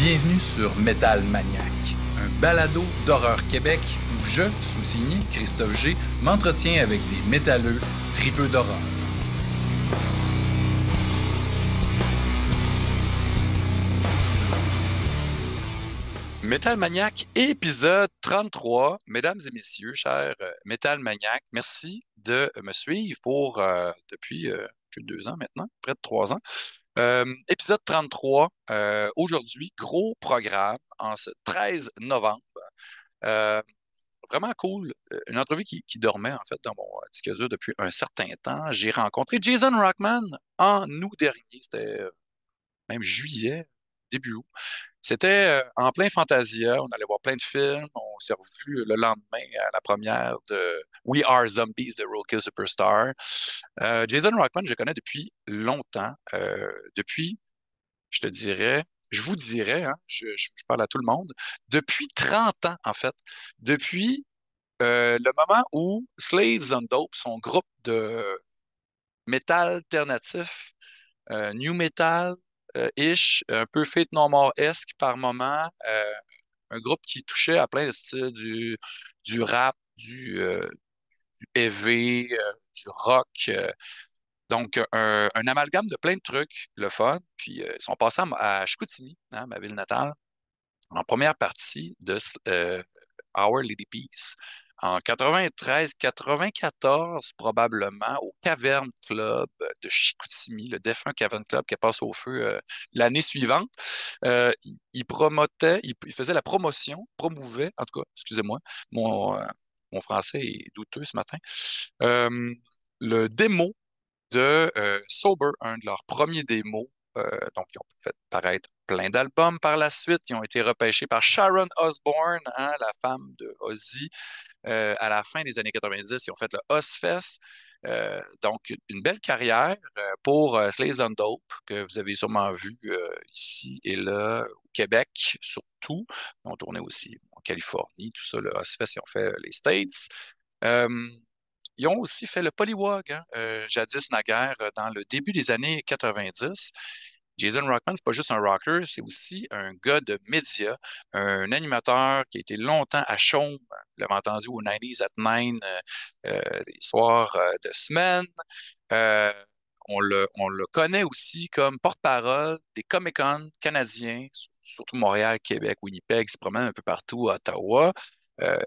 Bienvenue sur Metal Maniac, un balado d'horreur Québec où je, sous-signé Christophe G, m'entretiens avec des métalleux tripeux d'horreur. Metal Maniac, épisode 33. Mesdames et messieurs, chers Metal Maniac, merci de me suivre depuis plus de 2 ans maintenant, près de 3 ans. Épisode 33, aujourd'hui, gros programme en ce 13 novembre. Euh, Vraiment cool. Une entrevue qui dormait en fait dans mon disque dur depuis un certain temps. J'ai rencontré Jason Rockman en août dernier. C'était même juillet, début août. C'était en plein Fantasia. On allait voir plein de films. On s'est revu le lendemain à la première de We Are Zombies de Roadkill Superstar. Jason Rockman, je le connais depuis longtemps. Depuis, je te dirais, je vous dirais, hein, je parle à tout le monde, depuis 30 ans, en fait. Depuis le moment où Slaves on Dope, son groupe de métal alternatif, new metal, ish, un peu Fate No More-esque par moment, un groupe qui touchait à plein de styles, du rap, du heavy, du rock. Donc, un amalgame de plein de trucs, le fun. Puis, ils sont passés à Chicoutimi, hein, ma ville natale, en première partie de Our Lady Peace. En 93-94, probablement, au Cavern Club de Chicoutimi, le défunt Cavern Club qui passe au feu l'année suivante. Il faisait la promouvait, en tout cas, excusez-moi, mon français est douteux ce matin, euh, le démo de Sober, un de leurs premiers démos. Donc, ils ont fait paraître plein d'albums par la suite. Ils ont été repêchés par Sharon Osbourne, hein, la femme de Ozzy. À la fin des années 90, ils ont fait le Ozfest. Donc, une belle carrière pour Slays on Dope, que vous avez sûrement vu ici et là, au Québec surtout. Ils ont tourné aussi en Californie, tout ça, le Ozfest, ils ont fait les States. Euh, Ils ont aussi fait le Polywog, hein, jadis naguère, dans le début des années 90. Jason Rockman, c'est pas juste un rocker, c'est aussi un gars de médias, un animateur qui a été longtemps à Chaume, vous l'avez entendu au 90s at 9, les soirs de semaine. Euh, on le connaît aussi comme porte-parole des Comic-Con canadiens, surtout Montréal, Québec, Winnipeg, il se promène un peu partout à Ottawa.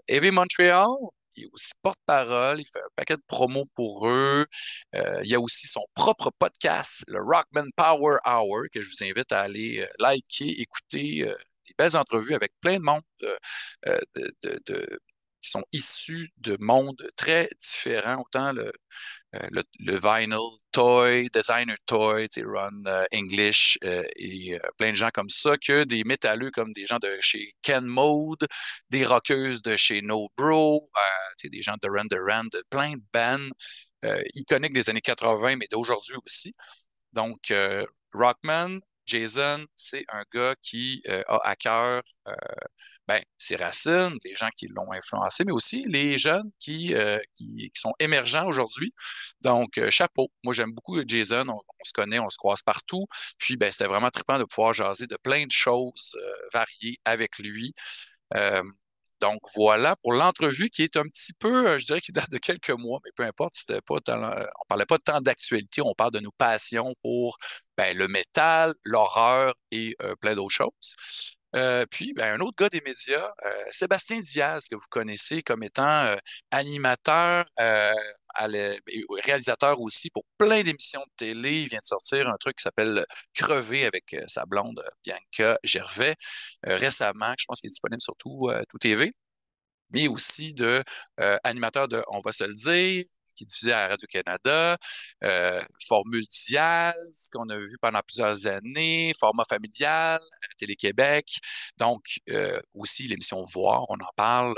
Heavy Montreal, il est aussi porte-parole, il fait un paquet de promos pour eux. Il y a aussi son propre podcast, le Rockman Power Hour, que je vous invite à aller liker, écouter des belles entrevues avec plein de monde qui sont issus de mondes très différents, autant le vinyl toy, designer toy, Run English et plein de gens comme ça, que des métalleux comme des gens de chez Ken Mode, des rockeuses de chez No Bro, des gens de Duran Duran, de plein de bands iconiques des années 80, mais d'aujourd'hui aussi. Donc, Rockman, Jason, c'est un gars qui a à cœur ses racines, les gens qui l'ont influencé, mais aussi les jeunes qui sont émergents aujourd'hui. Donc, chapeau. Moi, j'aime beaucoup Jason. On se connaît, on se croise partout. Puis, c'était vraiment trippant de pouvoir jaser de plein de choses variées avec lui. Euh, donc voilà pour l'entrevue qui est un petit peu, je dirais qu'il date de quelques mois, mais peu importe, c'était pas on parlait pas tant d'actualité, on parle de nos passions pour le métal, l'horreur et plein d'autres choses. Puis, un autre gars des médias, Sébastien Diaz, que vous connaissez comme étant animateur, et réalisateur aussi pour plein d'émissions de télé. Il vient de sortir un truc qui s'appelle Crever avec sa blonde Bianca Gervais récemment. Je pense qu'il est disponible sur tout TV, mais aussi de animateur de On va se le dire, qui est diffusé à Radio-Canada, Formule Diaz, qu'on a vu pendant plusieurs années, Format familial, à Télé-Québec. Donc, aussi l'émission Voir, on en parle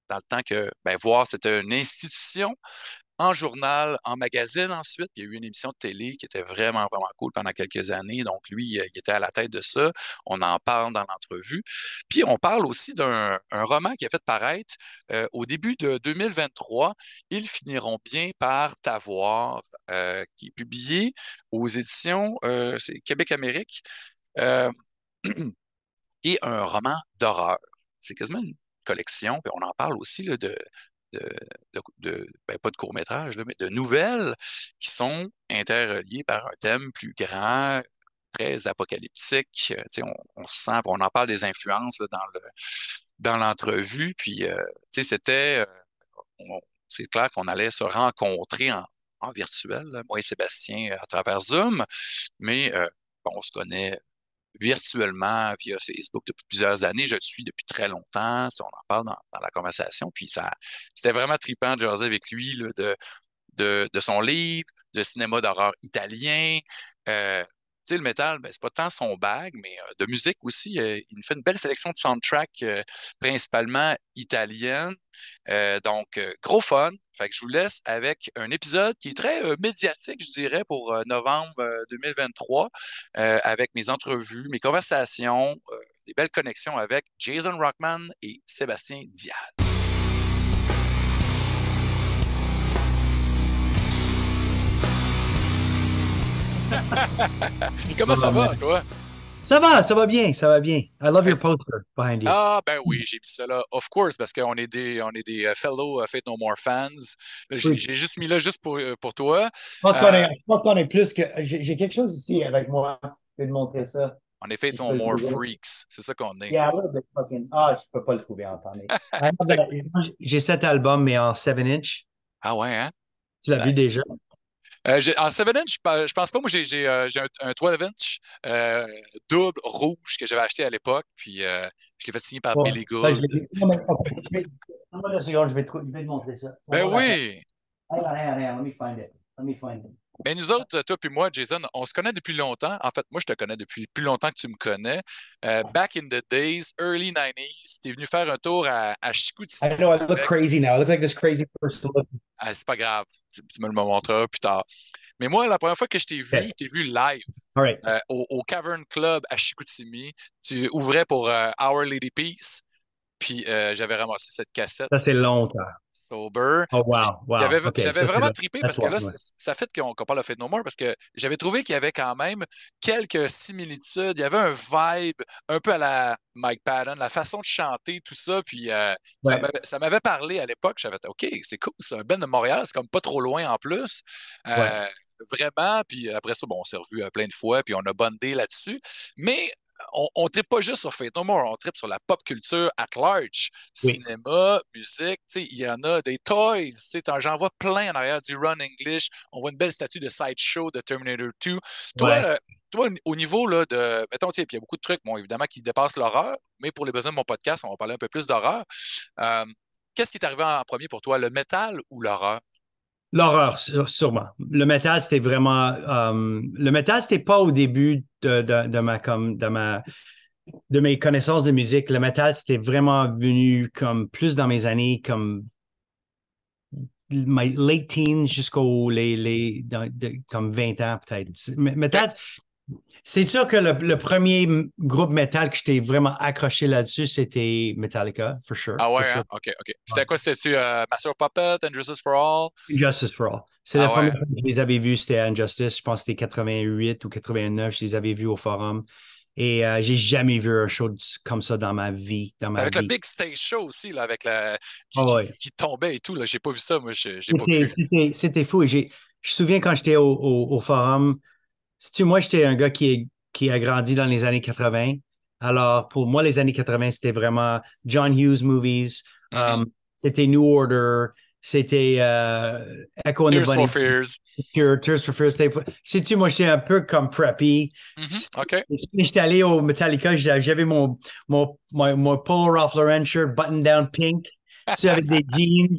dans le temps que Voir, c'était une institution en journal, en magazine ensuite. Il y a eu une émission de télé qui était vraiment, vraiment cool pendant quelques années. Donc, lui, il était à la tête de ça. On en parle dans l'entrevue. Puis, on parle aussi d'un roman qui a fait paraître au début de 2023. Ils finiront bien par t'avoir, qui est publié aux éditions c'est Québec Amérique. Euh, qui est un roman d'horreur. C'est quasiment une collection, puis on en parle aussi là, de, ben, pas de court-métrage, là, mais de nouvelles qui sont interreliées par un thème plus grand, très apocalyptique. Tu sais, on sent, on en parle des influences là, dans l'entrevue, puis tu sais, c'est clair qu'on allait se rencontrer en virtuel, là, moi et Sébastien, à travers Zoom, mais bon, on se connaît virtuellement via Facebook depuis plusieurs années. Je le suis depuis très longtemps. Si on en parle dans la conversation. Puis c'était vraiment trippant de jaser avec lui là, de son livre, de cinéma d'horreur italien. Tu sais, le métal, ben, c'est pas tant son bag, mais de musique aussi. Il nous fait une belle sélection de soundtrack, principalement italienne. Donc, gros fun. Fait que je vous laisse avec un épisode qui est très médiatique, je dirais, pour novembre 2023, avec mes entrevues, mes conversations, des belles connexions avec Jason Rockman et Sébastien Diaz. Comment ça va, toi? Ça va bien, ça va bien. I love your poster behind you. Ah, ben oui, j'ai mis ça là, of course, parce on est des fellow Fate No More fans. Oui. J'ai juste mis là juste pour toi. Je pense qu'on est plus que. J'ai quelque chose ici avec moi. Je vais te montrer ça. On est Fate Si je No peux le More trouver. Freaks. C'est ça qu'on est. Yeah, a little bit fucking. Ah, je peux pas le trouver en temps. J'ai cet album, mais en 7 inch. Ah ouais, hein? Tu l'as vu déjà? Nice. En 7 inch, je pense pas. Moi, j'ai un 12 inch double rouge que j'avais acheté à l'époque. Puis je l'ai fait signer par Ouais, Billy ça, je Gould. l'ai vu. Non, mais, ok, donne-moi 2 secondes, je vais te montrer ça. On Ben va la faire. oui. Hang on, let me find it. Let me find it. Ben nous autres, toi puis moi, Jason, on se connaît depuis longtemps. En fait, moi, je te connais depuis plus longtemps que tu me connais. Back in the days, early 90s, t'es venu faire un tour à I Chicoutimi know I look avec. crazy now. I look like this crazy person. Ah, c'est pas grave, tu me le montreras plus tard. Mais moi, la première fois que Okay. je t'ai vu live All right. au Cavern Club à Chicoutimi. Tu ouvrais pour Our Lady Peace. Puis j'avais ramassé cette cassette Ça, c'est longtemps. Sober. Oh, wow. Wow. OK. J'avais Ça, c'est vraiment là. trippé That's parce que what, là, ouais. ça fait qu'on parle de Fate No More parce que j'avais trouvé qu'il y avait quand même quelques similitudes. Il y avait un vibe un peu à la Mike Patton, la façon de chanter, tout ça. Puis Ouais. ça m'avait parlé à l'époque. J'avais dit, OK, c'est cool, c'est un band de Montréal, c'est comme pas trop loin en plus. Ouais. Euh, Vraiment. Puis après ça, bon, on s'est revus plein de fois, puis on a bondé là-dessus. Mais on ne tripe pas juste sur Fate No More, on tripe sur la pop culture at large. Oui. Cinéma, musique, il y en a des toys, j'en vois plein en arrière du Run English. On voit une belle statue de Sideshow de Terminator 2. Toi, Ouais. toi au niveau là, de. Mettons, il y a beaucoup de trucs, bon, évidemment, qui dépassent l'horreur, mais pour les besoins de mon podcast, on va parler un peu plus d'horreur. Euh, Qu'est-ce qui est arrivé en premier pour toi, le métal ou l'horreur? L'horreur, sûrement. Le métal, c'était vraiment. Le métal, c'était pas au début de mes connaissances de musique. Le métal, c'était vraiment venu comme plus dans mes années, comme my late teens jusqu'aux comme 20 ans peut-être. OK. Métal, c'est sûr que le premier groupe métal que j'étais vraiment accroché là-dessus, c'était Metallica, for sure. Ah For ouais, hein? sure. OK, OK. C'était quoi? C'était-tu Master of Puppet, And Justice for All? Injustice for All. C'est la Ah ouais. première fois que je les avais vus, c'était à Injustice. Je pense que c'était 88 ou 89. Je les avais vus au forum. Et j'ai jamais vu un show comme ça dans ma vie. Dans ma Avec le vie. Big Stage Show aussi, là, avec la Oh, ouais. qui tombait et tout, là. J'ai pas vu ça, moi, j'ai pas cru. C'était fou. Je me souviens quand j'étais au forum, si tu moi, j'étais un gars qui a grandi dans les années 80. Alors, pour moi, les années 80, c'était vraiment John Hughes movies. Mhm. C'était New Order. C'était Echo and the Tears for Bunny. Fears. Tears for Fears. Sais-tu, moi, j'étais un peu comme preppy. Mhm. OK. J'étais allé au Metallica, j'avais mon Paul Ralph Lauren shirt button down pink, tu sais, avec des jeans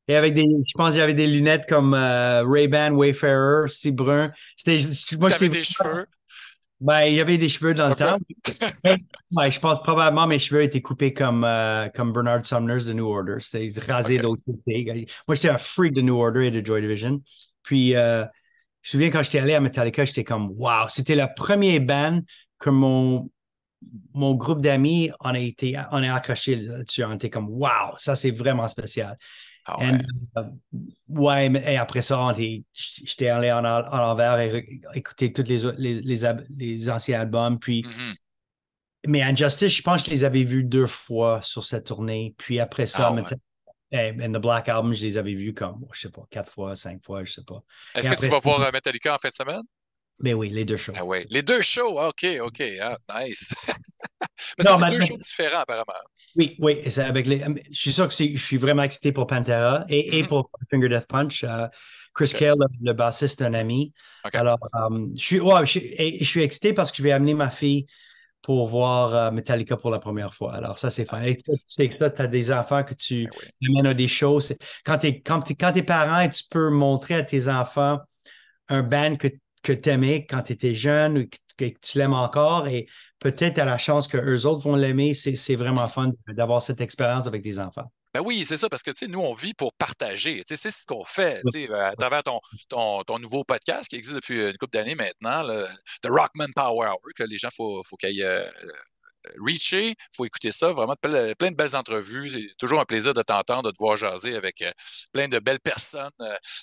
et je pense que j'avais des lunettes comme Ray-Ban Wayfarer, si brun. Moi, T'avais j'étais, des cheveux. ben, j'avais des cheveux dans le Un peu. temps. Ouais, je pense probablement mes cheveux étaient coupés comme Bernard Sumner's de New Order. C'était rasé de OK. l'autre côté. Moi, j'étais un freak de New Order et de Joy Division. Puis, je me souviens quand j'étais allé à Metallica, j'étais comme, wow, c'était le premier band que mon groupe d'amis, on est accroché là-dessus. On était comme, wow, ça c'est vraiment spécial. Ah And, ouais. euh, ouais, et après ça, j'étais allé en envers et écouter tous les anciens albums. Puis, Mhm. Mais Injustice, je pense que je les avais vus 2 fois sur cette tournée. Puis après ça, Ah ouais. and the Black Album, je les avais vus comme, je sais pas, 4 fois, 5 fois, je sais pas. Et Est-ce que tu après vas ça, voir Metallica en fin de semaine? mais oui, les 2 shows. Ah ouais. Les deux shows, ah, OK, OK. Ah, nice. Mais ça, Non, c'est deux shows différents, apparemment. oui, oui, et c'est avec je suis sûr que je suis vraiment excité pour Pantera et Mhm. pour Finger Death Punch. Chris OK, Cale, le bassiste, un ami. OK. Alors, je suis excité parce que je vais amener ma fille pour voir Metallica pour la première fois. Alors, ça, c'est fun. Et tu Nice. sais que ça, tu as des enfants que tu Ben oui. amènes à des shows. Quand t'es parent et tu peux montrer à tes enfants un band que tu aimais quand tu étais jeune ou que tu l'aimes encore et peut-être à la chance que eux autres vont l'aimer, c'est vraiment Mhm. fun d'avoir cette expérience avec des enfants. Ben oui, c'est ça, parce que tu sais, nous, on vit pour partager. Tu sais, c'est ce qu'on fait Oui, tu sais, à travers ton nouveau podcast qui existe depuis une couple d'années maintenant, le The Rockman Power Hour, que les gens, faut qu'ils aillent reacher, il faut écouter ça, vraiment plein de belles entrevues. C'est toujours un plaisir de t'entendre, de te voir jaser avec plein de belles personnes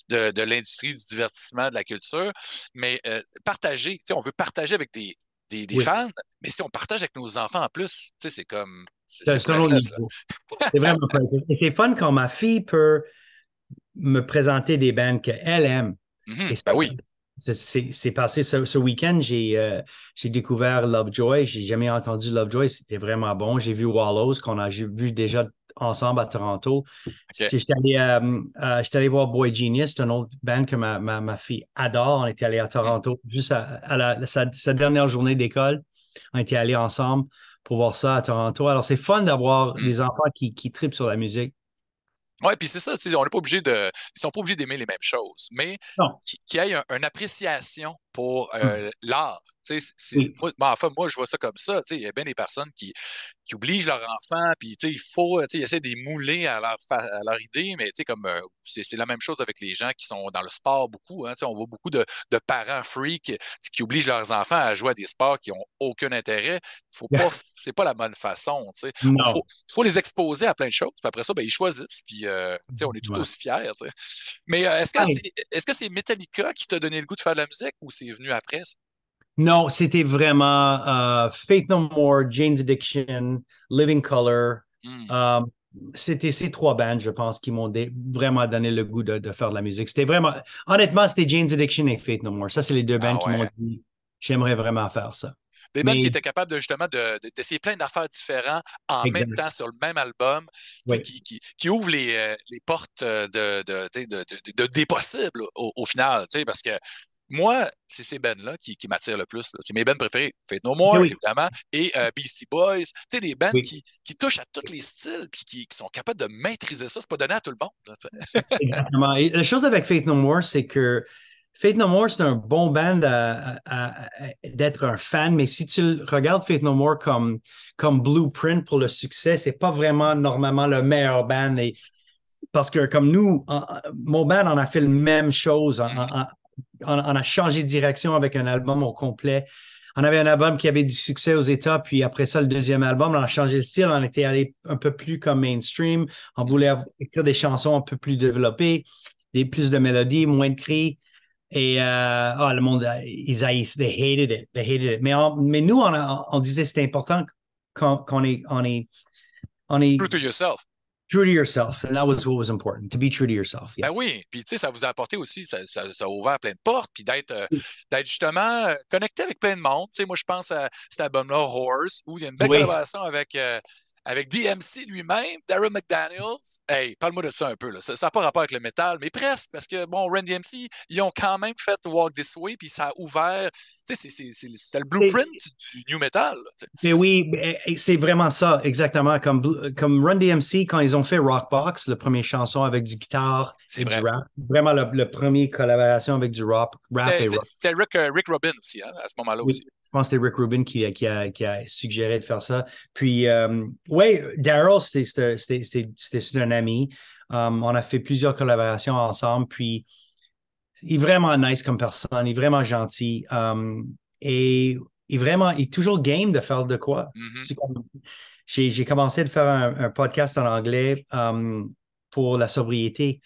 de l'industrie du divertissement, de la culture. Mais partager, tu sais, on veut partager avec des oui. fans, mais si on partage avec nos enfants en plus, tu sais, c'est comme, c'est C'est un autre priceless, là. niveau. C'est vraiment fun. Et c'est fun quand ma fille peut me présenter des bands qu'elle aime. Et Mhm, ça, ben oui. c'est passé ce week-end, j'ai découvert Lovejoy. J'ai jamais entendu Lovejoy. C'était vraiment bon. J'ai vu Wallows, qu'on a vu déjà ensemble à Toronto. OK. J'étais allé voir Boy Genius, c'est un autre band que ma fille adore. On était allé à Mm. Toronto juste sa dernière journée d'école. On était allés ensemble pour voir ça à Toronto. Alors, c'est fun d'avoir Mm. des enfants qui trippent sur la musique. Ouais, puis c'est ça, tu sais, on n'est pas obligé ils sont pas obligés d'aimer les mêmes choses, mais Non. qu'il y ait une appréciation pour Mm. l'art. Tu sais, Oui. enfin, moi, je vois ça comme ça. Tu sais, il y a bien des personnes qui obligent leur enfant, puis tu sais, il faut, tu sais, ils essaient de les mouler à leur idée, mais tu sais, comme c'est la même chose avec les gens qui sont dans le sport beaucoup. Hein, tu sais, on voit beaucoup de parents freaks qui obligent leurs enfants à jouer à des sports qui n'ont aucun intérêt. Faut pas, c'est pas la bonne façon. Tu sais. Non. Faut les exposer à plein de choses, puis après ça, ben, ils choisissent, puis tu sais, on est tout Ouais. aussi fiers. Tu sais. Mais Ouais. est-ce que c'est Metallica qui t'a donné le goût de faire de la musique ou c'est venu après ça? Non, c'était vraiment Faith No More, Jane's Addiction, Living Color. Hmm. Euh, C'était ces 3 bands, je pense, qui m'ont vraiment donné le goût de faire de la musique. C'était vraiment, honnêtement, c'était Jane's Addiction et Faith No More. Ça, c'est les 2 bands Ah qui m'ont ouais. dit, j'aimerais vraiment faire ça. Des bands qui Mais, étaient capables de justement d'essayer plein d'affaires différentes en même exact. temps sur le même album, tu sais, Oui. qui ouvre les portes tu sais, des possibles au final, tu sais, parce que moi, c'est ces bands-là qui m'attirent le plus, là. C'est mes bands préférés. Faith No Ok, More, oui, évidemment, et Beastie Boys. Tu sais, des bands oui, qui touchent à tous les styles puis qui sont capables de maîtriser ça. C'est pas donné à tout le monde, là, tu sais. exactement. Et la chose avec Faith No More, c'est que Faith No More, c'est un bon band d'être un fan, mais si tu regardes Faith No More comme blueprint pour le succès, c'est pas vraiment normalement le meilleur band. Parce que comme nous, mon band, on a fait la même chose. Mhm. On a changé de direction avec un album au complet. On avait un album qui avait du succès aux États, puis après ça, le deuxième album, on a changé le style. On était allé un peu plus comme mainstream. On voulait écrire des chansons un peu plus développées, plus de mélodies, moins de cris. Et le monde, ils haïssent, they hated it, they hated it. Mais nous, on disait que c'était important qu'on est True to yourself. true to yourself. And that was what was important, to be true to yourself. Ben Yeah. oui, puis tu sais, ça vous a apporté aussi, ça a ouvert plein de portes, puis d'être justement connecté avec plein de monde. Tu sais, moi, je pense à cet album-là, Horse, où il y a une belle Oui. collaboration avec DMC lui-même, Darren McDaniels. Hey, parle-moi de ça un peu, là. Ça n'a pas rapport avec le métal, mais presque, parce que, bon, Run DMC, ils ont quand même fait Walk This Way, puis ça a ouvert, tu sais, c'était le blueprint du new metal, là, tu sais. Mais oui, c'est vraiment ça, exactement. Comme Run DMC, quand ils ont fait Rockbox, la première chanson avec du guitare C'est et du vrai. rap, vraiment le premier collaboration avec du rap et rock. C'était Rick Rubin aussi, hein, à ce moment-là Oui, aussi. je pense que c'est Rick Rubin qui a suggéré de faire ça. Puis, oui, Daryl, c'était un ami. On a fait plusieurs collaborations ensemble. Puis, il est vraiment nice comme personne. Il est vraiment gentil. Et il est toujours game de faire de quoi. Mhm. J'ai commencé de faire un podcast en anglais pour la sobriété.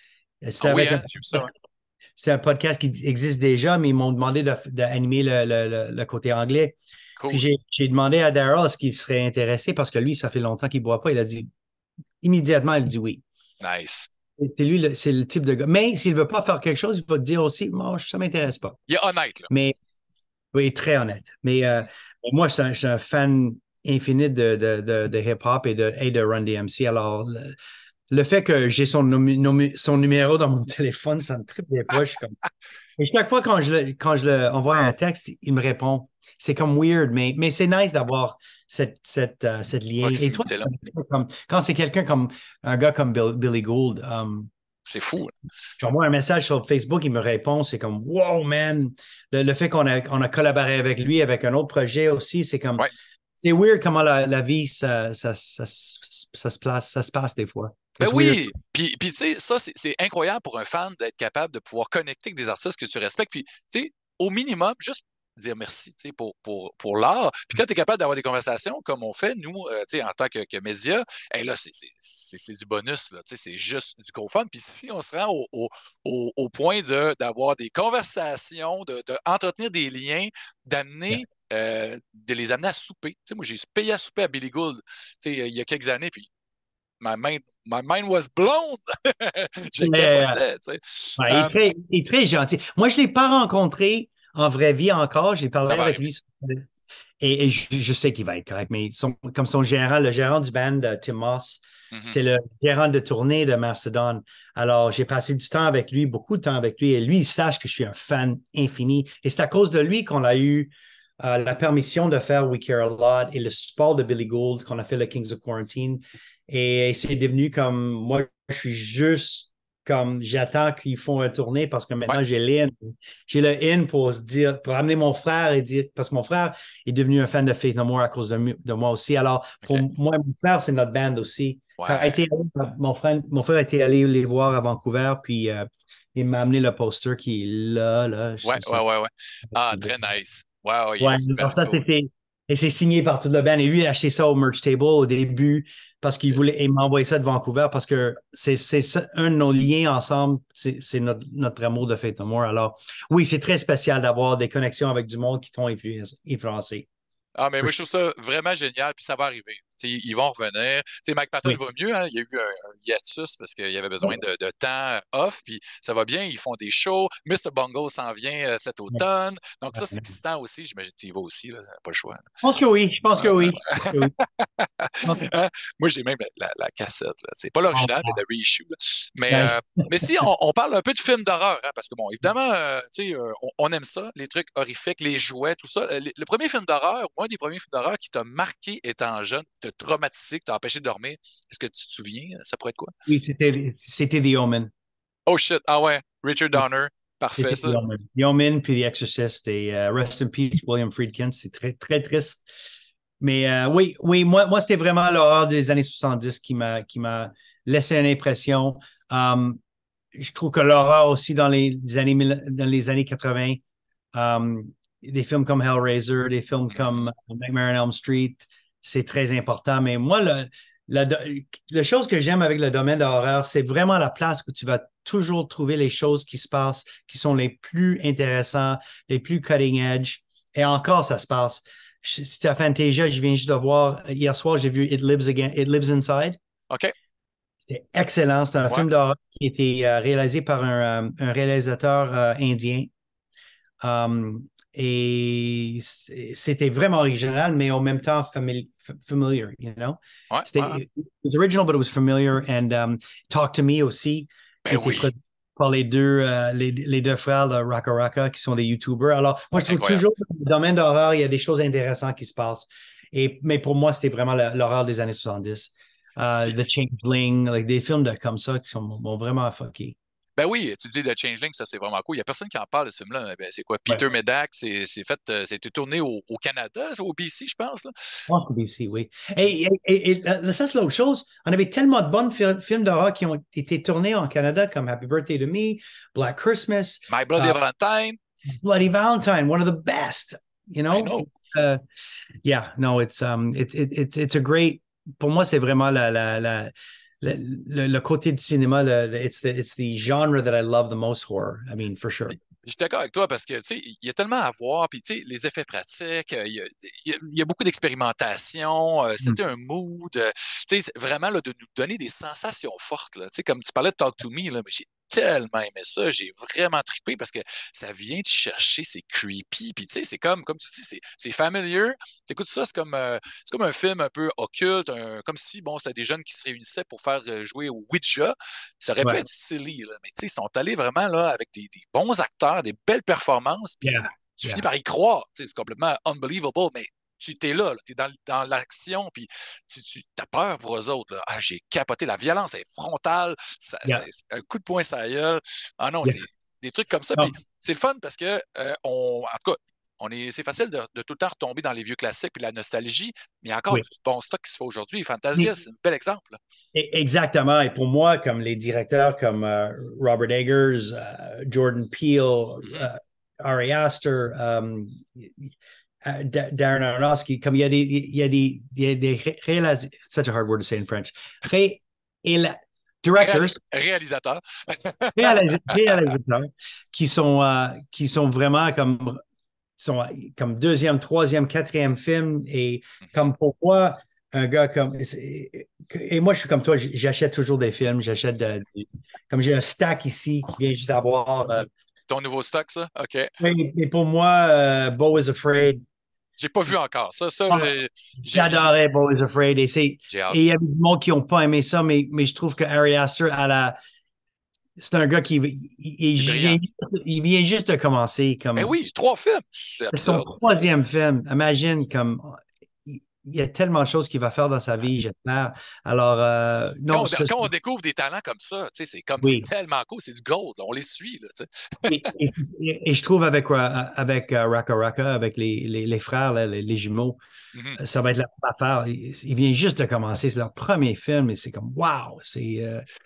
Ah C'était oui, avec hein, j'ai vu ça, ouais. c'est un podcast qui existe déjà, mais ils m'ont demandé d'animer le côté anglais. Cool. Puis j'ai demandé à Daryl est-ce qu'il serait intéressé parce que lui, ça fait longtemps qu'il ne boit pas. Il a dit immédiatement, il dit oui. Nice. C'est lui, c'est le type de gars. Mais s'il ne veut pas faire quelque chose, il va te dire aussi, moi, ça ne m'intéresse pas. Il est honnête, là. Mais oui, très honnête. Mais moi, je suis un fan infini de hip-hop et de Run DMC. Alors, le fait que j'ai son numéro dans mon téléphone, ça me tripe des fois. Et chaque fois quand je le envoie un texte, il me répond. C'est comme weird, mais c'est nice d'avoir cette lien. Et toi, quand c'est quelqu'un comme un gars comme Billy Gould, c'est fou. J'envoie un message sur Facebook, il me répond, c'est comme wow, man. Le fait qu'on a collaboré avec lui, avec un autre projet aussi, c'est comme c'est weird comment la vie, ça se passe des fois. Ben oui, puis tu sais, ça, c'est incroyable pour un fan d'être capable de pouvoir connecter avec des artistes que tu respectes. Puis, tu sais, au minimum, juste dire merci, tu sais, pour l'art. Puis quand tu es capable d'avoir des conversations comme on fait, nous, tu sais, en tant que média, hey, là, c'est du bonus, là, tu sais, c'est juste du gros fun. Puis si on se rend au point d'avoir des conversations, d'entretenir des liens, d'amener... de les amener à souper. Tu sais, moi, j'ai payé à souper à Billy Gould, tu sais, il y a quelques années, puis my mind was blown. J'ai capoté, tu sais. Ouais, il est très gentil. Moi, je ne l'ai pas rencontré en vraie vie encore. J'ai parlé avec lui. Et je sais qu'il va être correct, mais comme son gérant, le gérant du band, Tim Moss, c'est le gérant de tournée de Mastodon. Alors, j'ai passé du temps avec lui, beaucoup de temps avec lui, et lui, il sache que je suis un fan infini. Et c'est à cause de lui qu'on a eu la permission de faire We Care a Lot et le support de Billy Gould qu'on a fait le Kings of Quarantine. Et c'est devenu comme, moi, je suis juste comme, j'attends qu'ils font un tournée parce que maintenant j'ai le in pour se dire, pour amener mon frère et dire, parce que mon frère est devenu un fan de Faith No More à cause de moi aussi. Alors, pour moi, mon frère, c'est notre band aussi. Mon frère a été allé les voir à Vancouver, puis il m'a amené le poster qui est là. Ouais. Ah, très nice. Wow, alors ça, c'était. Et c'est signé par toute le band. Et lui, il a acheté ça au merch table au début parce qu'il voulait. Il m'a envoyé ça de Vancouver parce que c'est un de nos liens ensemble. C'est notre amour de Faith No More. Alors, oui, c'est très spécial d'avoir des connexions avec du monde qui t'ont influencé. Ah, mais moi, je trouve ça vraiment génial, puis ça va arriver. T'sais, ils vont revenir. T'sais, Mike Patton va mieux, hein? Il y a eu un hiatus parce qu'il y avait besoin de temps off, puis ça va bien, ils font des shows. Mr. Bungle s'en vient cet automne. Donc, ça, c'est excitant aussi. J'imagine que tu y vas aussi, là, pas le choix. Je pense que oui. Moi, j'ai même la cassette. C'est pas l'original, mais le reissue. Mais si on parle un peu de films d'horreur, hein, parce que, bon, évidemment, on aime ça, les trucs horrifiques, les jouets, tout ça. Le premier film d'horreur, un des premiers films d'horreur qui t'a marqué étant jeune, t'a traumatisé, qui t'a empêché de dormir, est-ce que tu te souviens? Ça pourrait être quoi? Oui, c'était The Omen. Oh shit, ah ouais, Richard Donner. Parfait, ça. The Omen puis The Exorcist et Rest in Peace, William Friedkin. C'est très, très triste. Mais oui, moi c'était vraiment l'horreur des années 70 qui m'a laissé une impression. Je trouve que l'horreur aussi dans les années 80, des films comme Hellraiser, des films comme Nightmare on Elm Street, c'est très important. Mais moi, la chose que j'aime avec le domaine de l'horreur, c'est vraiment la place où tu vas toujours trouver les choses qui se passent, qui sont les plus intéressantes, les plus cutting edge. Et encore, ça se passe. C'était à Fantasia, je viens juste de voir, hier soir, j'ai vu It Lives Inside. OK. C'était excellent. C'est un film d'horreur qui a été réalisé par un réalisateur indien. Et c'était vraiment original, mais en même temps familiar, you know? It was original, but it was familiar. And Talk to Me aussi, qui était produit par les deux frères de Raka Raka, qui sont des YouTubers. Alors, moi, je trouve toujours que dans le domaine d'horreur, il y a des choses intéressantes qui se passent. Mais pour moi, c'était vraiment l'horreur des années 70. The Changeling, des films comme ça qui m'ont vraiment fucké. Ben oui, tu dis The Changeling, ça c'est vraiment cool. Il n'y a personne qui en parle de ce film-là. Ben, c'est quoi? Peter Medak, c'était tourné au Canada, au BC, je pense. Là. Je pense au BC, oui. Et ça, c'est l'autre chose. On avait tellement de bons films d'horreur qui ont été tournés en Canada, comme Happy Birthday to Me, Black Christmas. My Bloody Valentine. Bloody Valentine, one of the best, you know? I know. Yeah, no, it's a great... Pour moi, c'est vraiment le côté du cinéma, it's the genre that I love the most, horror. I mean, for sure. Je suis d'accord avec toi parce que, tu sais, il y a tellement à voir, puis, tu sais, les effets pratiques, il y a beaucoup d'expérimentation, Mm. c'était un mood, tu sais, vraiment, là, de nous donner des sensations fortes, là, tu sais, comme tu parlais de Talk to Me, là, mais j'ai tellement aimé ça, j'ai vraiment trippé parce que ça vient te chercher, c'est creepy, puis, tu sais, c'est comme tu dis, c'est familiar, t'écoutes ça, c'est comme un film un peu occulte, comme si, bon, c'était des jeunes qui se réunissaient pour faire jouer au Ouija, ça aurait pu Ouais. être silly, là, mais tu sais, ils sont allés vraiment là avec des bons acteurs, des belles performances, puis Yeah. tu finis Yeah. par y croire. Tu sais, c'est complètement unbelievable, mais tu t'es là, tu es dans l'action, puis tu as peur pour eux autres. Là. Ah, j'ai capoté, la violence est frontale, Yeah. c'est un coup de poing sur la gueule. Ah non, Yeah. c'est des trucs comme ça. Non. Puis c'est le fun parce que, en tout cas, c'est facile de tout le temps retomber dans les vieux classiques et la nostalgie, mais il y a encore Oui. du bon stock qui se fait aujourd'hui. Et Fantasia, Mais c'est un bel exemple. exactement. Et pour moi, comme les directeurs comme Robert Eggers, Jordan Peele, Mhm. Ari Aster, Darren Aronofsky, comme il y a des such a hard word to say in French. Directors, Réalisateur. réalisateurs qui sont vraiment comme deuxième, troisième, quatrième film. Et Mhm. comme pour moi, un gars comme. Et moi, je suis comme toi, j'achète toujours des films. Comme j'ai un stack ici qui vient juste d'avoir. Ton nouveau stock, ça? OK. Et pour moi, Beau is Afraid. J'ai pas vu encore. Ça, Ah, j'adorais Beau is Afraid. Et j'ai hâte. il y a du monde qui n'ont pas aimé ça, mais je trouve que Ari Aster, c'est un gars qui C'est brillant. il vient juste de commencer. Ben Comme, oui, 3 films. C'est c'est son absurde. troisième film. Imagine, comme il y a tellement de choses qu'il va faire dans sa vie, j'espère. Alors, non, Quand on découvre des talents comme ça, tu sais, c'est oui. tellement cool, c'est du gold, là, on les suit, là, tu sais. Et je trouve avec Raka Raka, avec les frères, là, les jumeaux, Mhm. ça va être la même affaire. Il vient juste de commencer. C'est leur premier film et c'est comme, wow, C'est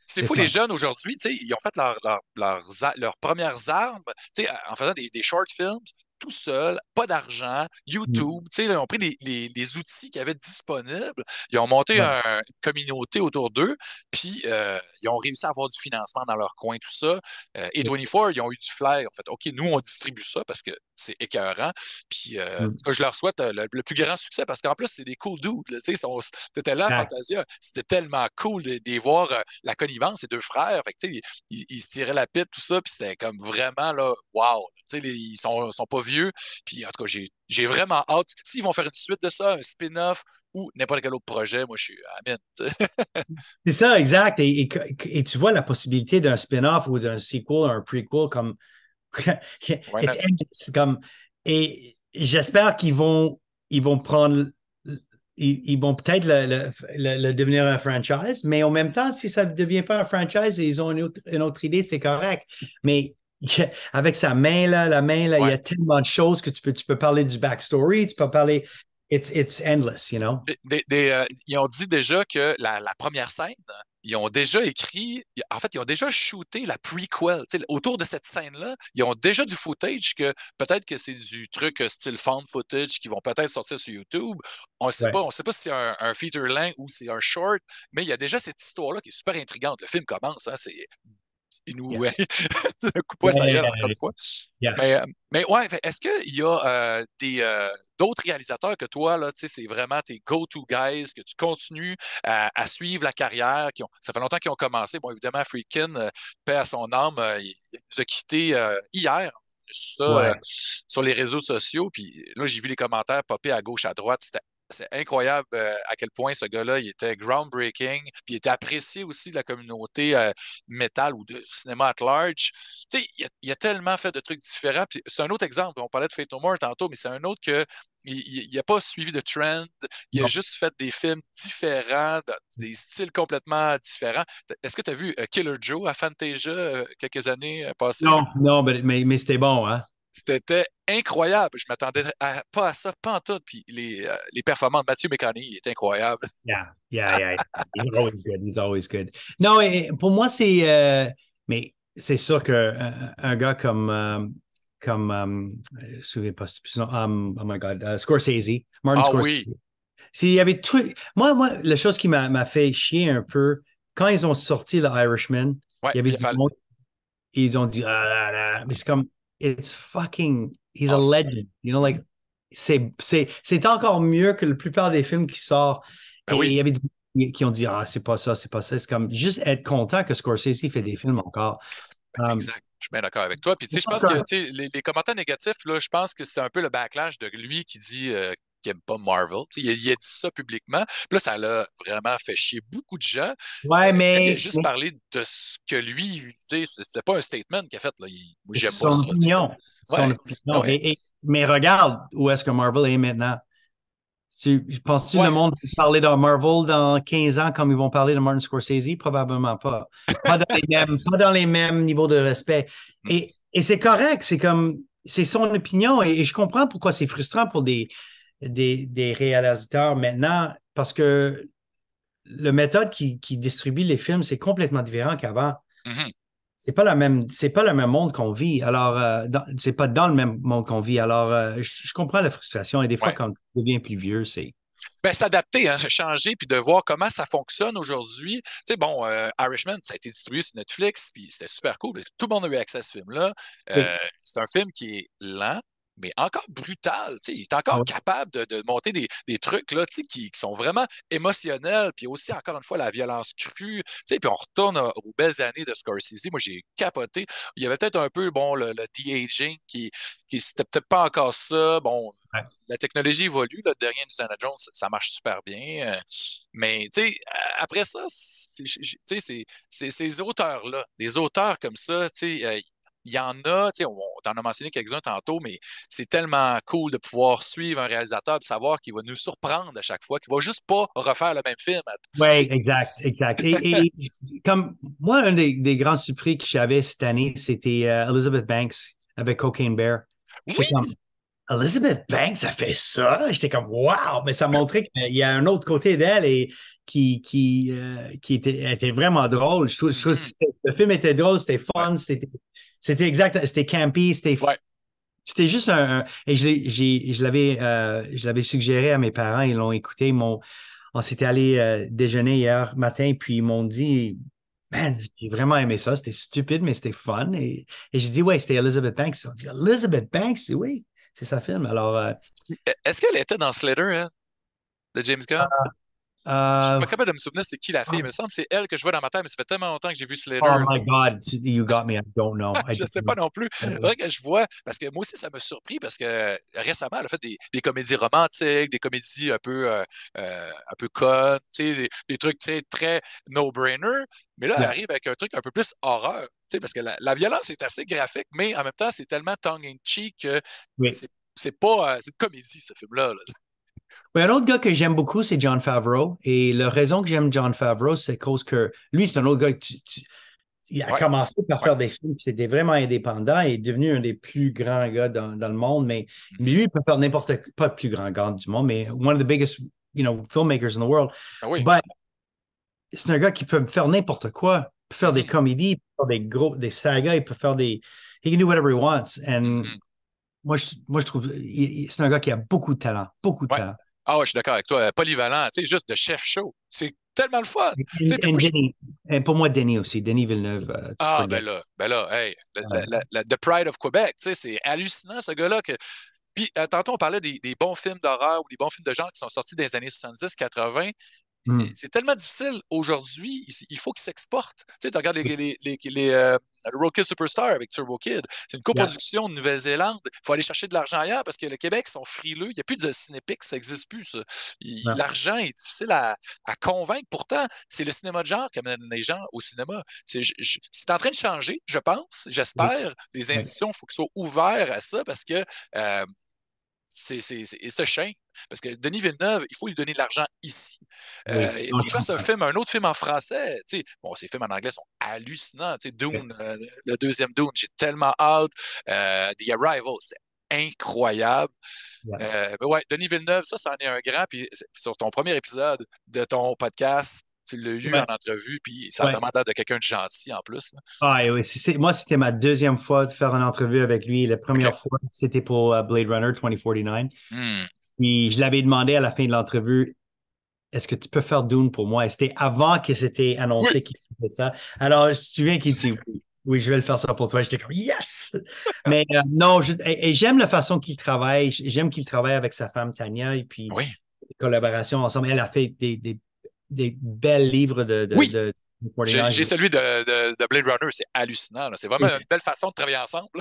c'est fou, les fun. jeunes aujourd'hui, tu sais, ils ont fait leurs premières armes, tu sais, en faisant des short films, tout seul, pas d'argent, Mm. YouTube, tu sais, ils ont pris les outils qu'ils avaient disponibles, ils ont monté Ouais, une communauté autour d'eux, puis ils ont réussi à avoir du financement dans leur coin, tout ça. Et ouais. 24, ils ont eu du flair. En fait, OK, nous, on distribue ça parce que c'est écœurant. Puis, en tout Mm. cas, je leur souhaite le plus grand succès parce qu'en plus, c'est des cool dudes. Là, tu sais, t'étais là, Ouais. Fantasia. C'était tellement cool de voir la connivence, ces deux frères. Fait que, tu sais, ils se tiraient la pite, tout ça. Puis c'était comme vraiment, là, wow. Tu sais, ils sont pas vieux. Puis, en tout cas, j'ai vraiment hâte. S'ils vont faire une suite de ça, un spin-off ou n'importe quel autre projet, moi, je suis amen. C'est ça, exact. Et tu vois la possibilité d'un spin-off ou d'un sequel, un prequel, comme Why it's not? endless, comme et j'espère qu'ils vont prendre ils vont peut-être le devenir un franchise, mais en même temps, si ça ne devient pas un franchise et ils ont une autre idée, c'est correct. Mais avec sa main là, la main là, il y Ouais. a tellement de choses que tu peux parler du backstory, tu peux parler, it's endless, you know? Ils ont dit déjà que la première scène, ils ont déjà écrit, en fait, ils ont déjà shooté la prequel. Tu sais, autour de cette scène-là, ils ont déjà du footage que peut-être que c'est du truc style found footage qui vont peut-être sortir sur YouTube. Ouais. On sait pas si c'est un feature length ou c'est un short, mais il y a déjà cette histoire-là qui est super intrigante. Le film commence, hein, il nous Yeah. ouais, un coup de poing Yeah, sur la yeah, gueule, yeah, encore une fois. yeah. Mais ouais, est-ce qu'il y a d'autres réalisateurs que toi, là, tu sais, c'est vraiment tes go-to guys, que tu continues à suivre la carrière, ça fait longtemps qu'ils ont commencé. Bon, évidemment, Friedkin, paix à son âme, il nous a quittés hier. Ça, Ouais. sur les réseaux sociaux, puis là, j'ai vu les commentaires popper à gauche, à droite. C'est incroyable à quel point ce gars-là, il était groundbreaking, puis il était apprécié aussi de la communauté métal ou de cinéma at large. Tu sais, il a tellement fait de trucs différents. Puis c'est un autre exemple. On parlait de Fate No More tantôt, mais c'est un autre que il n'a pas suivi de trend. Il a Non, juste fait des films différents, des styles complètement différents. Est-ce que tu as vu Killer Joe à Fantasia quelques années passées? non, non, mais c'était bon, hein? C'était incroyable. Je m'attendais pas à ça, pas en tout. Puis les performances de Matthew McConaughey est incroyable. Yeah, yeah, yeah. He's always good. He's always good. Non, et pour moi, mais c'est sûr que un gars je me souviens pas, oh my God, Scorsese, Martin Ah Scorsese. oui. S'il y avait tout, moi, la chose qui m'a fait chier un peu quand ils ont sorti le Irishman, Ouais, il y avait du monde, et ils ont dit, ah là là, mais c'est comme, it's fucking, he's a awesome. legend, you know, like, c'est encore mieux que la plupart des films qui sortent. Ben Et il oui, y avait des gens qui ont dit, ah, c'est pas ça, c'est pas ça. C'est comme juste être content que Scorsese fait des films encore. exact. Je suis bien d'accord avec toi. Puis, tu sais, je pense que tu sais, les commentaires négatifs, là, je pense que c'est un peu le backlash de lui qui dit qu'il n'aime pas Marvel. Tu sais, il a dit ça publiquement. Puis là, ça l'a vraiment fait chier beaucoup de gens. Ouais, Quand il a juste parlé de ce que lui, tu sais, c'était pas un statement qu'il a fait. Là. Moi, j'aime pas son ça. Tu sais. opinion. Son Ouais, opinion. ouais, Mais regarde où est-ce que Marvel est maintenant. Penses-tu le ouais. monde va parler de Marvel dans 15 ans comme ils vont parler de Martin Scorsese? Probablement pas. Pas dans les mêmes niveaux de respect. Et c'est correct, c'est comme, c'est son opinion et je comprends pourquoi c'est frustrant pour des réalisateurs maintenant parce que la méthode qui distribue les films, c'est complètement différent qu'avant. Mhm. C'est pas le même monde qu'on vit. Alors, c'est pas dans le même monde qu'on vit. Alors, je comprends la frustration et des fois, Ouais. quand tu deviens plus vieux, c'est. Ben, s'adapter, hein, changer, puis de voir comment ça fonctionne aujourd'hui. Tu sais, bon, Irishman, ça a été distribué sur Netflix, puis c'était super cool. Tout le monde a eu accès à ce film-là. Oui. C'est un film qui est lent, mais encore brutal. Tu sais, il est Ah encore ouais. capable de monter des trucs là, tu sais, qui sont vraiment émotionnels, puis aussi, encore une fois, la violence crue. Tu sais, puis on retourne aux belles années de Scorsese. Moi, j'ai capoté. Il y avait peut-être un peu, bon, le de-aging qui c'était peut-être pas encore ça. Bon, Ouais. la technologie évolue. Le dernier Indiana Jones, ça marche super bien. Mais tu sais, après ça, tu sais, ces auteurs-là, des auteurs comme ça, tu sais, il y en a, tu sais, on t'en a mentionné quelques-uns tantôt, mais c'est tellement cool de pouvoir suivre un réalisateur et savoir qu'il va nous surprendre à chaque fois, qu'il va juste pas refaire le même film. Oui, exact, exact. Et comme moi, un des grands surpris que j'avais cette année, c'était Elizabeth Banks avec Cocaine Bear. J'étais Oui, comme, Elizabeth Banks a fait ça. J'étais comme, wow! Mais ça montrait qu'il y a un autre côté d'elle et qui était vraiment drôle. Je trouve que mhm, le film était drôle, c'était ouais, fun, c'était exact, c'était campy, ouais, c'était juste et je l'avais suggéré à mes parents, ils l'ont écouté, on s'était allé déjeuner hier matin, puis ils m'ont dit, man, j'ai vraiment aimé ça, c'était stupide, mais c'était fun. Et j'ai dit, ouais, c'était Elizabeth Banks. Ils ont dit, Elizabeth Banks? J'ai dit, oui, c'est sa film. Alors, est-ce qu'elle était dans Slater, elle, de James Gunn? Je suis euh, pas capable de me souvenir c'est qui la fille, mais il me semble que c'est elle que je vois dans ma tête, mais ça fait tellement longtemps que j'ai vu oh Slater. my God, you got me, I don't know. I Je don't sais pas know. non plus. Il faudrait que je vois, parce que moi aussi, ça m'a surpris, parce que récemment, elle a fait des comédies romantiques, des comédies un peu connes, tu sais, des trucs très no-brainer. Mais là, elle Yeah, arrive avec un truc un peu plus horreur, tu sais, parce que la violence est assez graphique, mais en même temps, c'est tellement tongue-in-cheek que oui. c'est pas, c'est une comédie, ce film-là. Là. Oui, un autre gars que j'aime beaucoup, c'est John Favreau. Et la raison que j'aime John Favreau, c'est cause que lui, c'est un autre gars que il a Ouais, commencé par ouais. faire des films, c'était vraiment indépendant et est devenu un des plus grands gars dans le monde. Mais Mhm. lui, il peut faire n'importe pas le plus grand gars du monde, mais one of the biggest, filmmakers in the world. Ah oui. But c'est un gars qui peut faire n'importe quoi. Il peut faire des Mhm. comédies, il peut faire des sagas, il peut faire he can do whatever he wants. And Mhm. moi, je trouve, c'est un gars qui a beaucoup de talent, beaucoup de Ouais. talent. Ah ouais, je suis d'accord avec toi. Polyvalent, tu sais, juste de chef show. C'est tellement le fun. Tu sais, puis moi, Denis, et pour moi, Denis aussi, Denis Villeneuve, tu ah, forget. ben là, hey, Euh, The Pride of Quebec, tu sais, c'est hallucinant, ce gars-là. Puis, tantôt, on parlait des bons films d'horreur ou des bons films de genre qui sont sortis dans les années 70-80. hmm, C'est tellement difficile aujourd'hui, il faut qu'ils s'exportent. Tu sais, tu regardes le Roadkill Superstar avec Turbo Kid, c'est une yeah, coproduction de Nouvelle-Zélande. Il faut aller chercher de l'argent ailleurs parce que le Québec ils sont frileux. Il n'y a plus de Cinépix, ça n'existe plus, ça. yeah, L'argent est difficile à convaincre. Pourtant, c'est le cinéma de genre qui amène les gens au cinéma. C'est en train de changer, je pense, oui, j'espère. Les oui, institutions, il faut qu'ils soient ouverts à ça parce que euh, et ce chien, parce que Denis Villeneuve, il faut lui donner de l'argent ici. oui. Et Non, pour je qu'il fasse comprends. un autre film en français, tu sais, bon, ces films en anglais sont hallucinants. Tu sais, Oui, Dune, le deuxième Dune, j'ai tellement hâte. The Arrival, c'est incroyable. yeah. Mais ouais, Denis Villeneuve, ça, c'en est un grand. Puis sur ton premier épisode de ton podcast, tu l'as eu en Ouais, entrevue, puis ça a ouais. tellement l'air de quelqu'un de gentil en plus. Là. Ah, et oui, moi, c'était ma deuxième fois de faire une entrevue avec lui. La OK. première fois, c'était pour Blade Runner 2049. Hmm. Puis je l'avais demandé à la fin de l'entrevue, est-ce que tu peux faire Dune pour moi? Et c'était avant que c'était Oui. annoncé qu'il faisait ça. Alors, je me souviens qu'il dit oui, oui, je vais le faire ça pour toi. J'étais comme yes! Mais non, et j'aime la façon qu'il travaille. J'aime qu'il travaille avec sa femme Tania et puis Oui. les collaborations ensemble. Elle a fait des belles livres Oui. de J'ai celui de Blade Runner, c'est hallucinant, là. C'est vraiment une belle façon de travailler ensemble.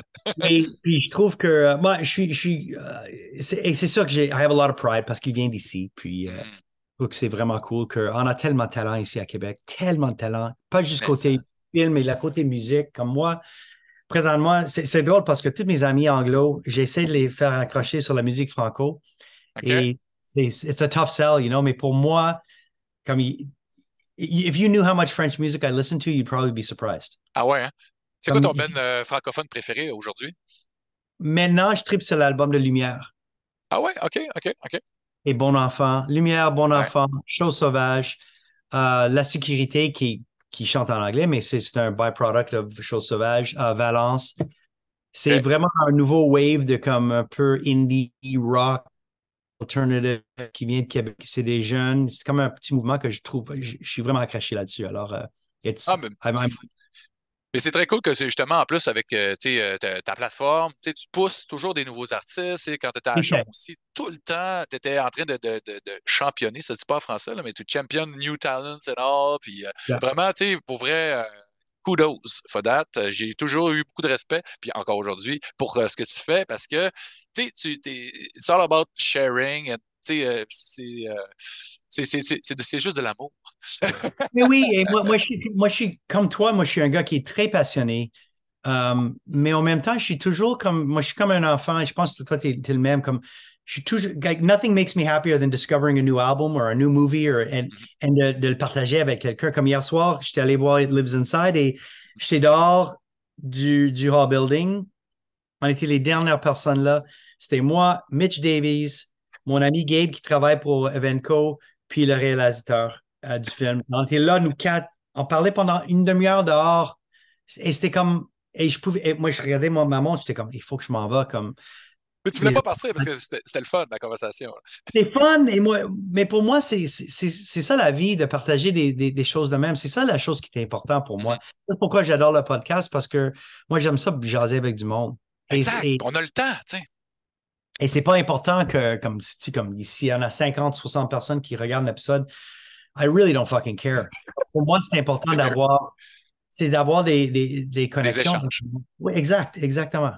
Et puis je trouve que moi, c'est sûr que I have a lot of pride parce qu'il vient d'ici. Puis je trouve que c'est vraiment cool qu'on a tellement de talent ici à Québec, tellement de talent, pas juste Mais côté film, mais la côté musique. Comme moi, présentement, c'est drôle parce que tous mes amis anglo, j'essaie de les faire accrocher sur la musique franco. OK. Et it's a tough sell, mais pour moi, comme if you knew how much French music I listen to, you'd probably be surprised. Ah ouais, hein? C'est quoi Comme, ton francophone préféré aujourd'hui? maintenant, je tripe sur l'album de Lumière. Ah ouais, OK, OK, OK. Et Bon Enfant, Lumière, Bon Ouais. Enfant, Chose Sauvage, La Sécurité qui chante en anglais, mais c'est un byproduct de Chose Sauvage, Valence. C'est OK. vraiment un nouveau wave de comme un peu indie rock alternative qui vient de Québec. C'est des jeunes. C'est comme un petit mouvement que je trouve, je suis vraiment accroché là-dessus. Alors, Ah, mais c'est très cool que c'est justement en plus avec tu sais, ta plateforme, tu sais, tu pousses toujours des nouveaux artistes. Tu sais, quand tu étais à Chon aussi, tout le temps, tu étais en train de championner, ça ne dit pas en français, là, mais tu champion new talents and all. Puis vraiment, tu sais, pour vrai, kudos for that. J'ai toujours eu beaucoup de respect, puis encore aujourd'hui, pour ce que tu fais parce que, tu sais, it's all about sharing. Tu sais, c'est juste de l'amour. Mais oui, et moi, je suis comme toi, moi, je suis un gars qui est très passionné. Mais en même temps, je suis toujours comme, moi, je suis comme un enfant, et je pense que toi, tu es le même, comme, je suis toujours, like, nothing makes me happier than discovering a new album or a new movie and de le partager avec quelqu'un. Comme hier soir, j'étais allé voir It Lives Inside et j'étais dehors du Hall Building. On était les dernières personnes là. C'était moi, Mitch Davies, mon ami Gabe qui travaille pour Evenco, puis le réalisateur du film. On était là, nous quatre. On parlait pendant une demi-heure dehors. Et c'était comme. Moi, je regardais ma montre, j'étais comme, il faut que je m'en va. Comme, Mais tu voulais les, pas partir parce que c'était le fun, la conversation. c'est fun, mais pour moi, c'est ça la vie, de partager des choses de même. C'est ça la chose qui est importante pour moi. C'est pourquoi j'adore le podcast, parce que moi, j'aime ça jaser avec du monde. Exact. Et, On a le temps, tu sais. Et c'est pas important que, comme ici, il y en a 50, 60 personnes qui regardent l'épisode. I really don't fucking care. Pour moi, c'est important C'est mieux. d'avoir des Des connexions. échanges. Oui, exactement.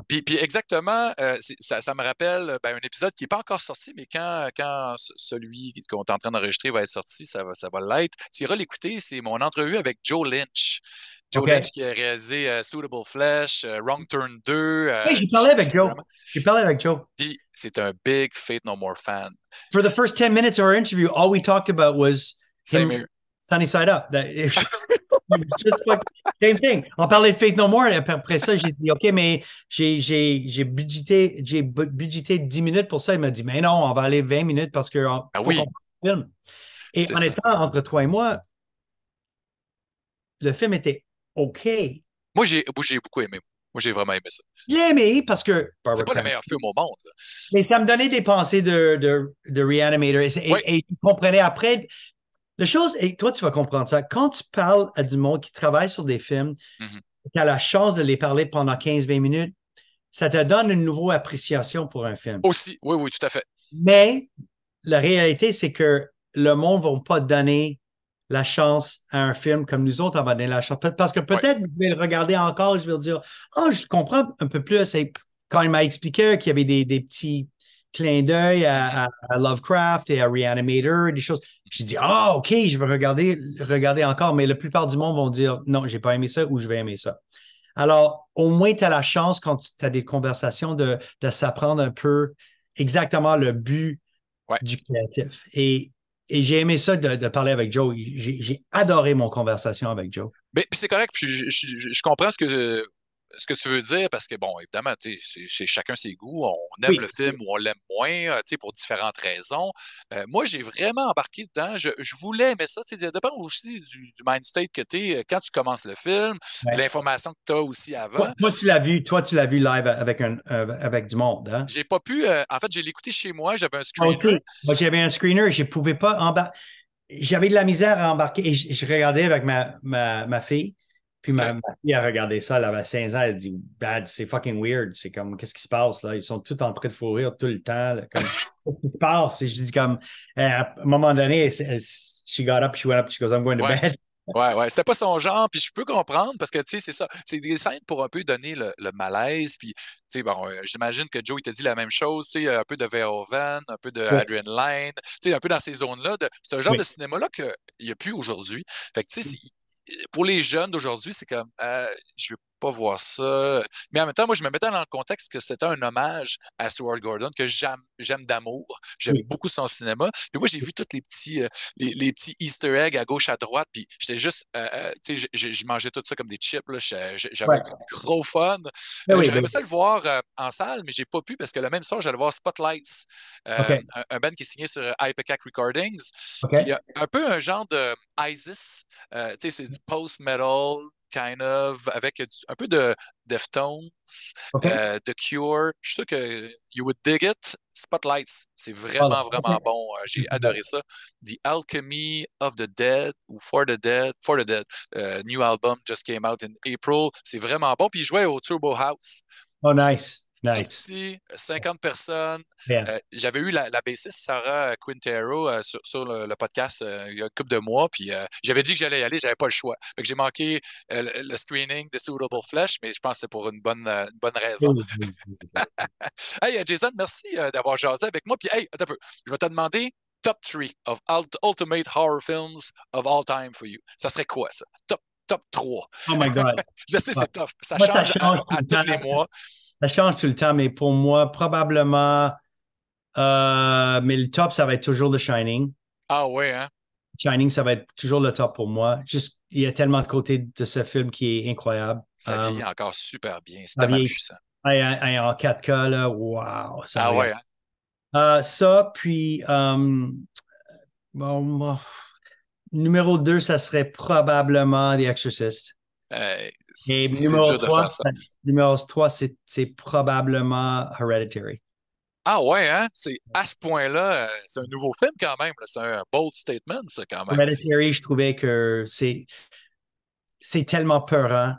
Puis exactement, ça me rappelle un épisode qui n'est pas encore sorti, mais quand celui qu'on est en train d'enregistrer va être sorti, ça va l'être. Tu iras l'écouter, c'est mon entrevue avec Joe Lynch. Joe OK. Lynch qui a réalisé Suitable Flesh, Wrong Turn 2. Oui, j'ai parlé avec Joe. Puis c'est un big Faith No More fan. For the first 10 minutes of our interview, all we talked about was him sunny side up. Same thing. On parlait de Faith No More. Et après ça, j'ai dit, OK, mais j'ai budgété 10 minutes pour ça. Il m'a dit, mais non, on va aller 20 minutes parce que Ah faut oui, qu'on parle du film. Et en ça. étant entre toi et moi, le film était OK. Moi, j'ai beaucoup aimé. Moi, j'ai vraiment aimé ça. J'ai aimé parce que C'est pas le meilleur film au monde. Là. mais ça me donnait des pensées de Reanimator. Et tu comprenais après. La chose, et toi, tu vas comprendre ça. Quand tu parles à du monde qui travaille sur des films, tu as la chance de les parler pendant 15-20 minutes, ça te donne une nouvelle appréciation pour un film. Aussi, oui, tout à fait. Mais la réalité, c'est que le monde ne va pas donner la chance à un film comme nous autres, on va donner la chance. Parce que peut-être je vais le regarder encore, je vais dire, oh, je comprends un peu plus. Et quand il m'a expliqué qu'il y avait des petits clin d'œil à Lovecraft et à Reanimator, des choses. J'ai dit, OK, je vais regarder encore, mais la plupart du monde vont dire, non, j'ai pas aimé ça ou je vais aimer ça. Alors, au moins, tu as la chance quand tu as des conversations de s'apprendre un peu exactement le but du créatif. Et j'ai aimé ça de parler avec Joe. J'ai adoré mon conversation avec Joe. Mais c'est correct, puis je comprends ce que ce que tu veux dire, parce que, bon, évidemment, c'est chacun ses goûts. On aime Oui. le film ou on l'aime moins, pour différentes raisons. Moi, j'ai vraiment embarqué dedans. Je voulais aimer ça. Ça dépend aussi du mind state que tu es quand tu commences le film, Ouais. l'information que tu as aussi avant. Toi, tu l'as vu live avec du monde, hein? J'ai pas pu. En fait, j'ai l'écouté chez moi. J'avais un Moi screener. aussi. Moi, j'avais un screener, je ne pouvais pas embarquer. J'avais de la misère à embarquer et je regardais avec ma fille. Puis OK. ma fille a regardé ça, elle avait 15 ans, elle dit, Bad, c'est fucking weird. C'est comme, qu'est-ce qui se passe là? Ils sont tous en train de fourrir tout le temps, là, comme, qu'est-ce qui se passe? Et je dis comme, à un moment donné, she got up, she went up, she goes, I'm going to Ouais. bed. Ouais. C'était pas son genre, puis je peux comprendre parce que, tu sais, c'est ça. C'est des scènes pour un peu donner le malaise, puis, tu sais, bon, j'imagine que Joe, il t'a dit la même chose, tu sais, un peu de Verhoeven, un peu de Oui, Adrian Lyne, tu sais, un peu dans ces zones-là. C'est un genre de oui. cinéma-là qu'il n'y a plus aujourd'hui. Fait que, tu sais, pour les jeunes d'aujourd'hui, c'est comme, je veux pas voir ça. Mais en même temps, moi, je me mettais dans le contexte que c'était un hommage à Stuart Gordon que j'aime d'amour. J'aime Oui. beaucoup son cinéma. Puis moi, j'ai vu tous les petits Easter eggs à gauche, à droite. Puis j'étais juste, tu sais, je mangeais tout ça comme des chips. Là. J'avais Ouais. du gros fun. Ben oui, J'aurais ben aimé oui. ça le voir en salle, mais j'ai pas pu parce que le même soir, j'allais voir Spotlights, OK. un band qui est signé sur Ipecac Recordings, qui OK. est un peu un genre de ISIS. Tu sais, c'est du post-metal, kind of, avec un peu de Deftones, OK. The Cure. Je suis sûr que you would dig it. Spotlights, c'est Voilà. vraiment, vraiment OK. bon. J'ai adoré ça. The Alchemy of the Dead ou For the Dead. New album just came out in April. C'est vraiment bon. Puis il jouait au Turbo House. Oh, nice. Tout Nice. petit, 50 personnes. Yeah. J'avais eu la bassiste Sarah Quintero sur le podcast il y a une couple de mois, puis j'avais dit que j'allais y aller, j'avais pas le choix. Fait que j'ai manqué le screening de Suitable Flesh, mais je pense que c'est pour une bonne raison. Oui, oui, oui, oui. Hey, Jason, merci d'avoir jasé avec moi. Puis, hey, attends un peu. Je vais te demander top 3 of ultimate horror films of all time for you. Ça serait quoi, ça? Top 3. Oh my God. Je sais, Ouais. c'est tough. Ça Moi, ça change change tout à le tous les temps. mois. Ça change tout le temps, mais pour moi, probablement, mais le top, ça va être toujours The Shining. Ah ouais, hein? Shining, ça va être toujours le top pour moi. Juste, il y a tellement de côtés de ce film qui est incroyable. Ça vieillit encore super bien. C'est Ça tellement vieillit puissant. en 4K, là, wow, ça Ah ouais, regarde. hein? Ça, puis, bon, numéro 2, ça serait probablement The Exorcist. Et C'est dur de faire ça. numéro 3 c'est probablement Hereditary. Ah ouais, hein? C'est à ce point-là, c'est un nouveau film quand même. Là. C'est un bold statement, ça, quand même. Hereditary, je trouvais que c'est tellement peurant.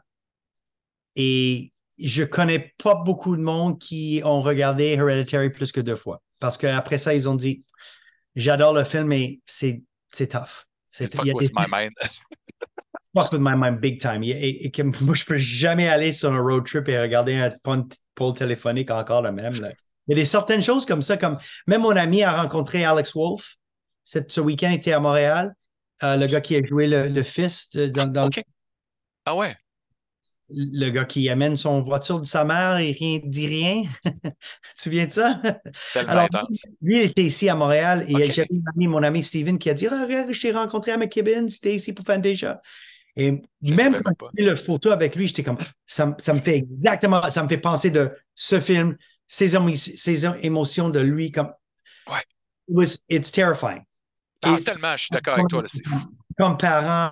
Et je connais pas beaucoup de monde qui ont regardé Hereditary plus que 2 fois. Parce qu'après ça, ils ont dit, j'adore le film, mais c'est tough. It Il fuck y a with des my mind. fuck with my mind big time. Moi, je peux jamais aller sur un road trip et regarder un pôle téléphonique encore le même. Là. Il y a des certaines choses comme ça, comme même mon ami a rencontré Alex Wolff. Ce week-end, il était à Montréal. Le gars qui a joué le fils dans OK. Ah ouais. le gars qui amène son voiture de sa mère et rien dit rien. Tu te souviens de ça? Tellement Alors, intense. lui, il était ici à Montréal et OK. j'avais mon ami Steven qui a dit, ah, regarde, je t'ai rencontré à McKibben, c'était ici pour Fantasia. Et Je même savais quand même pas. j'ai fait la photo avec lui, j'étais comme, ça me fait exactement, ça me fait penser de ce film, ces émotions de lui, comme, Ouais. it's terrifying. Ah, It's, tellement, je suis d'accord avec toi, là, c'est fou. comme parent,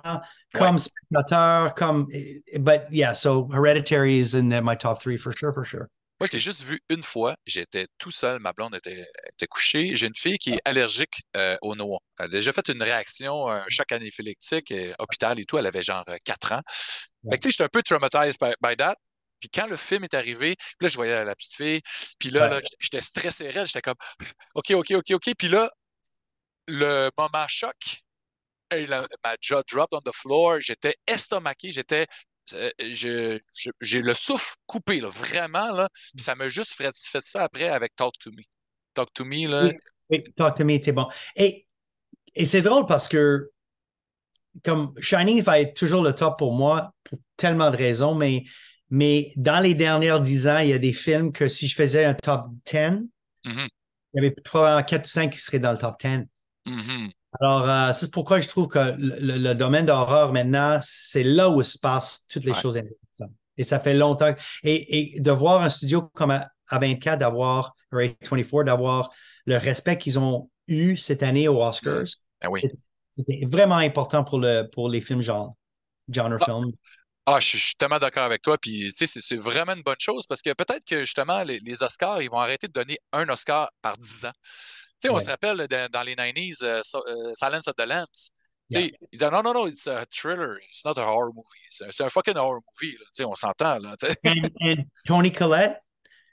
Ouais. comme spectateur, comme, but yeah, so Hereditary is in my top 3 for sure, for sure. Moi, je l'ai juste vu une fois. J'étais tout seul. Ma blonde était couchée. J'ai une fille qui est allergique aux noix. Elle a déjà fait une réaction, un choc anaphylactique, hôpital et tout. Elle avait genre 4 ans. Fait que, tu sais, j'étais un peu traumatized by that. Puis quand le film est arrivé, puis là, je voyais la petite fille. Puis là, Ouais. j'étais stressé raide. J'étais comme, OK. Puis là, le moment choc, et ma jaw dropped on the floor. J'étais estomaqué. J'ai le souffle coupé, là, vraiment, là. Puis ça m'a juste fait ça après avec Talk to Me. Talk to Me, là. Oui, oui, Talk to Me, c'est bon. Et c'est drôle parce que comme Shining va être toujours le top pour moi pour tellement de raisons, mais dans les dernières 10 ans, il y a des films que si je faisais un top 10, Mhm, il y avait probablement 4 ou 5 qui seraient dans le top 10. mhm. Alors, c'est pourquoi je trouve que le domaine d'horreur maintenant, c'est là où se passent toutes les Ouais. choses intéressantes. Et ça fait longtemps. Et de voir un studio comme A24, d'avoir, ou A24, d'avoir le respect qu'ils ont eu cette année aux Oscars, Ben oui. c'était vraiment important pour les films genre Ah, film. je suis tellement d'accord avec toi. Puis, tu sais, c'est vraiment une bonne chose parce que peut-être que justement, les Oscars, ils vont arrêter de donner un Oscar par 10 ans. Tu sais, on se Ouais. rappelle dans les 90s, Silence of the Lambs. Tu Yeah. sais, ils disaient non, it's a thriller, it's not a horror movie. C'est un fucking horror movie, là. Tu sais, on s'entend, là. Tu sais. And Toni Collette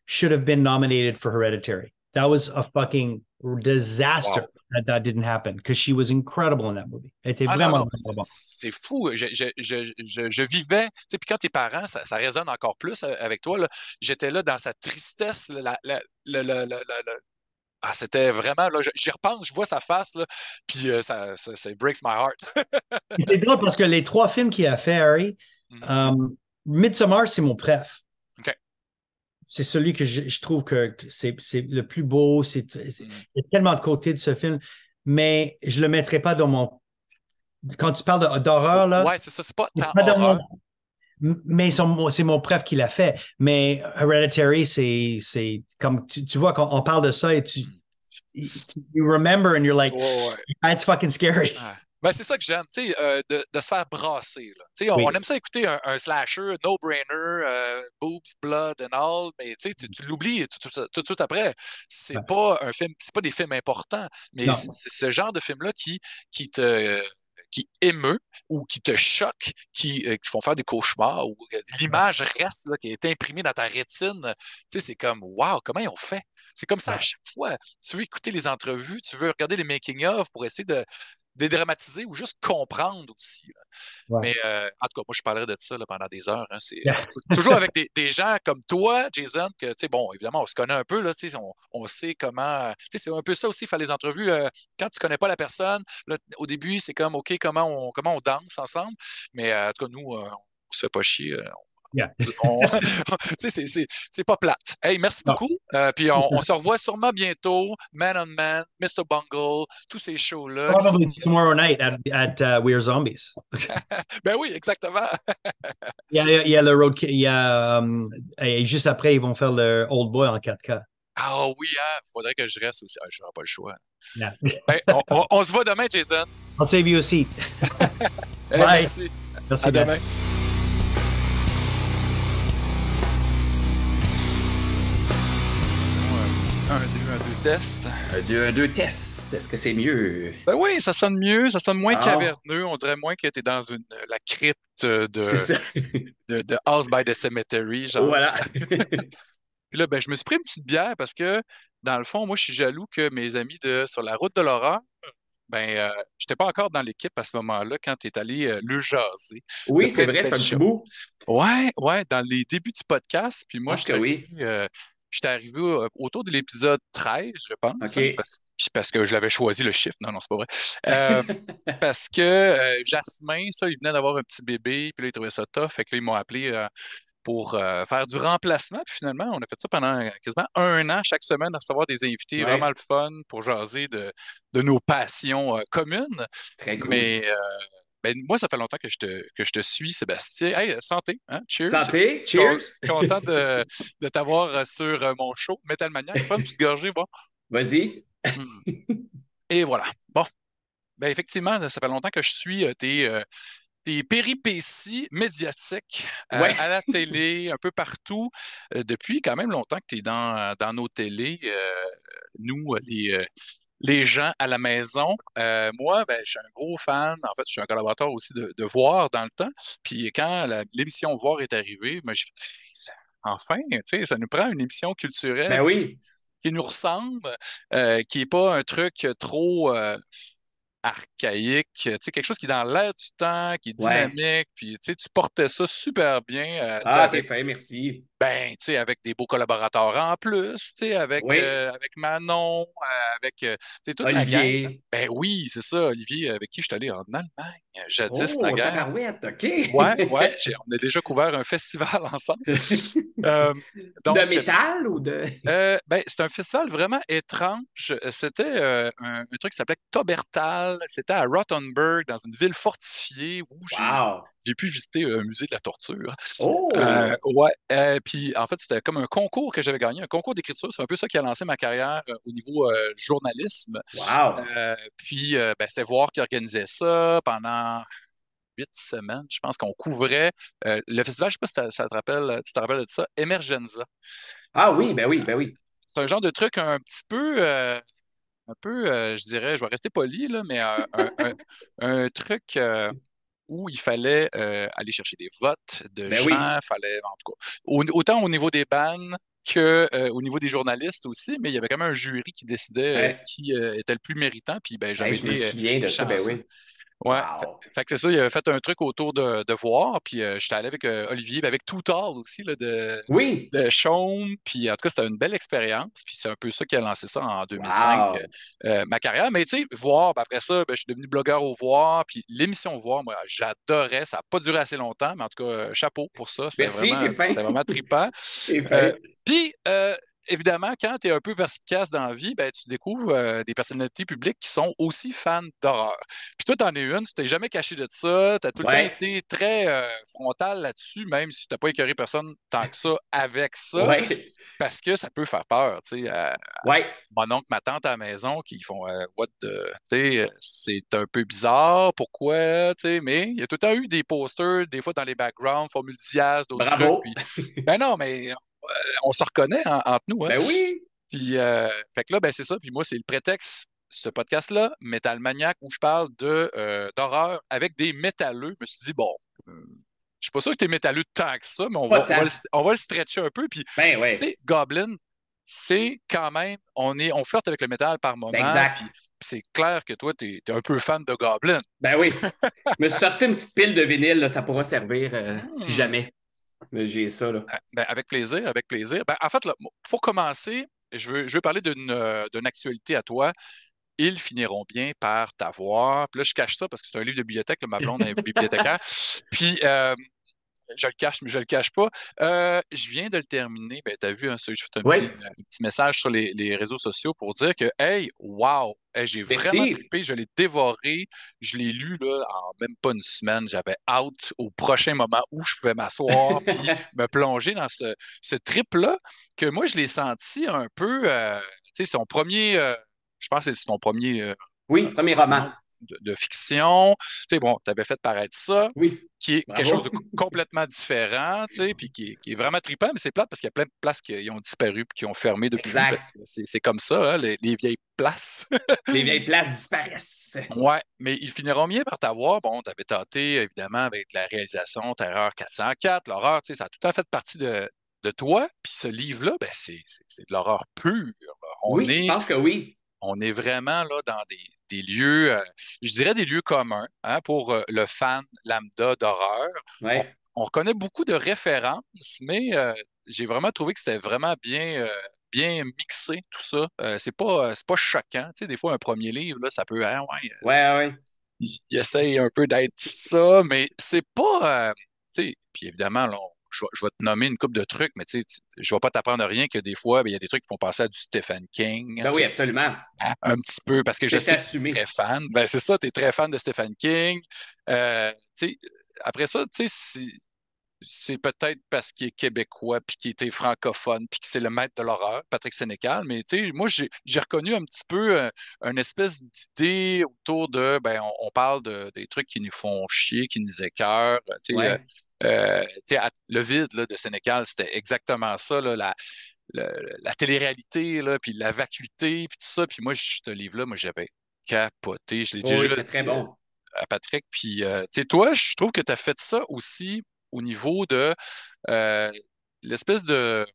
should have been nominated for Hereditary. That was a fucking disaster Wow. that didn't happen because she was incredible in that movie. Elle était Ah non, vraiment, non, vraiment bon. c'est fou. Je vivais, tu sais, puis quand tes parents, ça résonne encore plus avec toi, là. J'étais là dans sa tristesse, là, c'était vraiment, là, j'y repense, je vois sa face, là, puis ça breaks my heart. C'est drôle parce que les trois films qu'il a fait, Harry, Mhm. Midsommar, c'est mon préf. OK. C'est celui que je trouve que c'est le plus beau. Il y a tellement de côtés de ce film, mais je le mettrai pas dans mon. Quand tu parles d'horreur, là, Ouais, c'est ça, c'est pas c'est tant pas dans horreur. mais c'est mon préf qui l'a fait. Mais Hereditary, c'est comme tu vois, quand on parle de ça et you remember and you're like, Ouais, ouais. it's fucking scary. Ouais. Ben, c'est ça que j'aime, tu sais, de se faire brasser, là. Tu sais, on Oui. aime ça écouter un slasher, no-brainer, boobs, blood and all, mais tu sais, tu l'oublies tout de suite après. C'est Ouais. pas un film, c'est pas des films importants, mais Non. c'est ce genre de film-là qui te qui émeut ou qui te choque, qui font faire des cauchemars, ou l'image reste là, qui est imprimée dans ta rétine. Tu sais, c'est comme, wow, comment ils ont fait? C'est comme ça à Ouais. chaque fois. Tu veux écouter les entrevues, tu veux regarder les making-of pour essayer de dédramatiser ou juste comprendre aussi, là. Ouais. Mais en tout cas, moi, je parlerai de ça là, pendant des heures, hein. C'est Yeah. toujours avec des gens comme toi, Jason, que, tu sais, bon, évidemment, on se connaît un peu, là, tu sais, on sait comment. Tu sais, c'est un peu ça aussi, faire les entrevues. Quand tu connais pas la personne, là, au début, c'est comme, OK, comment on danse ensemble. Mais en tout cas, nous, on se fait pas chier. Yeah. Tu sais, c'est pas plate. Hey, merci Non. beaucoup. Puis on se revoit sûrement bientôt. Man on Man, Mr. Bungle, tous ces shows-là qui Probably s'en viennent. tomorrow night at We Are Zombies. Ben oui, exactement. Il y a le road, et juste après, ils vont faire le Old Boy en 4K. Ah oui, hein, faudrait que je reste aussi. Ah, je n'aurai pas le choix. Yeah. Ben, on se voit demain, Jason. I'll save you a seat. Hey, Bye. merci. Merci, À Dan. demain. Un, deux test. Un, deux tests. Est-ce que c'est mieux? Ben oui, ça sonne mieux, ça sonne moins Ah. caverneux. On dirait moins que tu es dans la crypte C'est ça. de House by the Cemetery, genre. Voilà. Puis là, ben, je me suis pris une petite bière parce que, dans le fond, moi, je suis jaloux que mes amis sur la route de l'horreur, ben, je n'étais pas encore dans l'équipe à ce moment-là quand tu es allé le jaser de Oui, plein c'est de vrai, c'est belles un petit choses. bout. Ouais, dans les débuts du podcast. Puis moi, Ah, que oui. j'étais arrivé autour de l'épisode 13, je pense, OK. hein, parce que je l'avais choisi le chiffre. Non, c'est pas vrai. Parce que Jasmin, ça, il venait d'avoir un petit bébé, puis là, il trouvait ça tough. Fait que là, ils m'ont appelé pour faire du remplacement. Puis finalement, on a fait ça pendant quasiment un an, chaque semaine, à recevoir des invités vraiment Ouais, le fun pour jaser de nos passions communes. très cool. Mais ben, moi, ça fait longtemps que je te suis, Sébastien. Hey, santé, hein? Cheers. Santé, cheers. Content de t'avoir sur mon show Metal Maniac. Prends une petite gorgée, bon. Vas-y. Hmm. Et voilà. Bon. Ben, effectivement, ça fait longtemps que je suis tes péripéties médiatiques Ouais. à la télé, un peu partout, depuis quand même longtemps que tu es dans nos télés, nous, les gens à la maison. Moi, ben, je suis un gros fan. En fait, je suis un collaborateur aussi de Voir dans le temps. Puis quand l'émission Voir est arrivée, ben, j'ai fait, hey, enfin, tu sais, ça nous prend une émission culturelle Ben oui. qui nous ressemble, qui n'est pas un truc trop archaïque, tu sais, quelque chose qui est dans l'air du temps, qui est Ouais. dynamique, puis tu sais, tu portais ça super bien, tu sais, Ah, t'es fin, merci. ben, tu sais, avec des beaux collaborateurs en plus, tu sais, Oui. avec Manon, avec, tu sais, toute la gang. Olivier. Ben oui, c'est ça, Olivier, avec qui je suis allé en Allemagne, jadis, Oh, naguère. tabarouette, OK. Ouais, on a déjà couvert un festival ensemble. Donc, De métal ou de... ben, c'est un festival vraiment étrange. C'était un truc qui s'appelait Tobertal. C'était à Rothenburg, dans une ville fortifiée où j'ai Wow. j'ai pu visiter un musée de la torture. Oh! Ouais, puis en fait, c'était comme un concours que j'avais gagné, un concours d'écriture. C'est un peu ça qui a lancé ma carrière au niveau journalisme. Wow! Puis, ben, c'était voir qui organisait ça pendant 8 semaines. Je pense qu'on couvrait le festival. Je sais pas si ça te rappelle, tu te rappelles de ça, Emergenza. Ah oui, ben oui, ben oui. C'est un genre de truc un peu, je dirais, je vais rester poli, là, mais un truc où il fallait aller chercher des votes de Ben oui. gens, fallait, en tout cas, autant au niveau des bands que au niveau des journalistes aussi, mais il y avait quand même un jury qui décidait Ouais. qui était le plus méritant, puis ben, Hey, j'avais je me été souviens de ça, ben chanceux. oui. Ouais, Wow! fait que c'est ça, il avait fait un truc autour de voir, puis j'étais allé avec Olivier, puis avec Too Tall aussi, là, Oui! de Chaume, puis en tout cas, c'était une belle expérience, puis c'est un peu ça qui a lancé ça en 2005, Wow! ma carrière. Mais tu sais, voir, ben, après ça, ben, je suis devenu blogueur au Voir, puis l'émission Voir, moi, j'adorais, ça n'a pas duré assez longtemps, mais en tout cas, chapeau pour ça, Merci, t'es fin. c'était vraiment trippant. T'es Euh, fin. puis, évidemment, quand tu es un peu perspicace dans la vie, ben, tu découvres des personnalités publiques qui sont aussi fans d'horreur. Puis toi, t'en es une, tu t'es jamais caché de ça, tu as tout le temps Ouais. été très frontal là-dessus, même si tu n'as pas écœuré personne tant que ça avec ça, Ouais. parce que ça peut faire peur. Tu sais, Ouais. mon oncle, ma tante à la maison qui font what the, tu sais, c'est un peu bizarre, pourquoi, tu sais, mais il y a tout le temps eu des posters, des fois dans les backgrounds, formules d'IAS, d'autres trucs, Bravo. puis ben non, mais on se reconnaît entre nous, hein. Ben oui. Puis, fait que là, ben c'est ça. Puis moi, c'est le prétexte, ce podcast-là, Metal Maniac, où je parle d'horreur avec des métalleux. Je me suis dit, bon, je suis pas sûr que t'es métalleux tant que ça, mais Pas tant. on va le stretcher un peu. Puis, Ben ouais. tu sais, Goblin, c'est quand même, on flirte avec le métal par moment. Exact. Puis c'est clair que toi, t'es un peu fan de Goblin. Ben oui. Je me suis sorti une petite pile de vinyle, là, ça pourra servir si Hmm. jamais. Mais j'ai ça, là. Ben, avec plaisir, avec plaisir. Ben, en fait, là, pour commencer, je veux parler d'une actualité à toi. Ils finiront bien par t'avoir. Puis là, je cache ça parce que c'est un livre de bibliothèque. Là, ma blonde est bibliothécaire. Puis, je le cache, mais je le cache pas. Je viens de le terminer. Ben, tu as vu, hein, ça, je fais Oui. un petit message sur les réseaux sociaux pour dire que, hey, wow, hey, j'ai vraiment Merci. trippé, je l'ai dévoré, je l'ai lu là, en même pas une semaine. J'avais hâte au prochain moment où je pouvais m'asseoir puis me plonger dans ce trip-là que moi, je l'ai senti un peu, tu sais, son premier, je pense que c'est son premier Oui, premier roman. roman de fiction. Tu sais, bon, tu avais fait paraître ça Oui. qui est quelque chose de Bravo. complètement différent, tu sais, puis qui est vraiment trippant, mais c'est plate parce qu'il y a plein de places qui ont disparu puis qui ont fermé depuis, parce Exact. que c'est comme ça, hein, les vieilles places. Les vieilles places disparaissent. Ouais, mais ils finiront bien par t'avoir. Bon, t'avais tenté, évidemment, avec la réalisation Terreur 404, l'horreur, tu sais, ça a tout à fait partie de toi. Puis ce livre-là, ben, c'est de l'horreur pure, là. Oui, je pense que oui. On est vraiment là dans des lieux, je dirais des lieux communs, hein, pour le fan lambda d'horreur. On, Ouais. on reconnaît beaucoup de références, mais j'ai vraiment trouvé que c'était vraiment bien mixé, tout ça. C'est pas choquant. Tu sais, des fois, un premier livre, là, ça peut, ah, ouais, Ouais, ouais. il essaye un peu d'être ça, mais c'est pas, tu sais, puis évidemment, là, je vais te nommer une couple de trucs, mais tu sais, je vais pas t'apprendre rien que des fois, ben, il y a des trucs qui font penser à du Stephen King, hein, Ben tu oui, sais, absolument. un petit peu, parce que je C'est sais que tu es très assumé. fan. Ben, c'est ça, tu es très fan de Stephen King. Tu sais, après ça, tu sais, c'est peut-être parce qu'il est québécois, puis qu'il était francophone, puis que c'est le maître de l'horreur, Patrick Sénécal. Mais tu sais, moi, j'ai reconnu un petit peu une espèce d'idée autour de, ben, on parle des trucs qui nous font chier, qui nous écœurent. Ouais. Tu sais, le vide là, de Sénécal, c'était exactement ça, là, la télé-réalité, là, puis la vacuité, puis tout ça. Puis moi, ce livre-là, moi, j'avais capoté. Je l'ai Oh, oui, déjà c'est très dit bon. à Patrick. Puis, tu sais, toi, je trouve que tu as fait ça aussi au niveau de euh, l'espèce de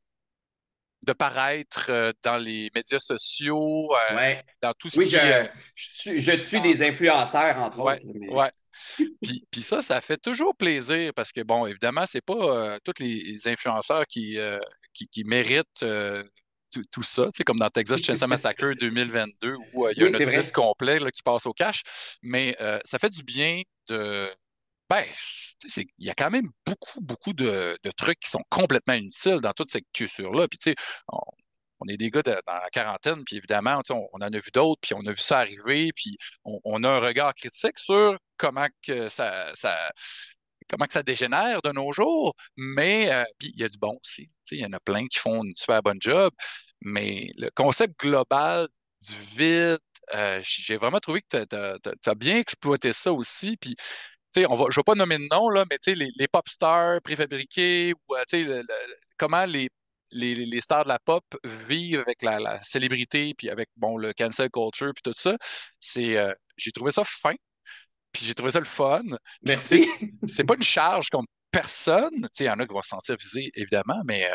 paraître dans les médias sociaux, Ouais. dans tout ce Oui, qui est je tue des influenceurs, entre ouais, autres. Mais... ouais. Puis ça fait toujours plaisir parce que, bon, évidemment, c'est pas tous les influenceurs qui méritent tout ça. Tu sais, comme dans Texas Chainsaw Massacre 2022, où il y a Oui, un c'est autobus vrai. complet là, qui passe au cash. Mais ça fait du bien de. Ben, il y a quand même beaucoup de trucs qui sont complètement inutiles dans toute cette culture-là. Puis, tu sais, on, on est des gars dans la quarantaine, puis évidemment, tu sais, on en a vu d'autres, puis on a vu ça arriver, puis on a un regard critique sur comment que comment que ça dégénère de nos jours, mais puis il y a du bon aussi. Il y en a plein qui font une super bonne job, mais le concept global du vide, j'ai vraiment trouvé que tu as bien exploité ça aussi. Puis, je ne vais pas nommer de nom, là, mais les pop stars préfabriqués, ou comment les stars de la pop vivent avec la célébrité, puis avec bon, le cancel culture, puis tout ça, j'ai trouvé ça fin. Puis j'ai trouvé ça le fun. Puis, Merci. c'est pas une charge contre personne. Il y en a qui vont se sentir visés, évidemment, mais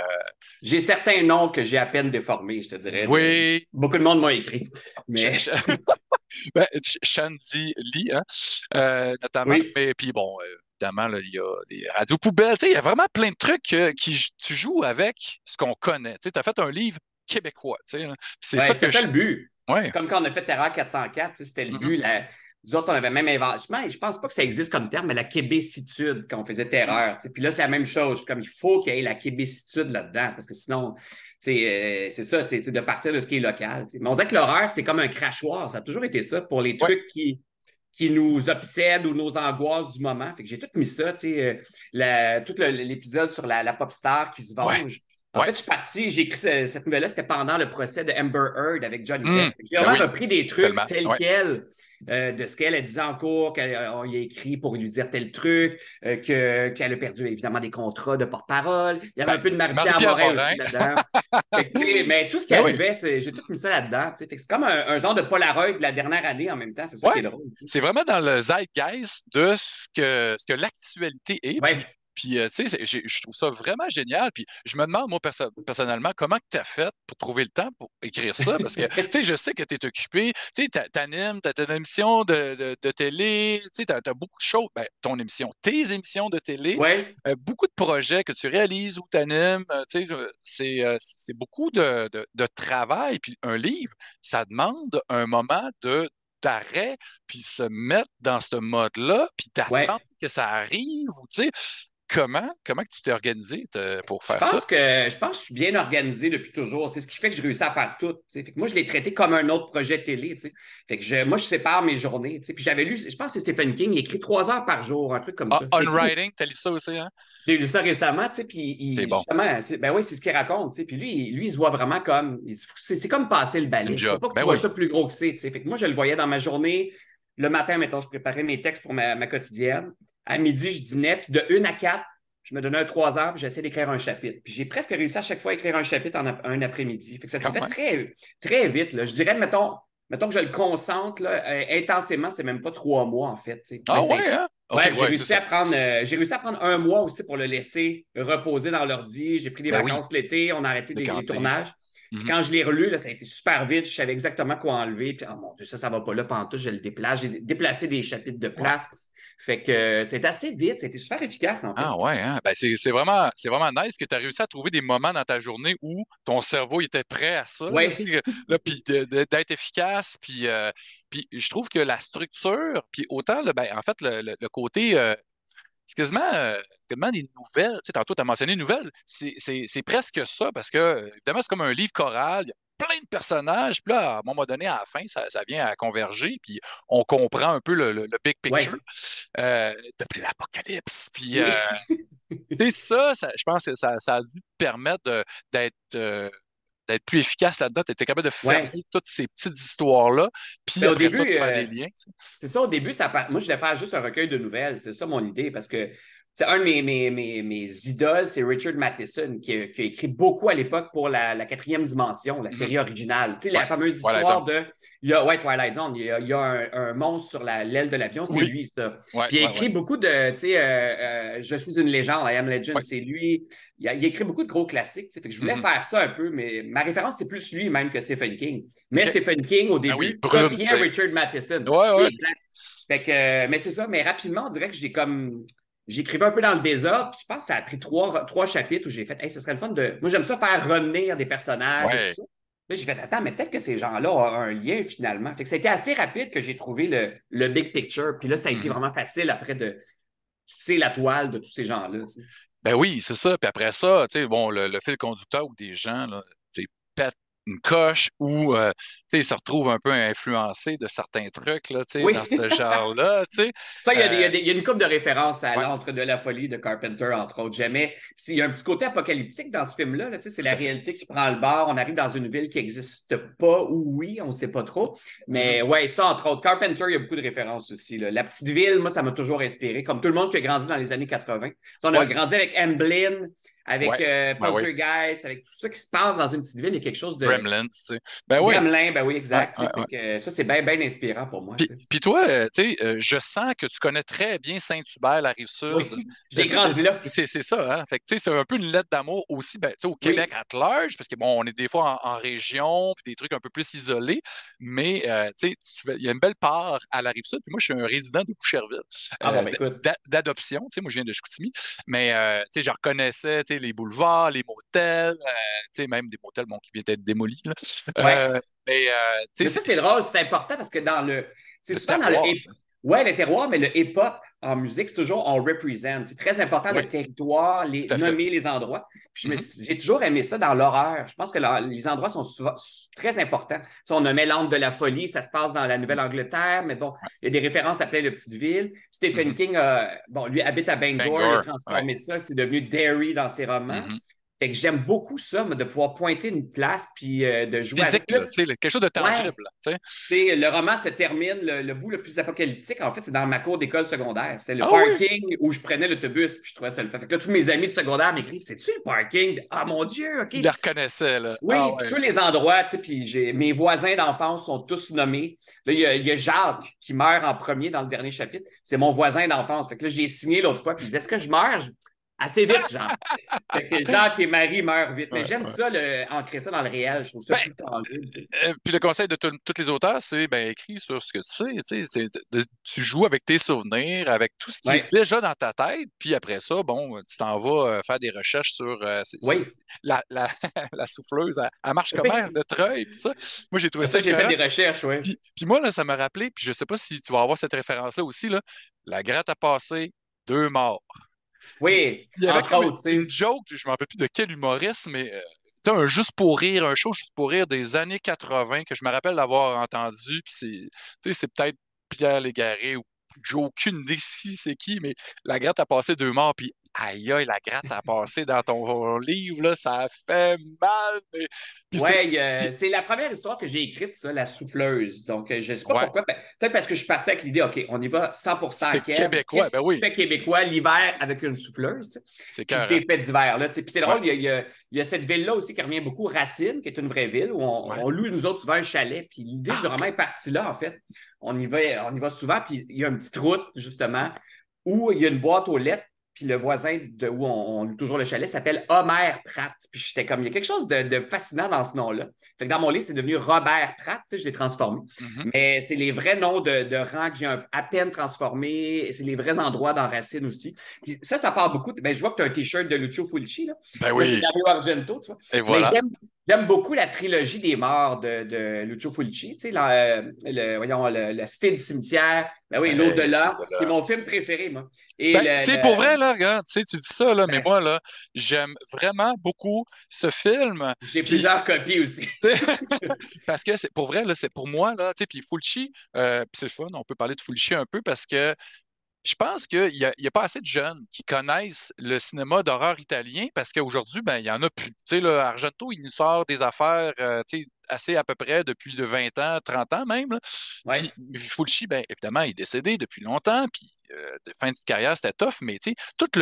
J'ai certains noms que j'ai à peine déformés, je te dirais. oui. Beaucoup de monde m'a écrit. Mais... Ben, Shandy Lee, hein, notamment. Oui. Mais puis bon, évidemment, là, il y a des radios poubelles. Il y a vraiment plein de trucs tu joues avec ce qu'on connaît. Tu as fait un livre québécois. C'est Ouais, ça que c'est ça le but. Ouais. Comme quand on a fait Terreur 404, c'était le but. Nous autres, on avait même inventé. Je pense pas que ça existe comme terme, mais la québécitude quand on faisait Terreur. Puis là, c'est la même chose. Comme il faut qu'il y ait la québécitude là-dedans, parce que sinon, c'est ça, c'est de partir de ce qui est local. Mais on dirait que l'horreur, c'est comme un crachoir. Ça a toujours été ça pour les trucs qui nous obsèdent ou nos angoisses du moment. Fait que j'ai tout mis ça, tout l'épisode sur la pop star qui se venge. En fait, je suis parti, j'ai écrit cette nouvelle-là, c'était pendant le procès de Amber Heard avec Johnny Depp. J'ai vraiment repris des trucs tels quels de ce qu'elle a dit en cours, qu'on y a écrit pour lui dire tel truc, qu'elle a perdu évidemment des contrats de porte-parole. Il y avait un peu de Marie-Pierre Morin aussi là-dedans. Mais tout ce qui arrivait, j'ai tout mis ça là-dedans. C'est comme un genre de Polaroid de la dernière année en même temps. C'est ça qui est drôle. C'est vraiment dans le zeitgeist de ce que l'actualité est. Puis, je trouve ça vraiment génial. Puis, je me demande, moi, personnellement, comment tu as fait pour trouver le temps pour écrire ça? Parce que, je sais que tu es occupé. Tu animes, tu as ton émission de télé, tu as beaucoup de choses. Ben, tes émissions de télé, beaucoup de projets que tu réalises ou tu animes. C'est beaucoup de travail. Puis, un livre, ça demande un moment d'arrêt, puis se mettre dans ce mode-là, puis d'attendre que ça arrive, ou comment tu t'es organisé pour faire ça? Je pense que je suis bien organisé depuis toujours. C'est ce qui fait que je réussis à faire tout. Fait que moi, je l'ai traité comme un autre projet télé. Fait que moi, je sépare mes journées. Puis j'avais lu, je pense que c'est Stephen King, il écrit 3 heures par jour, un truc comme ça. On writing, t'as lu ça aussi, hein? J'ai lu ça récemment, puis c'est bon. Ben oui, c'est ce qu'il raconte. Puis lui, il se voit vraiment comme. C'est comme passer le balai. Il ne faut pas que tu vois ça plus gros que c'est. Fait que moi, je le voyais dans ma journée. Le matin, mettons, je préparais mes textes pour ma quotidienne. À midi, je dînais, puis de 1 à 4, je me donnais un 3 heures, puis j'essayais d'écrire un chapitre. Puis j'ai presque réussi à chaque fois à écrire un chapitre en un après-midi. Fait que ça s'est fait très, très vite. Là. Je dirais, mettons que je le concentre là, intensément, c'est même pas 3 mois, en fait. Hein? Okay, j'ai réussi à prendre 1 mois aussi pour le laisser reposer dans l'ordi. J'ai pris des vacances l'été, on a arrêté des tournages. Puis quand je l'ai relu, là, ça a été super vite. Je savais exactement quoi enlever. Puis, oh mon Dieu, ça va pas là pantoute, je le déplace. J'ai déplacé des chapitres de place. Fait que c'est assez vite, c'était super efficace en fait. Ah ouais, hein? Ben, c'est vraiment nice que tu as réussi à trouver des moments dans ta journée où ton cerveau était prêt à ça, puis d'être efficace. Puis je trouve que la structure, puis autant, en fait, le côté, c'est quasiment des nouvelles. Tantôt, tu as mentionné nouvelles, c'est presque ça, parce que, évidemment, c'est comme un livre choral, il y a plein de personnages, puis là, à un moment donné, à la fin, ça vient à converger, puis on comprend un peu le big picture depuis l'apocalypse. Puis, c'est ça, je pense que ça a dû te permettre d'être plus efficace là-dedans. Tu étais capable de fermer toutes ces petites histoires-là, puis après ça, de faire des liens. C'est ça, au début, moi, je voulais faire juste un recueil de nouvelles. C'était ça mon idée, parce que un de mes idoles, c'est Richard Matheson, qui a écrit beaucoup à l'époque pour la quatrième dimension, la série originale. La fameuse histoire de... Twilight Zone. Il y a un monstre sur l'aile de l'avion, c'est lui, ça. Puis il a écrit beaucoup de... Je suis une légende, I am legend, c'est lui. Il a écrit beaucoup de gros classiques. Fait que je voulais faire ça un peu, mais ma référence, c'est plus lui même que Stephen King. Mais Stephen King, au début, copiait Richard Matheson. Exact. Fait que, mais c'est ça, mais rapidement, on dirait que j'écrivais un peu dans le désordre, puis je pense que ça a pris 3 chapitres où j'ai fait, ce serait le fun de... Moi, j'aime ça faire revenir des personnages et tout ça. Là, j'ai fait, attends, mais peut-être que ces gens-là ont un lien finalement. Fait que ça a été assez rapide que j'ai trouvé le big picture. Puis là, ça a été vraiment facile après de tisser la toile de tous ces gens-là. Ben oui, c'est ça. Puis après ça, le fil conducteur ou des gens, là, une coche ou il se retrouve un peu influencé de certains trucs là, Oui. dans ce genre-là. Ça, il y a une couple de références à Ouais, l'Antre de la folie de Carpenter, entre autres. Jamais. Il y a un petit côté apocalyptique dans ce film-là. Là, c'est tout la à fait. réalité qui prend le bord. On arrive dans une ville qui n'existe pas, ou oui, on ne sait pas trop. Mais Mm-hmm. ouais, ça, entre autres. Carpenter, il y a beaucoup de références aussi. Là. La petite ville, moi, ça m'a toujours inspiré. Comme tout le monde qui a grandi dans les années 80. On a Ouais, grandi avec Amblin, avec ouais, ben oui. Poltergeist, avec tout ça qui se passe dans une petite ville. Il y a quelque chose de. Gremlins, Ben oui. Gremlin, ben oui, Ouais, exact. ouais, Fait ouais. que, ça, c'est bien, bien inspirant pour moi. Puis toi, je sens que tu connais très bien Saint-Hubert, la Rive-Sud. Oui, j'ai Est-ce que grandi là. c'est ça, hein? Fait que, c'est un peu une lettre d'amour aussi ben, au Oui. Québec at large, parce que bon, on est des fois en région, puis des trucs un peu plus isolés, mais il y a une belle part à la Rive-Sud. Puis moi, je suis un résident de Boucherville, Ah bon, ben écoute. d'adoption. Moi, je viens de Chicoutimi, mais je reconnaissais les boulevards, les motels, même des motels bon, qui viennent d'être démolis. Là. Ouais. Mais Mais ça, c'est drôle, c'est important parce que dans le. C'est le souvent dans terroir. Ouais, le terroir, mais le hip-hop en musique, c'est toujours on represent. C'est très important Oui, le territoire, tout à fait. nommer les endroits. Puis Mm-hmm. j'ai toujours aimé ça dans l'horreur. Je pense que les endroits sont souvent très importants. On nommait l'Antre de la folie, ça se passe dans la Nouvelle-Angleterre, mais bon, il y a des références à plein de petites villes. Stephen Mm-hmm. King, bon, lui habite à Bangor, il a Bangor, ouais. transformé ça, c'est devenu Derry dans ses romans. Mm-hmm. Fait que j'aime beaucoup ça, de pouvoir pointer une place puis de jouer avec. Physique, là, quelque chose de tangible. Ouais. Le roman se termine, le bout le plus apocalyptique, en fait, c'est dans ma cour d'école secondaire. C'était le Ah oui! parking où je prenais l'autobus, puis je trouvais ça le fait. Fait que là, tous mes amis secondaires m'écrivent, c'est-tu le parking? Ah mon Dieu, OK. Il le reconnaissait, là. Oui, Ah puis ouais. tous les endroits, puis mes voisins d'enfance sont tous nommés. Là, il y a Jacques qui meurt en premier dans le dernier chapitre. C'est mon voisin d'enfance. Fait que là, j'ai signé l'autre fois, puis il dit, est-ce que je meurs? Assez vite, Jean. Fait que Jacques et Marie meurent vite. Mais Ouais, j'aime ouais. ça, ancrer ça dans le réel. Je trouve ça Ben, plus tangible. puis le conseil de tous les auteurs, c'est ben, écris sur ce que tu sais. Tu joues avec tes souvenirs, avec tout ce qui est Ouais. déjà dans ta tête, puis après ça, bon, tu t'en vas faire des recherches sur Oui. la souffleuse. Elle marche comment, Oui. de treuil, tout ça. Moi, j'ai trouvé ça Ça, j'ai fait écœurant. des recherches, oui. Puis moi, là, ça m'a rappelé, puis je sais pas si tu vas avoir cette référence-là aussi, là, la gratte à passer, 2 morts. Oui, Il y avait entre comme autres, tu une sais. joke, je ne me rappelle plus de quel humoriste, mais tu sais, un Juste pour rire, un show Juste pour rire des années 80 que je me rappelle d'avoir entendu. Puis c'est peut-être Pierre Légaré ou j'ai aucune idée si c'est qui, mais la gratte a passé 2 morts, puis aïe aïe, la gratte a passé dans ton livre, là, ça a fait mal. Puis Oui, puis- c'est la première histoire que j'ai écrite, ça, La souffleuse. Donc, je ne sais pas ouais, pourquoi. Peut-être parce que je suis parti avec l'idée, OK, on y va 100% à c'est Québec. québécois, Qu'est-ce ben qui oui, fait québécois l'hiver avec une souffleuse? Tu sais? c'est Puis carré. c'est fait d'hiver, là. Tu sais. Puis c'est Ouais, drôle, il y a cette ville-là aussi qui revient beaucoup, Racine, qui est une vraie ville, où ouais. on loue, nous autres, souvent un chalet. Puis l'idée du Ah, roman ok. est partie là, en fait. On y va souvent, puis il y a une petite route, justement, où il y a une boîte aux lettres. Puis le voisin de où on loue toujours le chalet s'appelle Homer Pratt. Puis j'étais comme, il y a quelque chose de fascinant dans ce nom-là. Fait que dans mon livre, c'est devenu Robert Pratt, tu sais, je l'ai transformé. Mhm. Mais c'est les vrais noms de rangs que j'ai à peine transformés. C'est les vrais endroits dans Racine aussi. Puis ça part beaucoup. Ben, je vois que tu as un T-shirt de Lucio Fulci. Ben Là c'est oui, Dario Argento, tu vois. et Mais voilà. j'aime beaucoup la trilogie des morts de Lucio Fulci. Tu sais, voyons, la Cité du cimetière. Ben oui, L'au-delà. C'est Au-delà. mon film préféré, moi. Et Ben, tu sais, pour vrai, là, regarde, tu sais, tu dis ça, là, mais moi, là, j'aime vraiment beaucoup ce film. j'ai Puis, plusieurs copies aussi. tu sais, parce que c'est pour vrai, là, c'est pour moi, là, tu sais, puis Fulci, puis c'est le fun, on peut parler de Fulci un peu parce que je pense qu'il y a pas assez de jeunes qui connaissent le cinéma d'horreur italien parce qu'aujourd'hui, ben, il y en a plus. Tu sais, là, Argento, il nous sort des affaires, tu sais, assez à peu près depuis de 20 ans, 30 ans même, là. Ouais. Puis Fulci, ben, évidemment, il est décédé depuis longtemps, puis de fin de carrière, c'était tough, mais tu sais, toute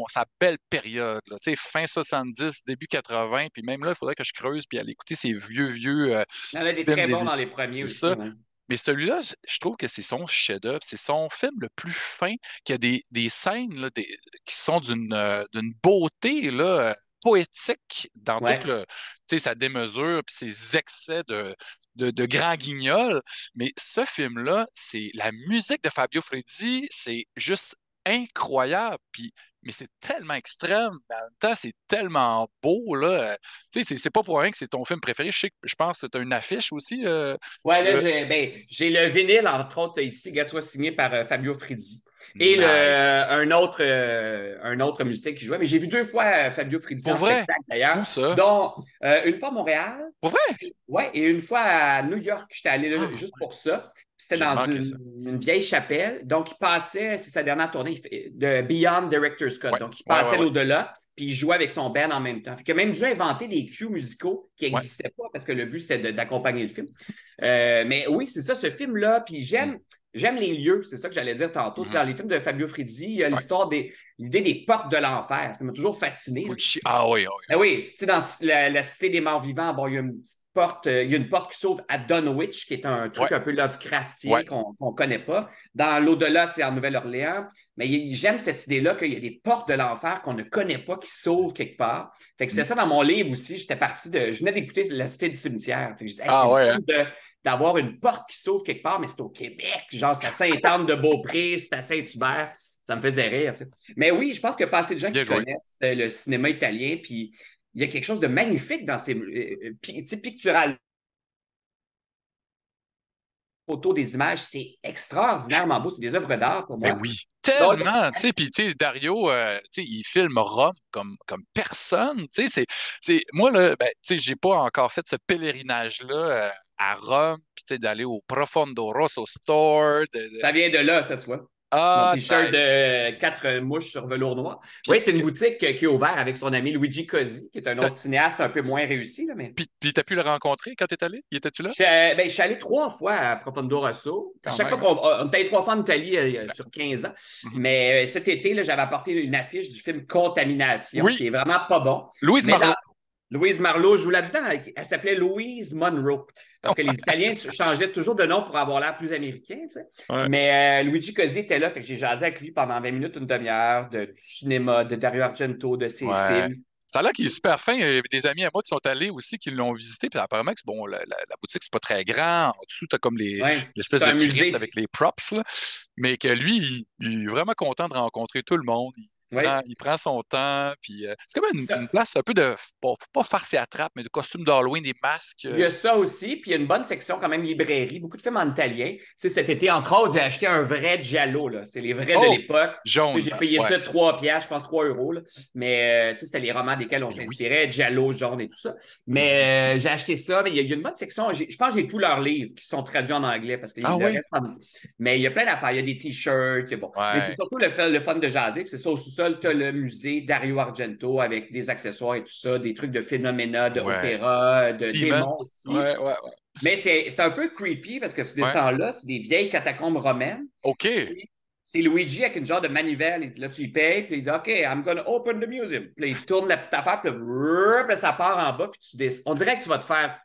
sa belle période, là, tu sais, fin 70, début 80, puis même là, il faudrait que je creuse puis aller écouter ces vieux Il y en a des films très bons des. dans les premiers C'est aussi. ça. Ouais. Mais celui-là, je trouve que c'est son chef-d'œuvre, c'est son film le plus fin, qui a des scènes là, qui sont d'une beauté là, poétique dans Ouais. sa démesure puis ses excès de grand guignol. Mais ce film-là, c'est la musique de Fabio Frizzi, c'est juste incroyable. Mais c'est tellement extrême, mais en même temps, c'est tellement beau, là. Tu sais, c'est pas pour rien que c'est ton film préféré. Je pense que tu as une affiche aussi. Ouais, là, De... j'ai le vinyle, entre autres, ici, soit signé par Fabio Frizzi. Et Nice. un autre musicien qui jouait. Mais j'ai vu 2 fois Fabio Frizzi Pour en vrai? spectacle, d'ailleurs, Où ça? dont une fois à Montréal. Pour vrai? Ouais, et une fois à New York, j'étais allé là Ah, juste pour ça. C'était j'ai dans manqué ça. une vieille chapelle. Donc, il passait, c'est sa dernière tournée de Beyond Director's Cut. Ouais, Donc, il ouais, passait ouais, ouais. l'au-delà, puis il jouait avec son band en même temps. Fait qu'il a même dû inventer des cues musicaux qui Ouais. n'existaient pas parce que le but, c'était d'accompagner le film. Mais oui, c'est ça, ce film-là. Puis j'aime les lieux, c'est ça que j'allais dire tantôt. Mhm. Dans les films de Fabio Frizzi, il y a Ouais. l'idée des portes de l'enfer. Ça m'a toujours fasciné. Ah oui, oui. Ah oui, tu sais, dans la Cité des morts vivants, bon, il y a une petite porte, il y a une porte qui s'ouvre à Dunwich, qui est un truc Ouais. un peu Lovecraftien Ouais. qu'on connaît pas. Dans l'au-delà, c'est en Nouvelle-Orléans. Mais j'aime cette idée-là qu'il y a des portes de l'enfer qu'on ne connaît pas, qui s'ouvrent quelque part. Fait que c'était ça dans mon livre aussi. Je venais d'écouter La Cité du cimetière. Fait que je disais, hey, Ah c'est ouais, le fun d'avoir une porte qui s'ouvre quelque part, mais c'est au Québec. Genre, c'est à Sainte-Anne-de-Beaupré, c'est à Saint-Hubert. Ça me faisait rire, tu sais. Mais oui, je pense qu'il y a pas assez de gens Bien qui joué. connaissent le cinéma italien, puis il y a quelque chose de magnifique dans ces pictural photos, des images, c'est extraordinairement beau, c'est des œuvres d'art pour Ben moi. oui, Donc, tellement, tu sais, puis tu sais, Dario, tu sais, il filme Rome comme personne, tu sais, moi, là, ben, tu sais, j'ai pas encore fait ce pèlerinage-là à Rome, puis tu sais, d'aller au Profondo Rosso Store, ça vient de là, ça, tu vois. Mon Ah, t-shirt nice. de 4 mouches sur velours noir. Puis, Oui, c'est une boutique qui est ouverte avec son ami Luigi Cosi, qui est un t'as- autre cinéaste un peu moins réussi, là, mais puis t'as pu le rencontrer quand t'es allé? Il était-tu là? je suis allé 3 fois à Profondo Rosso. À Quand chaque fois même. on était allé 3 fois en Italie sur 15 ans. Mhm. Mais cet été, là, j'avais apporté une affiche du film Contamination, Oui, qui est vraiment pas bon. Louise Mais Marlowe. Louise Marlowe joue là-dedans. Elle s'appelait Louise Monroe. Parce que les Italiens changeaient toujours de nom pour avoir l'air plus américain. Tu sais. Ouais. Mais Luigi Cosi était là. Fait que j'ai jasé avec lui pendant 20 minutes, une demi-heure, du cinéma, de Dario Argento, de ses Ouais. films. Ça a l'air qu'il est super fin. Il y avait des amis à moi qui sont allés aussi, qui l'ont visité. Puis apparemment, que, bon, la boutique, c'est pas très grand. En dessous, tu as comme Ouais. l'espèce C'est de un crypte musée. avec les props. Là. Mais que lui, il est vraiment content de rencontrer tout le monde. Ouais. Il prend son temps. Puis c'est comme Ça- une place un peu de, pas farce et attrape, mais de costumes d'Halloween, des masques. Il y a ça aussi, puis il y a une bonne section quand même librairie, beaucoup de films en italien. Tu sais, cet été, entre autres, j'ai acheté un vrai Giallo, là. C'est les vrais de Oh, l'époque. Tu sais, jaune. j'ai payé Ouais. ça 3 piastres, je pense 3 euros, là. Mais tu sais, c'était les romans desquels on Ben oui. s'inspirait, Giallo, jaune et tout ça. Mais j'ai acheté ça, mais il y a une bonne section. Je pense que j'ai tous leurs livres qui sont traduits en anglais parce que Ah le oui? reste Mais il y a plein d'affaires. Il y a des t-shirts, bon. Mais c'est Ouais. surtout le fun de jaser. Puis c'est ça, au sous-sol, tu as le musée Dario Argento avec des accessoires et tout ça, des trucs de phénoména, de Ouais. opéra, de Demons. démons aussi. Ouais, ouais, ouais. Mais c'est un peu creepy parce que tu Ouais. descends là, c'est des vieilles catacombes romaines. OK. Puis c'est Luigi avec une genre de manivelle. Et là, tu y payes, puis il dit OK, I'm gonna open the museum. Puis là, il tourne la petite affaire, puis là, ça part en bas, puis tu descends. On dirait que tu vas te faire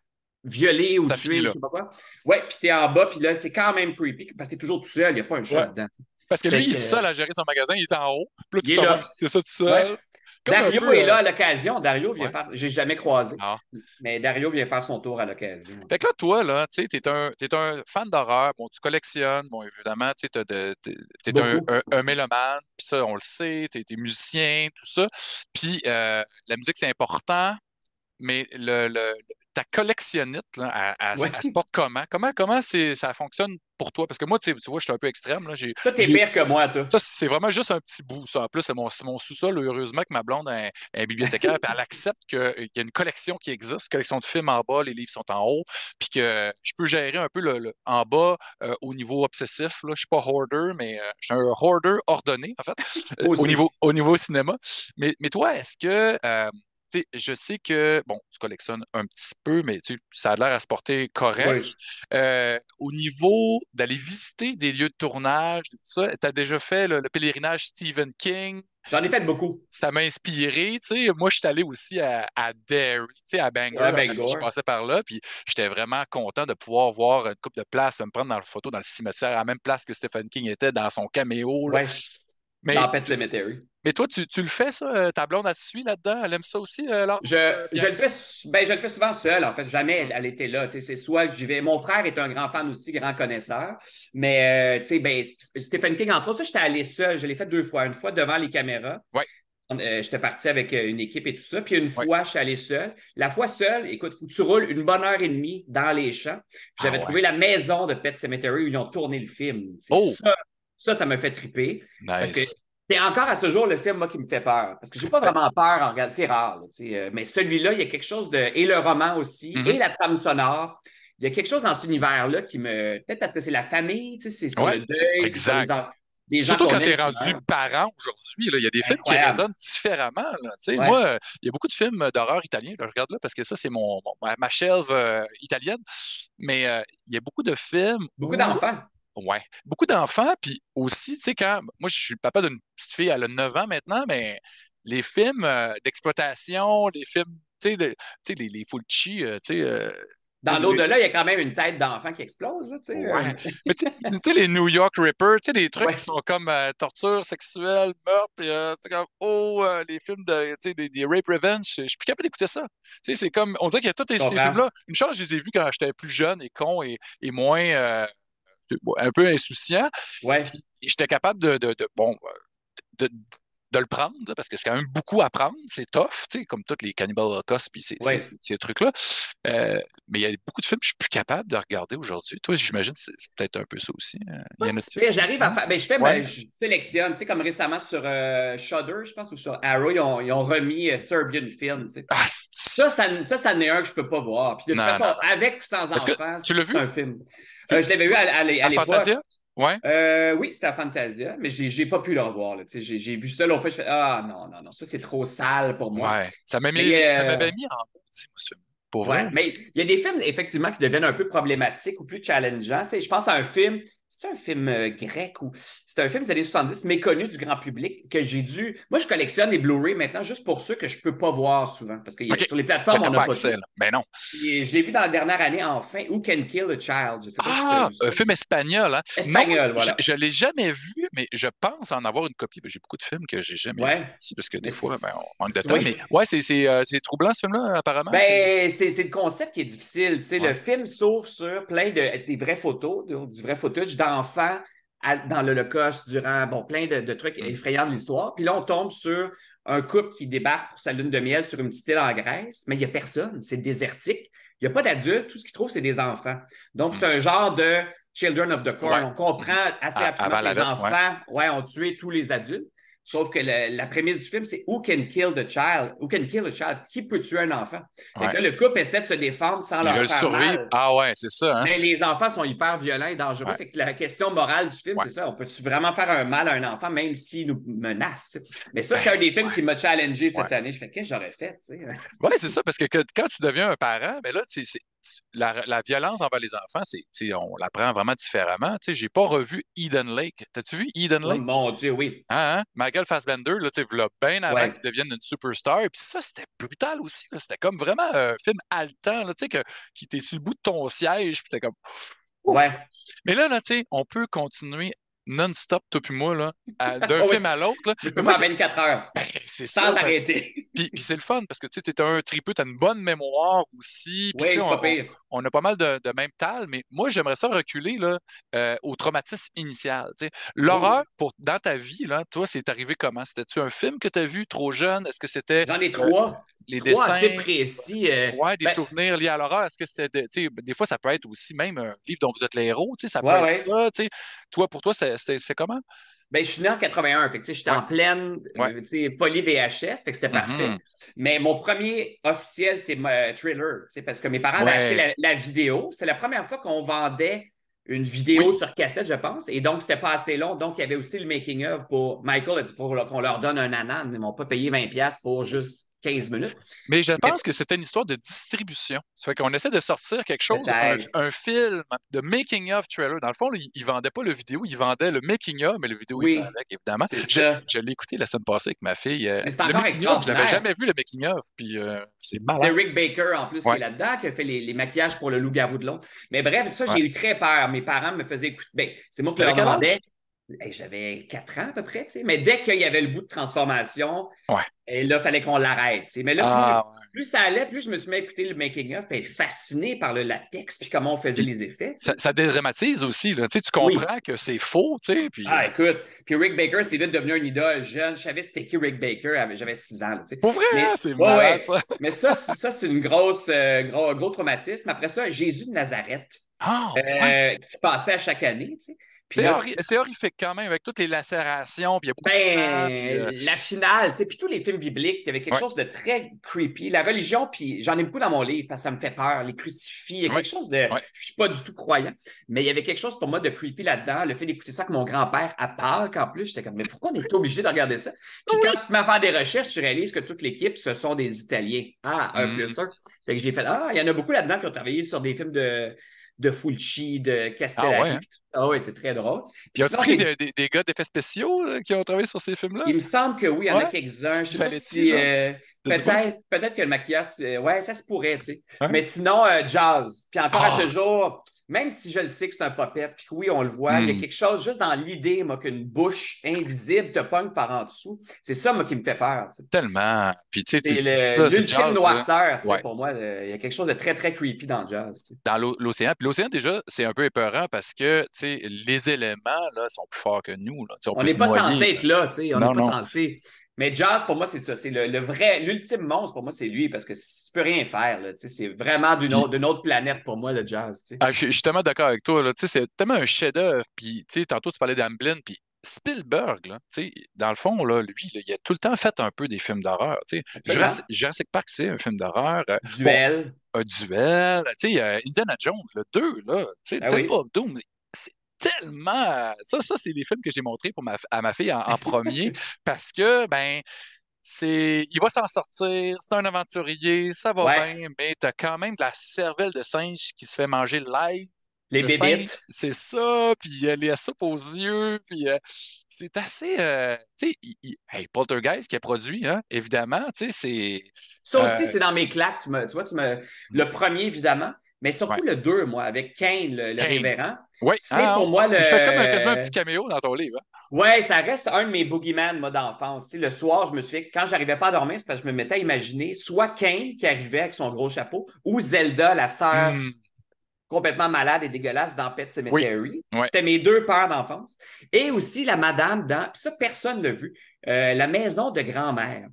violer ou Ça tuer, finit je là. sais pas quoi. Ouais, puis t'es en bas, puis là, c'est quand même creepy parce que t'es toujours tout seul, il n'y a pas un chat Ouais. dedans. Parce que Fait lui, il est que, tout seul à gérer son magasin, il est en haut. Puis là, il tu est t'en vas là. visiter ça tout seul. Ouais. Comme un Dario peu, est là à l'occasion. Dario vient ouais. faire. J'ai jamais croisé, Ah. mais Dario vient faire son tour à l'occasion. Fait que là, toi, là, tu sais, t'es un fan d'horreur. Bon, tu collectionnes. Bon, évidemment, tu sais, t'es Beaucoup. un mélomane. Puis ça, on le sait. T'es musicien, tout ça. Puis la musique, c'est important. Mais ta collectionnite, là, Ouais. elle se porte comment? Comment ça fonctionne pour toi? Parce que moi, tu vois, je suis un peu extrême. Là. Toi, t'es pire que moi, toi. Ça, c'est vraiment juste un petit bout. Ça. En plus, c'est mon sous-sol. Heureusement que ma blonde est bibliothécaire, puis elle accepte qu'il y a une collection qui existe, collection de films en bas, les livres sont en haut, puis que je peux gérer un peu en bas au niveau obsessif. Là. Je suis pas hoarder, mais je suis un hoarder ordonné, en fait, Moi aussi. au niveau cinéma. Mais toi, est-ce que tu sais, je sais que, bon, tu collectionnes un petit peu, mais ça a l'air à se porter correct. Oui. Au niveau d'aller visiter des lieux de tournage, tout ça, tu as déjà fait le pèlerinage Stephen King. J'en ai fait beaucoup. Ça m'a inspiré, tu sais. Moi, je suis allé aussi à Derry, tu sais, à Bangor. À Bangor. Je passais par là, puis j'étais vraiment content de pouvoir voir une couple de places, me prendre dans la photo dans le cimetière, à la même place que Stephen King était dans son caméo. Là. Ouais. Mais, Dans Pet Cemetery. mais toi, tu le fais, ça? Ta blonde, elle te suit là-dedans? Elle aime ça aussi, Laure? Je le fais, je le fais souvent seul, en fait. Jamais Mm. elle était là. Tu sais, c'est soit j'y vais. Mon frère est un grand fan aussi, grand connaisseur. Mais tu sais, ben, Stephen King, entre autres, ça, j'étais allé seul. Je l'ai fait 2 fois. Une fois devant les caméras. Ouais. J'étais parti avec une équipe et tout ça. Puis une Ouais. fois, je suis allé seul. La fois seule, écoute, faut que tu roules une bonne heure et demie dans les champs. J'avais Ah ouais. trouvé la maison de Pet Cemetery où ils ont tourné le film. Tu sais, Oh! Ça me fait triper. Parce que Nice. c'est encore à ce jour le film, moi, qui me fait peur. Parce que j'ai pas vraiment peur en regardant. C'est rare, là, mais celui-là, il y a quelque chose de. Et le roman aussi, et la trame sonore. Il y a quelque chose dans cet univers-là qui me. Peut-être parce que c'est la famille, c'est sur Ouais, le deuil, c'est sur exact. des gens Surtout qu'on quand tu es aime qui rendu meurent. parent aujourd'hui, là, il y a des films qui Incroyable. résonnent différemment. Là. Tu sais, Ouais. moi, il y a beaucoup de films d'horreur italiens. Là, je regarde là parce que ça, c'est ma shelve italienne. Mais il y a beaucoup de films Beaucoup où, d'enfants. ouais, beaucoup d'enfants. Puis aussi, tu sais, quand moi, je suis le papa d'une petite fille, elle a 9 ans maintenant, mais les films d'exploitation, les films, tu sais, les Fulci, tu Dans sais, l'au-delà, il y a quand même une tête d'enfant qui explose. Là, ouais. Mais tu sais, les New York Ripper, tu sais, des trucs Ouais. qui sont comme torture sexuelle, meurtre, puis c'est comme, les films de, tu sais, des rape revenge, je suis plus capable d'écouter ça. Tu sais, c'est comme, on dirait qu'il y a tous ces comprends. films-là. Une chance, je les ai vus quand j'étais plus jeune et con et moins, un peu insouciant. Ouais. Puis j'étais capable de, de le prendre, là, parce que c'est quand même beaucoup à prendre, c'est tough, tu sais, comme tous les Cannibal Holocaust, puis Ouais. ces trucs-là. Mais il y a beaucoup de films que je suis plus capable de regarder aujourd'hui. Toi, j'imagine que c'est peut-être un peu ça aussi. Il y en a-tu? J'arrive à faire. Ben, Ouais. je sélectionne, tu sais, comme récemment sur Shudder, je pense, ou sur Arrow, ils ont remis Serbian Film. Tu sais. Ah, Ça en est un que je peux pas voir. Puis de toute non, façon, non. avec ou sans Est-ce que enfants, tu l'as c'est vu? un film. Je l'avais vu à À l'époque. Fantasia? Ouais. Oui, c'était à Fantasia, mais j'ai pas pu le revoir. Là. J'ai vu ça l'autre fois, je fais ah non, ça c'est trop sale pour moi. Ouais. Ça m'avait mis en maudit, moi, ce film. Pour Ouais, vrai. mais il y a des films, effectivement, qui deviennent un peu problématiques ou plus challengeants. Tu sais, je pense à un film, c'est un film grec ou c'est un film des années 70 méconnu du grand public que j'ai dû. Moi, je collectionne les Blu-ray maintenant juste pour ceux que je peux pas voir souvent parce que OK. sur les plateformes, T'as on pas n'a pas accès, tout. là. Ben non. Et je l'ai vu dans la dernière année, enfin, Who Can Kill a Child. Je sais pas si tu as Ah, vu ça. un film espagnol, hein? Espagnol, Non, voilà. je l'ai jamais vu, mais je pense en avoir une copie. Ben, j'ai beaucoup de films que j'ai jamais Ouais. vus ici, parce que des Mais fois, ben, on manque de c'est- temps. oui. Mais ouais, c'est troublant, ce film-là, apparemment. Ben, c'est le concept qui est difficile. Tu sais, Ouais. le film s'ouvre sur plein des vraies photos, du vrai footage d'enfants dans l'Holocauste durant plein de trucs effrayants de l'histoire. Puis là, on tombe sur un couple qui débarque pour sa lune de miel sur une petite île en Grèce, mais il n'y a personne, c'est désertique. Il n'y a pas d'adultes, tout ce qu'ils trouvent, c'est des enfants. Donc, c'est un genre de Children of the Corn. Ouais. On comprend assez rapidement Avant que la les lettre, enfants ont tué tous les adultes. Sauf que la prémisse du film, c'est Who can kill the child? Who can kill a child? Qui peut tuer un enfant? Fait que là, le couple essaie de se défendre sans Ils leur veulent faire survivre. mal. Ah ouais, c'est ça, hein? Mais les enfants sont hyper violents et dangereux. Ouais. Fait que la question morale du film, Ouais. c'est ça. On peut-tu vraiment faire un mal à un enfant, même s'il nous menace? Mais ça, c'est un des films qui m'a challengé cette année. Je fais, qu'est-ce que j'aurais fait? Oui, c'est ça, parce que quand tu deviens un parent, ben là, la violence envers les enfants, on l'apprend vraiment différemment. J'ai pas revu Eden Lake. T'as-tu vu Eden Oh Lake? mon Dieu, oui. Hein? Michael Fassbender, là, bien avant Ouais. qu'il devienne une superstar. Puis ça, c'était brutal aussi. Là. C'était comme vraiment un film haletant, là, qui était sur le bout de ton siège. Puis c'était comme. Ouf. Ouais. Mais là, on peut continuer non-stop, toi puis moi, là, d'un film à l'autre. Là. Je peux faire 24 heures. Ben, c'est sans ça. arrêter. Puis c'est le fun parce que tu es un tripeux, tu as une bonne mémoire aussi. Puis Oui, c'est pas pire. on a pas mal de même tal, mais moi, j'aimerais ça reculer là, au traumatisme initial. T'sais. L'horreur, dans ta vie, là, toi, c'est arrivé comment? C'était-tu un film que tu as vu trop jeune? Est-ce que c'était. J'en ai trois. Les Trois dessins, assez précis. ouais, des souvenirs liés à l'horreur. Est-ce que c'était, des fois, ça peut être aussi même un livre dont vous êtes les héros, ça peut être ça. Toi, pour toi, c'est comment? Ben, je suis né en 81, fait que j'étais en pleine folie VHS, fait que c'était parfait. Mais mon premier officiel, c'est Thriller, parce que mes parents avaient acheté la vidéo. C'est la première fois qu'on vendait une vidéo sur cassette, je pense, et donc c'était pas assez long. Donc, il y avait aussi le making-of pour Michael a dit pour qu'on leur donne un anan. Ils m'ont pas payé 20$ pour juste 15 minutes. Mais je pense que c'était une histoire de distribution. Ça fait qu'on essaie de sortir quelque chose, un film de making-of trailer. Dans le fond, ils ne vendaient pas le vidéo, ils vendaient le making-of, mais le vidéo, il venait avec, évidemment. Je l'ai écouté la semaine passée avec ma fille. Mais c'est le encore making-of, je ne l'avais jamais vu, le making-of. Puis c'est malade. C'est Rick Baker, en plus, qui est là-dedans, qui a fait les maquillages pour le loup-garou de Londres. Mais bref, ça, j'ai eu très peur. Mes parents me faisaient écouter. Ben, c'est moi qui leur demandais. J'avais 4 ans à peu près, mais dès qu'il y avait le bout de transformation, et là, il fallait qu'on l'arrête. Mais là, plus ça allait, plus je me suis mis à écouter le making-of, puis fasciné par le latex, puis comment on faisait les effets. Ça dédramatise aussi. Là. Tu comprends que c'est faux. Puis, écoute, puis Rick Baker, c'est vite devenu un idole jeune. Je savais c'était qui Rick Baker, j'avais 6 ans. Là, pour vrai, c'est malade, ça. Mais ça, c'est une grosse, gros traumatisme. Après ça, Jésus de Nazareth, qui passait à chaque année, tu sais. Puis là, C'est horrifique quand même, avec toutes les lacérations, puis il y a beaucoup de sang. Puis, la finale, tu sais, puis tous les films bibliques, il y avait quelque chose de très creepy. La religion, puis j'en ai beaucoup dans mon livre parce que ça me fait peur. Les crucifix, il y a quelque chose de... Je suis pas du tout croyant, mais il y avait quelque chose pour moi de creepy là-dedans. Le fait d'écouter ça avec mon grand-père à Pâques, en plus, j'étais comme, mais pourquoi on est obligé de regarder ça? Puis quand tu te mets à faire des recherches, tu réalises que toute l'équipe, ce sont des Italiens. Ah, un plus un. Fait que j'ai fait, il y en a beaucoup là-dedans qui ont travaillé sur des films de Fulci, de Castellari. Ah ouais, c'est très drôle. Puis as-tu pris des gars d'effets spéciaux qui ont travaillé sur ces films-là? Il me semble que oui, il y en a quelques-uns. Je sais pas si peut-être que le maquillage, ouais, ça se pourrait, tu sais. Mais sinon, jazz. Puis encore à ce jour, même si je le sais que c'est un puppet, puis que oui, on le voit, il y a quelque chose juste dans l'idée, moi, qu'une bouche invisible te pogne par en dessous. C'est ça, moi, qui me fait peur. Tu sais. Tellement. Puis tu sais, c'est l'ultime noirceur, tu sais, pour moi. Il y a quelque chose de très, très creepy dans le jazz. Tu sais. Dans l'océan. Puis l'océan, déjà, c'est un peu épeurant parce que, tu sais, les éléments, là, sont plus forts que nous. Là. On n'est pas censé être là, tu sais. On n'est pas censé... Mais Jazz, pour moi, c'est ça. C'est le vrai, l'ultime monstre, pour moi, c'est lui, parce que tu peux rien faire. Là, c'est vraiment d'une autre planète pour moi, le Jazz. Je suis tellement d'accord avec toi. Là, c'est tellement un chef-d'œuvre. Puis, tantôt, tu parlais d'Amblin, puis Spielberg, là, dans le fond, là, lui, là, il a tout le temps fait un peu des films d'horreur. Jurassic Park, c'est un film d'horreur. Duel. Un duel. Indiana Jones, le 2, là, Temple of Doom. Tellement. Ça, c'est des films que j'ai montrés à ma fille en premier parce que, il va s'en sortir, c'est un aventurier, ça va bien, mais t'as quand même de la cervelle de singe qui se fait manger live. Les bébites. C'est ça, puis il y a les soupe aux yeux, puis c'est assez... tu sais, Poltergeist qui a produit, hein, évidemment, tu sais, c'est... Ça aussi, c'est dans mes claques, le premier, évidemment. Mais surtout le 2, moi, avec Kane, le révérend. Oui, c'est pour moi le. Il fait comme quasiment un petit caméo dans ton livre. Hein? Oui, ça reste un de mes boogeyman, moi, d'enfance. Le soir, je me souviens que quand j'arrivais pas à dormir, c'est parce que je me mettais à imaginer soit Kane qui arrivait avec son gros chapeau ou Zelda, la sœur complètement malade et dégueulasse dans Pet Sematary. C'était mes deux peurs d'enfance. Et aussi la madame dans. Puis ça, personne ne l'a vu. La maison de grand-mère.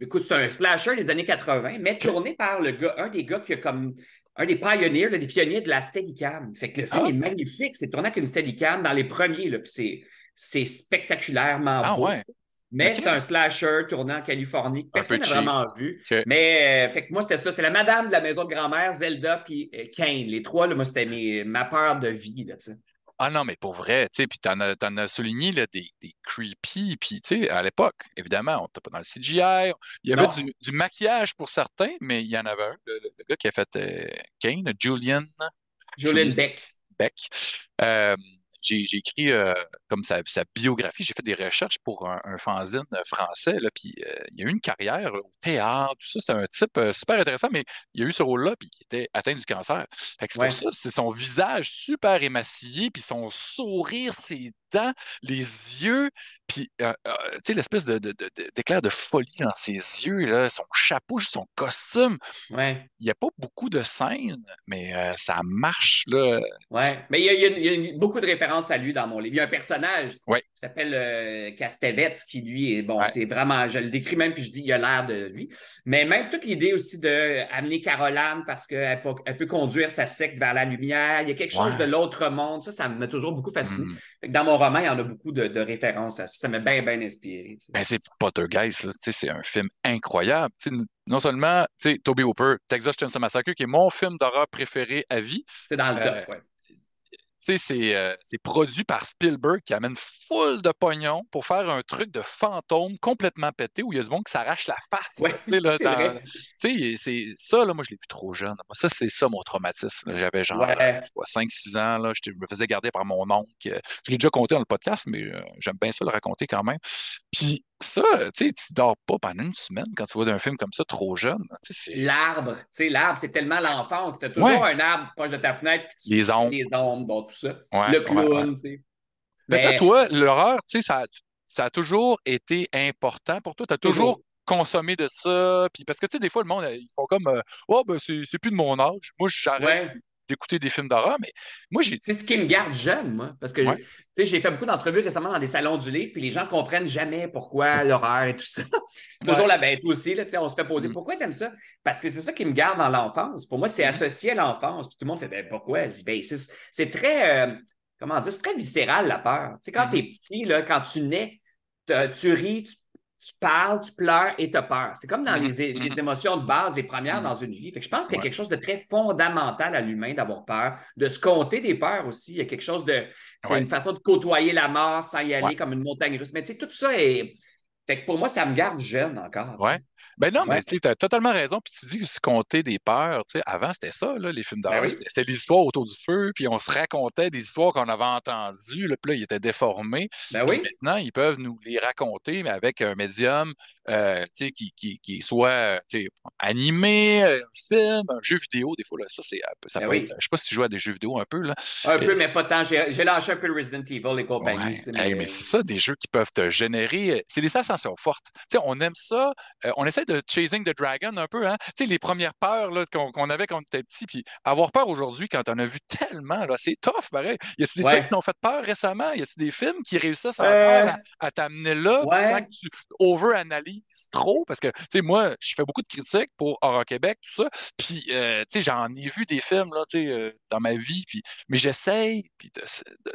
Écoute, c'est un slasher des années 80, mais tourné par un des gars qui a comme un des pionniers, des pionniers de la Steadicam. Fait que le film est magnifique. C'est tourné avec une Steadicam dans les premiers. Là, puis c'est spectaculairement beau. Ouais. Mais c'est un slasher tourné en Californie que personne n'a vraiment vu. Mais fait que moi, c'était ça. C'était la madame de la maison de grand-mère, Zelda, puis Kane. Les trois, là, moi, c'était ma peur de vie. Là, t'sais. Ah non, mais pour vrai, tu sais, puis t'en as souligné là, des creepy, puis tu sais, à l'époque, évidemment, on n'était pas dans le CGI, il y avait du maquillage pour certains, mais il y en avait un, le gars qui a fait Kane, Julian Beck. J'ai écrit comme sa biographie, j'ai fait des recherches pour un fanzine français, là, puis il y a eu une carrière au théâtre, tout ça, c'était un type super intéressant, mais il y a eu ce rôle-là, puis il était atteint du cancer. Fait que c'est pour ça, c'est son visage super émacié, puis son sourire, ses dents, les yeux, puis tu sais, l'espèce d'éclair de folie dans ses yeux, là, son chapeau, son costume. Il n'y a pas beaucoup de scènes, mais ça marche, là. Mais il y a beaucoup de références à lui dans mon livre. Il y a un personnage qui s'appelle Castelletz qui, lui, est bon, c'est vraiment, je le décris même, puis je dis, il a l'air de lui. Mais même toute l'idée aussi d'amener Caroline parce qu'elle peut conduire sa secte vers la lumière. Il y a quelque chose de l'autre monde. Ça m'a toujours beaucoup fasciné. Dans mon roman, il y en a beaucoup de références à ça. Ça m'a bien, bien inspiré. C'est Poltergeist, là. C'est un film incroyable. Non seulement, Tobe Hooper, Texas Chainsaw Massacre, qui est mon film d'horreur préféré à vie. C'est dans le top, c'est produit par Spielberg qui amène full de pognon pour faire un truc de fantôme complètement pété où il y a du monde qui s'arrache la face. C'est ça, là, moi, je l'ai vu trop jeune. Moi, ça, c'est ça mon traumatisme. J'avais genre 5-6 ans. Là, je me faisais garder par mon oncle. Je l'ai déjà compté dans le podcast, mais j'aime bien ça le raconter quand même. Puis ça, tu dors pas pendant une semaine quand tu vois d'un film comme ça trop jeune. L'arbre, c'est tellement l'enfance. Tu as toujours un arbre proche de ta fenêtre. Les ombres. Bon, tout ça. Le clown, tu sais. Mais toi, l'horreur, ça a toujours été important pour toi. Tu as toujours consommé de ça. Puis parce que, des fois, le monde, ils font comme c'est plus de mon âge. Moi, j'arrête d'écouter des films d'horreur, mais moi, c'est ce qui me garde jeune, moi. Parce que, j'ai fait beaucoup d'entrevues récemment dans des salons du livre, puis les gens comprennent jamais pourquoi l'horreur et tout ça. C'est toujours la bête aussi, là, on se fait poser pourquoi t'aimes ça? Parce que c'est ça qui me garde dans l'enfance. Pour moi, c'est associé à l'enfance. Puis tout le monde fait pourquoi? Je dis, c'est très. comment dire, c'est très viscéral, la peur. Tu sais, quand t'es petit, là, quand tu nais, tu ris, tu parles, tu pleures et tu as peur. C'est comme dans les émotions de base, les premières dans une vie. Fait que je pense qu'il y a quelque chose de très fondamental à l'humain d'avoir peur, de se compter des peurs aussi. Il y a quelque chose de... C'est une façon de côtoyer la mort sans y aller comme une montagne russe. Mais tu sais, tout ça est... Fait que pour moi, ça me garde jeune encore. Ouais. Ben non, mais tu as totalement raison. Puis tu dis que se compter des peurs, tu sais, avant, c'était ça, là, les films d'horreur. Oui. C'était des histoires autour du feu, puis on se racontait des histoires qu'on avait entendues, là, puis là, ils étaient déformés. Ben Puis oui. maintenant, ils peuvent nous les raconter, mais avec un médium tu sais, qui soit tu sais, animé, un film, un jeu vidéo, des fois, là, ça peut être. Je sais pas si tu joues à des jeux vidéo un peu, là. Un peu, mais pas tant. J'ai lâché un peu le Resident Evil et compagnie. Ouais. Mais c'est ça, des jeux qui peuvent te générer. C'est des sensations fortes. Tu sais, on aime ça. On essaie de chasing the dragon un peu, hein. Tu sais, les premières peurs là, qu'on avait quand on était petit, puis avoir peur aujourd'hui quand on a vu tellement, là, c'est tough, pareil. Y a-tu des trucs qui t'ont fait peur récemment? Y a-tu des films qui réussissent encore à t'amener là sans que tu over-analyses trop? Parce que, tu sais, moi, je fais beaucoup de critiques pour Horror Québec, tout ça. Puis, tu sais, j'en ai vu des films, là, tu sais, dans ma vie, puis, mais j'essaye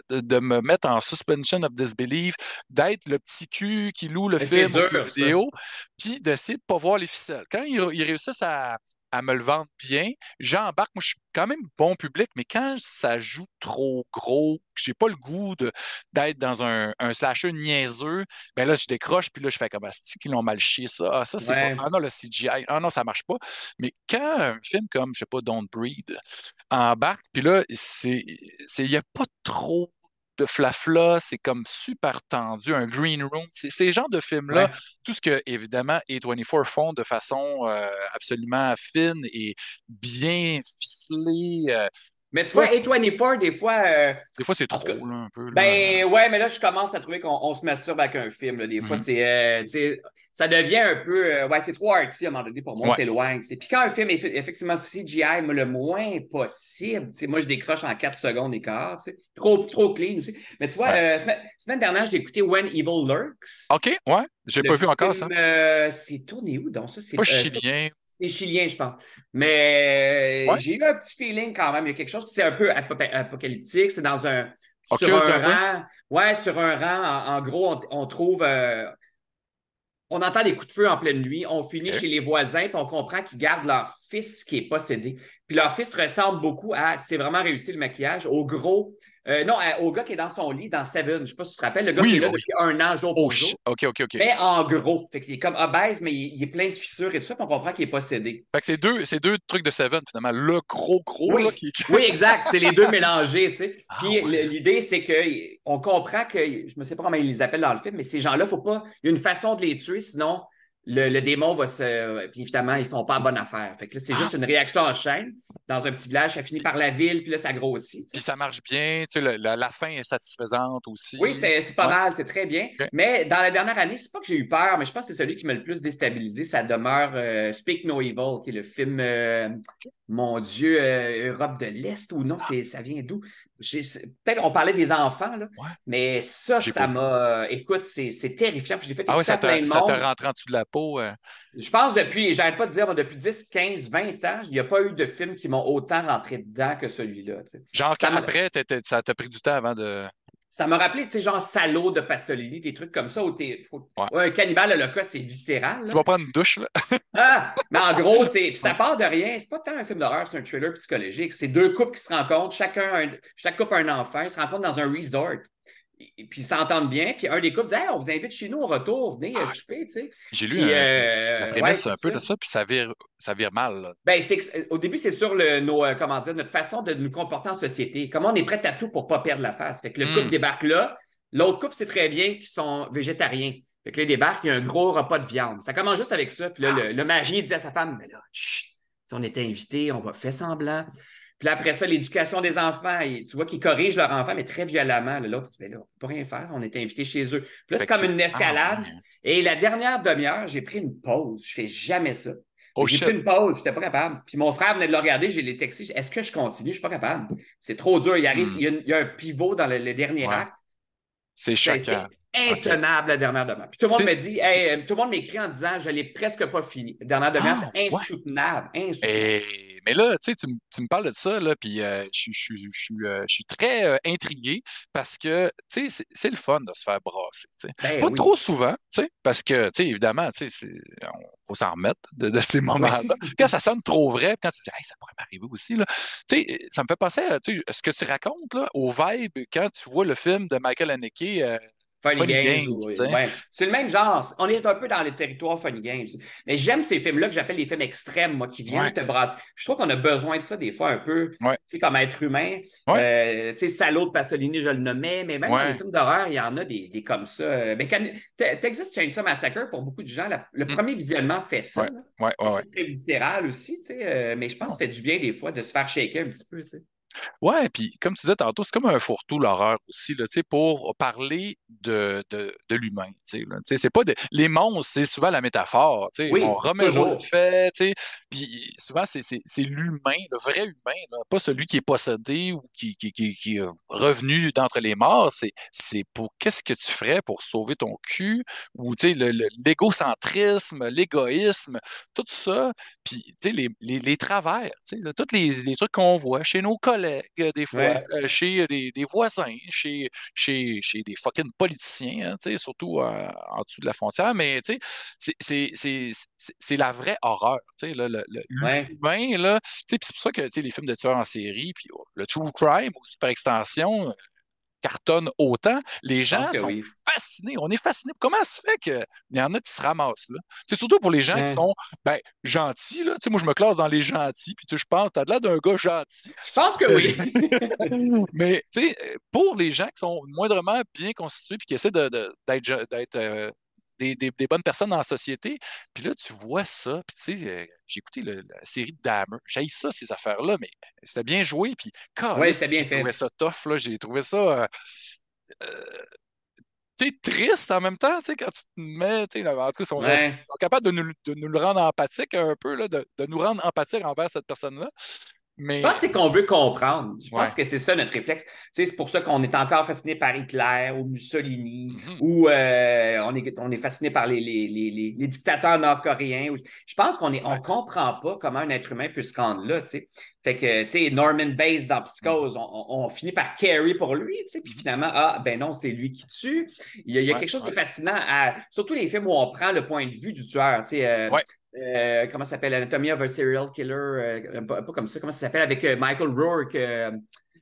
de me mettre en suspension of disbelief, d'être le petit cul qui loue le film ou le vidéo, puis d'essayer de ne pas voir les ficelles. Quand ils réussissent à me le vendre bien, j'embarque. Moi, je suis quand même bon public, mais quand ça joue trop gros, que j'ai pas le goût d'être dans un slasher niaiseux, ben là, je décroche, puis là, je fais comme c'est qu'ils l'ont mal chié ça. Ah, ça, c'est pas. Ah non, le CGI. Ah non, ça marche pas. Mais quand un film comme, je sais pas, Don't Breed embarque, puis là, il n'y a pas trop de flafla, c'est comme super tendu, un green room. C'est ces genres de films-là, tout ce que, évidemment, A24 font de façon absolument fine et bien ficelée. Mais tu vois, A24, des fois... des fois, c'est trop, là, un peu. Là. Ben, ouais, mais là, je commence à trouver qu'on se masturbe avec un film. Là. Des fois, c'est... tu sais, ça devient un peu... ouais, c'est trop arty à un moment donné pour moi, on s'éloigne. Puis quand un film est effectivement CGI, moi, le moins possible, moi, je décroche en 4 secondes et quart. Trop clean aussi. Mais tu vois, semaine dernière, j'ai écouté When Evil Lurks. OK, ouais. J'ai pas vu encore ça. C'est tourné où, donc ça? C'est pas chilien. C'est chilien, je pense. Mais j'ai eu un petit feeling quand même. Il y a quelque chose, c'est un peu apocalyptique. C'est dans un... sur un rang. Ouais, sur un rang. En gros, on trouve... on entend des coups de feu en pleine nuit. On finit chez les voisins, puis on comprend qu'ils gardent leur fils qui est possédé. Puis leur fils ressemble beaucoup à... C'est vraiment réussi le maquillage. Au gros... non, au gars qui est dans son lit, dans Seven. Je ne sais pas si tu te rappelles. Le gars qui est là depuis un an, jour pour jour. OK. Mais en gros. Fait qu'il est comme obèse, mais il est plein de fissures et tout ça, puis on comprend qu'il est possédé. Fait que c'est deux trucs de Seven, finalement. Le gros, oui. Là, Oui, exact. C'est les deux mélangés, tu sais. Puis l'idée, c'est qu'on comprend que... Je ne sais pas comment ils les appellent dans le film, mais ces gens-là, faut pas... Il y a une façon de les tuer, sinon... Le démon va se... Puis évidemment, ils font pas bonne affaire. Fait que là, c'est juste une réaction en chaîne. Dans un petit village, ça finit par la ville, puis là, ça grossit. Puis ça marche bien. Tu sais, la fin est satisfaisante aussi. Oui, c'est pas mal, c'est très bien. Okay. Mais dans la dernière année, c'est pas que j'ai eu peur, mais je pense que c'est celui qui m'a le plus déstabilisé. Ça demeure Speak No Evil, qui est le film... mon Dieu, Europe de l'Est ou non, ça vient d'où? Peut-être on parlait des enfants, là, mais ça m'a... écoute, c'est terrifiant. Je l'ai fait ça te rentre en dessous de la peau. Je pense j'arrête pas de dire, depuis 10, 15, 20 ans, il n'y a pas eu de films qui m'ont autant rentré dedans que celui-là. T'sais. Genre, après, ça t'a pris du temps avant de... Ça m'a rappelé, tu sais, genre Salaud de Pasolini, des trucs comme ça où un cannibale holocauste, c'est viscéral. Là. Tu vas prendre une douche, là. Mais en gros, ça part de rien. C'est pas tant un film d'horreur, c'est un thriller psychologique. C'est deux couples qui se rencontrent, chaque couple a un enfant, ils se rencontrent dans un resort. Et puis ils s'entendent bien, puis un des couples dit hey, on vous invite chez nous au retour, venez souper, tu sais. J'ai lu la prémisse un peu de ça, puis ça vire mal. Là. Ben, au début, c'est sur notre façon de nous comporter en société. Comment on est prêt à tout pour pas perdre la face. Fait que le couple débarque là, l'autre couple sait très bien qu'ils sont végétariens. Fait que là, ils débarquent, il y a un gros repas de viande. Ça commence juste avec ça, puis là, le mari dit à sa femme, mais là, chut, si on était invité, on va faire semblant. Puis là, après ça, l'éducation des enfants, tu vois qu'ils corrigent leur enfant, mais très violemment. L'autre, il dit, là, on ne peut pas rien faire, on est invité chez eux. Puis là, c'est comme une escalade. Et la dernière demi-heure, j'ai pris une pause. Je ne fais jamais ça. J'ai pris une pause, je n'étais pas capable. Puis mon frère venait de le regarder, j'ai les textés. Est-ce que je continue? Je ne suis pas capable. C'est trop dur. Il arrive, il y a un pivot dans le dernier acte. C'est choquant. C'est intenable la dernière demi-heure. Puis tout le monde me dit, tout le monde m'écrit en disant, je ne l'ai presque pas fini. La dernière demi-heure, c'est insoutenable. Mais là, tu sais, tu me parles de ça, là, puis je suis très intrigué parce que, tu sais, c'est le fun de se faire brasser, tu sais. Ben Pas trop oui. souvent, tu sais, parce que, tu sais, évidemment, tu sais, faut s'en remettre de ces Ouais. moments-là. Quand ça sonne trop vrai, puis quand tu dis, hey, ça pourrait m'arriver aussi, là, tu sais, ça me fait penser à, tu sais, ce que tu racontes, là, au vibe quand tu vois le film de Michael Haneke, Funny Funny Games, Games, tu sais. ouais. C'est le même genre. On est un peu dans le territoire Funny Games. Mais j'aime ces films-là que j'appelle les films extrêmes, moi, qui viennent Ouais, te brasser. Je trouve qu'on a besoin de ça des fois un peu, tu ouais, sais, comme être humain. ouais, Tu sais, Salaud de Pasolini, je le nommais, mais même dans les ouais. films d'horreur, il y en a des comme ça. Mais Texas Chainsaw Massacre, pour beaucoup de gens, le Mm, premier visionnement fait ça, ouais, là. ouais, ouais, Quelque ouais. chose de très viscéral aussi, tu sais. Mais je pense que ça fait du bien des fois de se faire shaker un petit peu, tu sais. Ouais, puis comme tu disais tantôt, c'est comme un fourre-tout, l'horreur aussi, là, tu sais, pour parler de l'humain. C'est pas les monstres, c'est souvent la métaphore. Tu sais, bon, Oui, Romero le toujours. fait, tu sais, puis souvent, c'est l'humain, le vrai humain, là, pas celui qui est possédé ou qui est revenu d'entre les morts. C'est pour qu'est-ce que tu ferais pour sauver ton cul, ou tu sais, l'égocentrisme, l'égoïsme, tout ça. Puis, tu sais, les travers, tu sais, là, tous les trucs qu'on voit chez nos collègues, des fois, Ouais. chez des voisins, chez des fucking politiciens, hein, tu sais, surtout en dessous de la frontière, mais tu sais, c'est la vraie horreur, tu sais, là, Ouais. l'humain, là, tu sais, puis c'est pour ça que, tu sais, les films de tueurs en série, puis le true crime aussi, par extension, cartonne autant, les Je pense gens que sont oui. fascinés. On est fascinés. Comment ça se fait qu'il y en a qui se ramassent là? C'est surtout pour les gens qui Ouais. sont ben, gentils. Là. Tu sais, moi, je me classe dans les gentils, puis tu sais, je pense, t'as l'air d'un gars gentil. Je pense que oui. Mais tu sais, pour les gens qui sont moindrement bien constitués puis qui essaient d'être des bonnes personnes dans la société, puis là, tu vois ça, puis tu sais, j'ai écouté la série de Dahmer. J'ai ça, ces affaires-là, mais c'était bien joué, puis Oui, caliste, c'était bien j'ai trouvé fait. ça tough, là, j'ai trouvé ça tu sais, triste en même temps, tu sais, quand tu te mets, tu sais, en tout cas, Ouais. ils sont capables de nous le rendre empathique un peu, là, de nous rendre empathique envers cette personne-là. Je pense que Mais, c'est qu'on veut comprendre. Je pense ouais. que c'est ça notre réflexe. Tu sais, c'est pour ça qu'on est encore fasciné par Hitler ou Mussolini Mhm. ou on est fasciné par les dictateurs nord-coréens. Je pense on Ouais. comprend pas comment un être humain peut se rendre là. Tu sais. Fait que, tu sais, Norman Bates dans Mhm. Psychose, on finit par carry pour lui. Tu sais, puis Mhm. finalement, ah, ben non, c'est lui qui tue. Il y a Ouais, quelque chose qui ouais. est fascinant surtout les films où on prend le point de vue du tueur. Tu sais, Ouais. comment ça s'appelle? Anatomy of a Serial Killer, pas comme ça, comment ça s'appelle avec Michael Rourke, euh,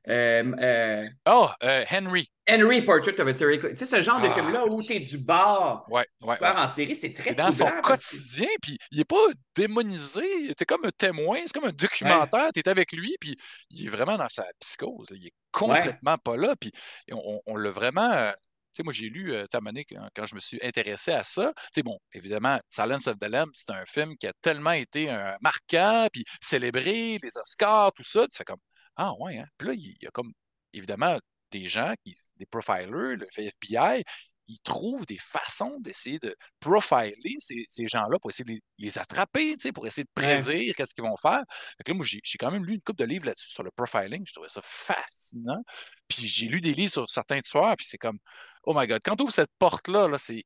euh, Oh, Henry. Henry Portrait of a Serial Killer. Tu sais, ce genre de Ah, film-là où tu es du bord ouais, du ouais, ouais. tueur en série, c'est T'es très dans son troublant parce que. quotidien, puis il est pas démonisé, t'es comme un témoin, c'est comme un Ouais, documentaire, t'es avec lui, puis il est vraiment dans sa psychose, là. Il est ouais, complètement pas là, puis on l'a vraiment... tu sais, moi, j'ai lu, tu sais, à un moment donné, quand je me suis intéressé à ça, tu sais, bon, évidemment, Silence of the Lambs, c'est un film qui a tellement été marquant, puis célébré, les Oscars, tout ça, tu fais comme, ah ouais, hein? Puis là, il y a comme, évidemment, des gens, des profilers, le FBI, ils trouvent des façons d'essayer de profiler ces gens-là pour essayer de les attraper, tu sais, pour essayer de ouais. prédire qu'est-ce qu'ils vont faire. Fait que là, moi, j'ai quand même lu une couple de livres là-dessus sur le profiling. Je trouvais ça fascinant. Puis j'ai lu des livres sur certains tueurs, puis c'est comme, oh my God, quand tu ouvres cette porte-là, là, c'est,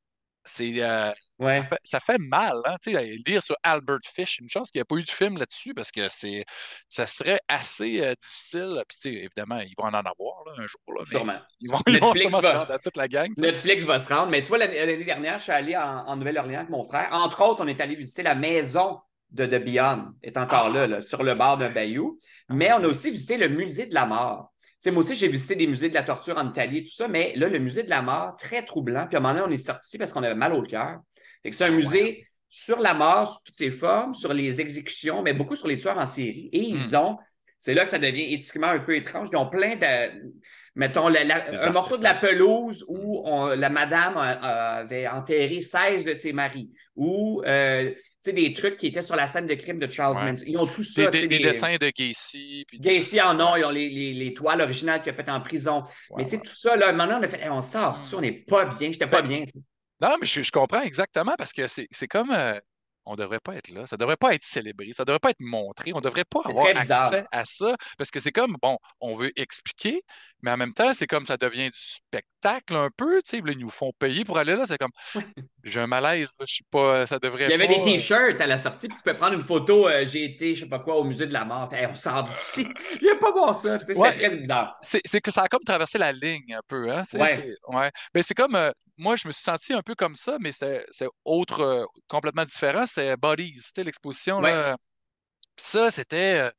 Ouais. ça fait mal, hein, tu sais, lire sur Albert Fish. Une chance qu'il n'y a pas eu de film là-dessus parce que ça serait assez difficile. Puis, tu sais, évidemment, ils vont en avoir là, un jour, là, mais Sûrement. ils vont Netflix sûrement se rendre va. à toute la gang, tu sais. Netflix va se rendre. Mais tu vois, l'année dernière, je suis allé en Nouvelle-Orléans avec mon frère. Entre autres, on est allé visiter la maison de The Beyond, est encore Ah, là, sur le bord d'un ouais. bayou. Ah, Mais on a aussi nice. visité le musée de la mort. Tu sais, moi aussi, j'ai visité des musées de la torture en Italie et tout ça, mais là, le musée de la mort, très troublant. Puis à un moment donné, on est sorti parce qu'on avait mal au cœur. Fait que c'est un Ah, ouais. musée sur la mort, sous toutes ses formes, sur les exécutions, mais beaucoup sur les tueurs en série. Et Hmm. c'est là que ça devient éthiquement un peu étrange. Ils ont plein de, mettons, Des un morceau de la artefacts. pelouse Hmm. où la madame avait enterré 16 de ses maris, ou des trucs qui étaient sur la scène de crime de Charles Ouais. Manson. Ils ont tout ça, Des dessins de Gacy, puis des... Gacy en Ouais, ont, ils ont les toiles originales qu'il a faites en prison. ouais, Mais ouais. tout ça, là, maintenant, on a fait, hey, on sort, tout ça, on Hmm. n'est pas bien, j'étais Ben, pas bien. non, mais je comprends exactement parce que c'est comme on devrait pas être là, ça devrait pas être célébré, ça devrait pas être montré, on devrait pas C'est avoir très accès bizarre. à ça parce que c'est comme bon, on veut expliquer, Mais en même temps, c'est comme ça devient du spectacle un peu, tu sais, là, ils nous font payer pour aller là. C'est comme, j'ai un malaise, là, je sais pas, ça Il devrait y avait des pas. t-shirts à la sortie, puis tu peux prendre une photo, j'ai été, je sais pas quoi, au musée de la mort. Hey, on sort d'ici. Je viens pas voir ça. Tu sais, c'était Ouais, très bizarre. c'est que ça a comme traversé la ligne un peu, hein? Ouais, Ouais. Ben, c'est comme, moi, je me suis senti un peu comme ça, mais c'est autre, complètement différent. C'est Bodies, tu sais, l'exposition, ouais. là. Puis ça, c'était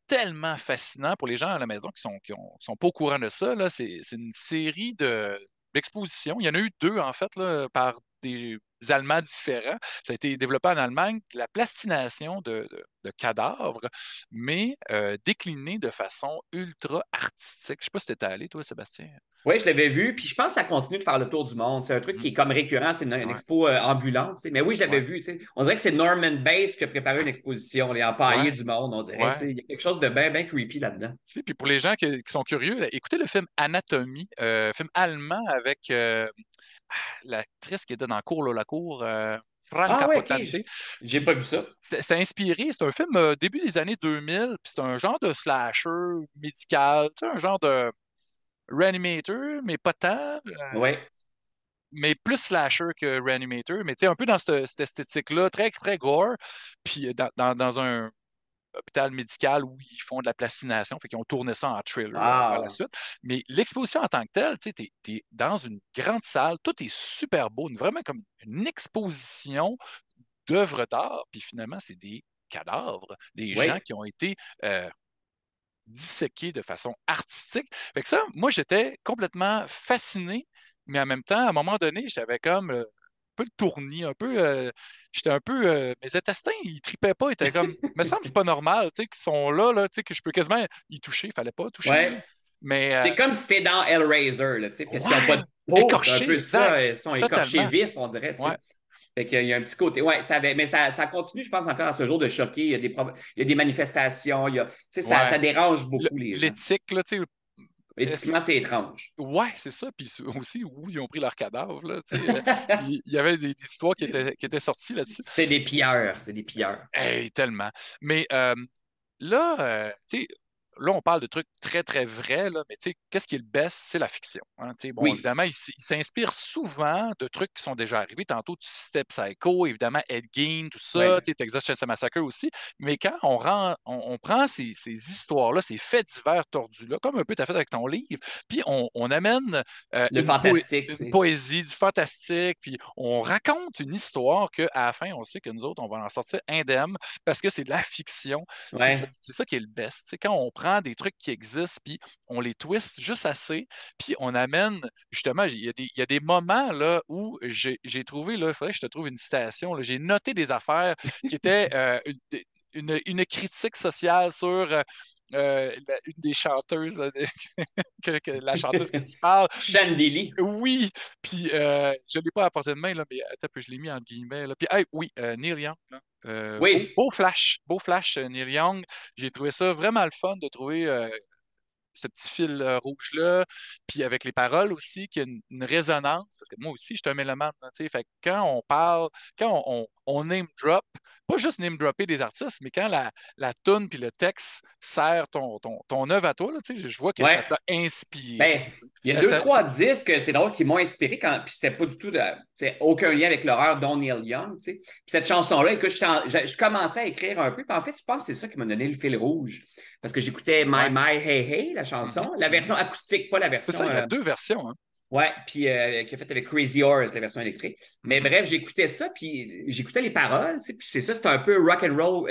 tellement fascinant pour les gens à la maison qui sont pas au courant de ça, là. C'est une série d'expositions. Il y en a eu deux, en fait, là, par des Allemands différents. Ça a été développé en Allemagne, la plastination de cadavres, mais décliné de façon ultra artistique. Je sais pas si t'étais allé, toi, Sébastien. Oui, je l'avais vu, puis je pense que ça continue de faire le tour du monde. C'est un truc Mhm. qui est comme récurrent, c'est une Ouais, expo ambulante. Tu sais. Mais oui, je l'avais ouais, vu. Tu sais. On dirait que c'est Norman Bates qui a préparé une exposition, les empaillés ouais, du monde, on dirait. Tu ouais. sais. Il y a quelque chose de bien, bien creepy là-dedans. Tu sais, puis pour les gens qui sont curieux, là, écoutez le film Anatomie, film allemand avec l'actrice qui était dans Cour, la cour, Ah Franca ouais, OK. Potente. J'ai Puis pas vu ça. c'était inspiré, c'est un film début des années 2000, puis c'est un genre de slasher médical, tu sais, un genre de Reanimator, mais pas tant, Ouais. mais plus slasher que Reanimator, mais tu sais, un peu dans cette esthétique-là, très, très gore, puis dans un hôpital médical où ils font de la plastination, fait qu'ils ont tourné ça en thriller par la Wow. suite. Mais l'exposition en tant que telle, tu sais, t'es dans une grande salle, tout est super beau, vraiment comme une exposition d'œuvres d'art, puis finalement, c'est des cadavres, des gens Oui. qui ont été disséqués de façon artistique. Fait que ça, moi, j'étais complètement fasciné, mais en même temps, à un moment donné, j'avais comme un peu le tournis, un peu, j'étais un peu, mes intestins, ils tripaient pas, ils étaient comme, me semble que c'est pas normal, tu sais, qu'ils sont là, tu sais, que je peux quasiment y toucher, il fallait pas toucher, là. Ouais. Mais, C'est comme si t'es dans Hellraiser, là, tu sais, parce qu'ils n'ont pas ouais, de peau. C'est un écorché, peu exact, ça. Ils sont écorchés totalement, vifs, on dirait, tu ouais, sais. Fait qu'il y a un petit côté. Ouais, mais ça continue, je pense, encore à ce jour de choquer. Il y a des manifestations. Tu sais, ça ouais. dérange beaucoup les gens. L'éthique, là, tu sais, Éthiquement, c'est étrange. ouais, c'est ça. Puis aussi, où ils ont pris leur cadavre, là, tu sais, il y avait des histoires qui étaient sorties là-dessus. C'est des pilleurs. C'est des pilleurs. Hey, tellement. Mais là, tu sais, là, on parle de trucs très, très vrais, là, mais tu sais, qu'est-ce qui est le best? C'est la fiction, hein. Tu sais, bon, Oui. évidemment, il s'inspire souvent de trucs qui sont déjà arrivés. Tantôt, tu citais Psycho, évidemment, Ed Gein, tout ça, Ouais. tu sais, Texas Chainsaw Massacre aussi. Mais quand on prend ces histoires-là, ces faits divers tordus-là, comme un peu tu as fait avec ton livre, puis on amène Le fantastique, tu une sais. poésie, du fantastique, puis on raconte une histoire qu'à la fin, on sait que nous autres, on va en sortir indemne parce que c'est de la fiction. Ouais. C'est ça qui est le best. C'est quand on prend des trucs qui existent, puis on les twist juste assez, puis on amène, justement, il y a des moments là, où j'ai trouvé, là, il faudrait que je te trouve une citation, là, j'ai noté des affaires qui étaient une critique sociale sur une des chanteuses, la chanteuse que tu parles. Puis, Chandeli. oui, puis je ne l'ai pas apporté de main, là, mais attends, je l'ai mis entre guillemets. Là. Puis, hey, oui, Neil Young. Là. Oui. Beau flash, Neil Young. J'ai trouvé ça vraiment le fun de trouver ce petit fil rouge-là, puis avec les paroles aussi, qu'il y a une résonance, parce que moi aussi, je suis un mélomane, tu sais, fait que quand on parle, quand on name drop, pas juste name dropper des artistes, mais quand la toune puis le texte sert ton œuvre à toi, là, tu sais, je vois que Ouais. ça t'a inspiré. Ben, il y a deux, Ça- trois disques, c'est drôle, qui m'ont inspiré puis c'était pas du tout aucun lien avec l'horreur dont Neil Young, tu sais. Puis cette chanson-là, écoute, je commençais à écrire un peu, puis en fait, je pense que c'est ça qui m'a donné le fil rouge. Parce que j'écoutais My ouais. My Hey Hey, la Mhm, chanson, la version mhm. acoustique, pas la C'est version. ça, il y a deux versions, hein. Ouais, puis qui a fait avec Crazy Horse, la version électrique. Mais Mhm, bref, j'écoutais ça, puis j'écoutais les paroles, tu sais, puis c'est ça, c'est un peu rock and roll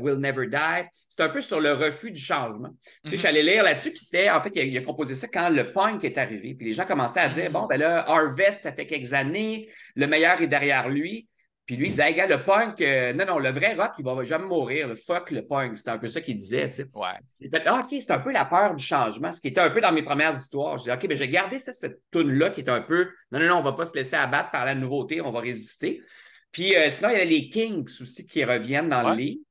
will never die. C'est un peu sur le refus du changement. Tu sais, je mhm. suis allé lire là-dessus, puis c'était, en fait, il a composé ça quand le punk est arrivé. Puis les gens commençaient à dire, bon, Mhm. ben là, Harvest, ça fait quelques années, le meilleur est derrière lui. Puis lui, il disait, hey, gars, le punk, non, le vrai rock, il va jamais mourir. Fuck le punk. C'était un peu ça qu'il disait, tu sais. Ouais. J'ai fait, ah, OK, c'est un peu la peur du changement, ce qui était un peu dans mes premières histoires. J'ai dit, OK, ben, j'ai gardé cette toune-là qui est un peu, non, on va pas se laisser abattre par la nouveauté, on va résister. Puis sinon, il y avait les Kings aussi qui reviennent dans le Ouais. livre,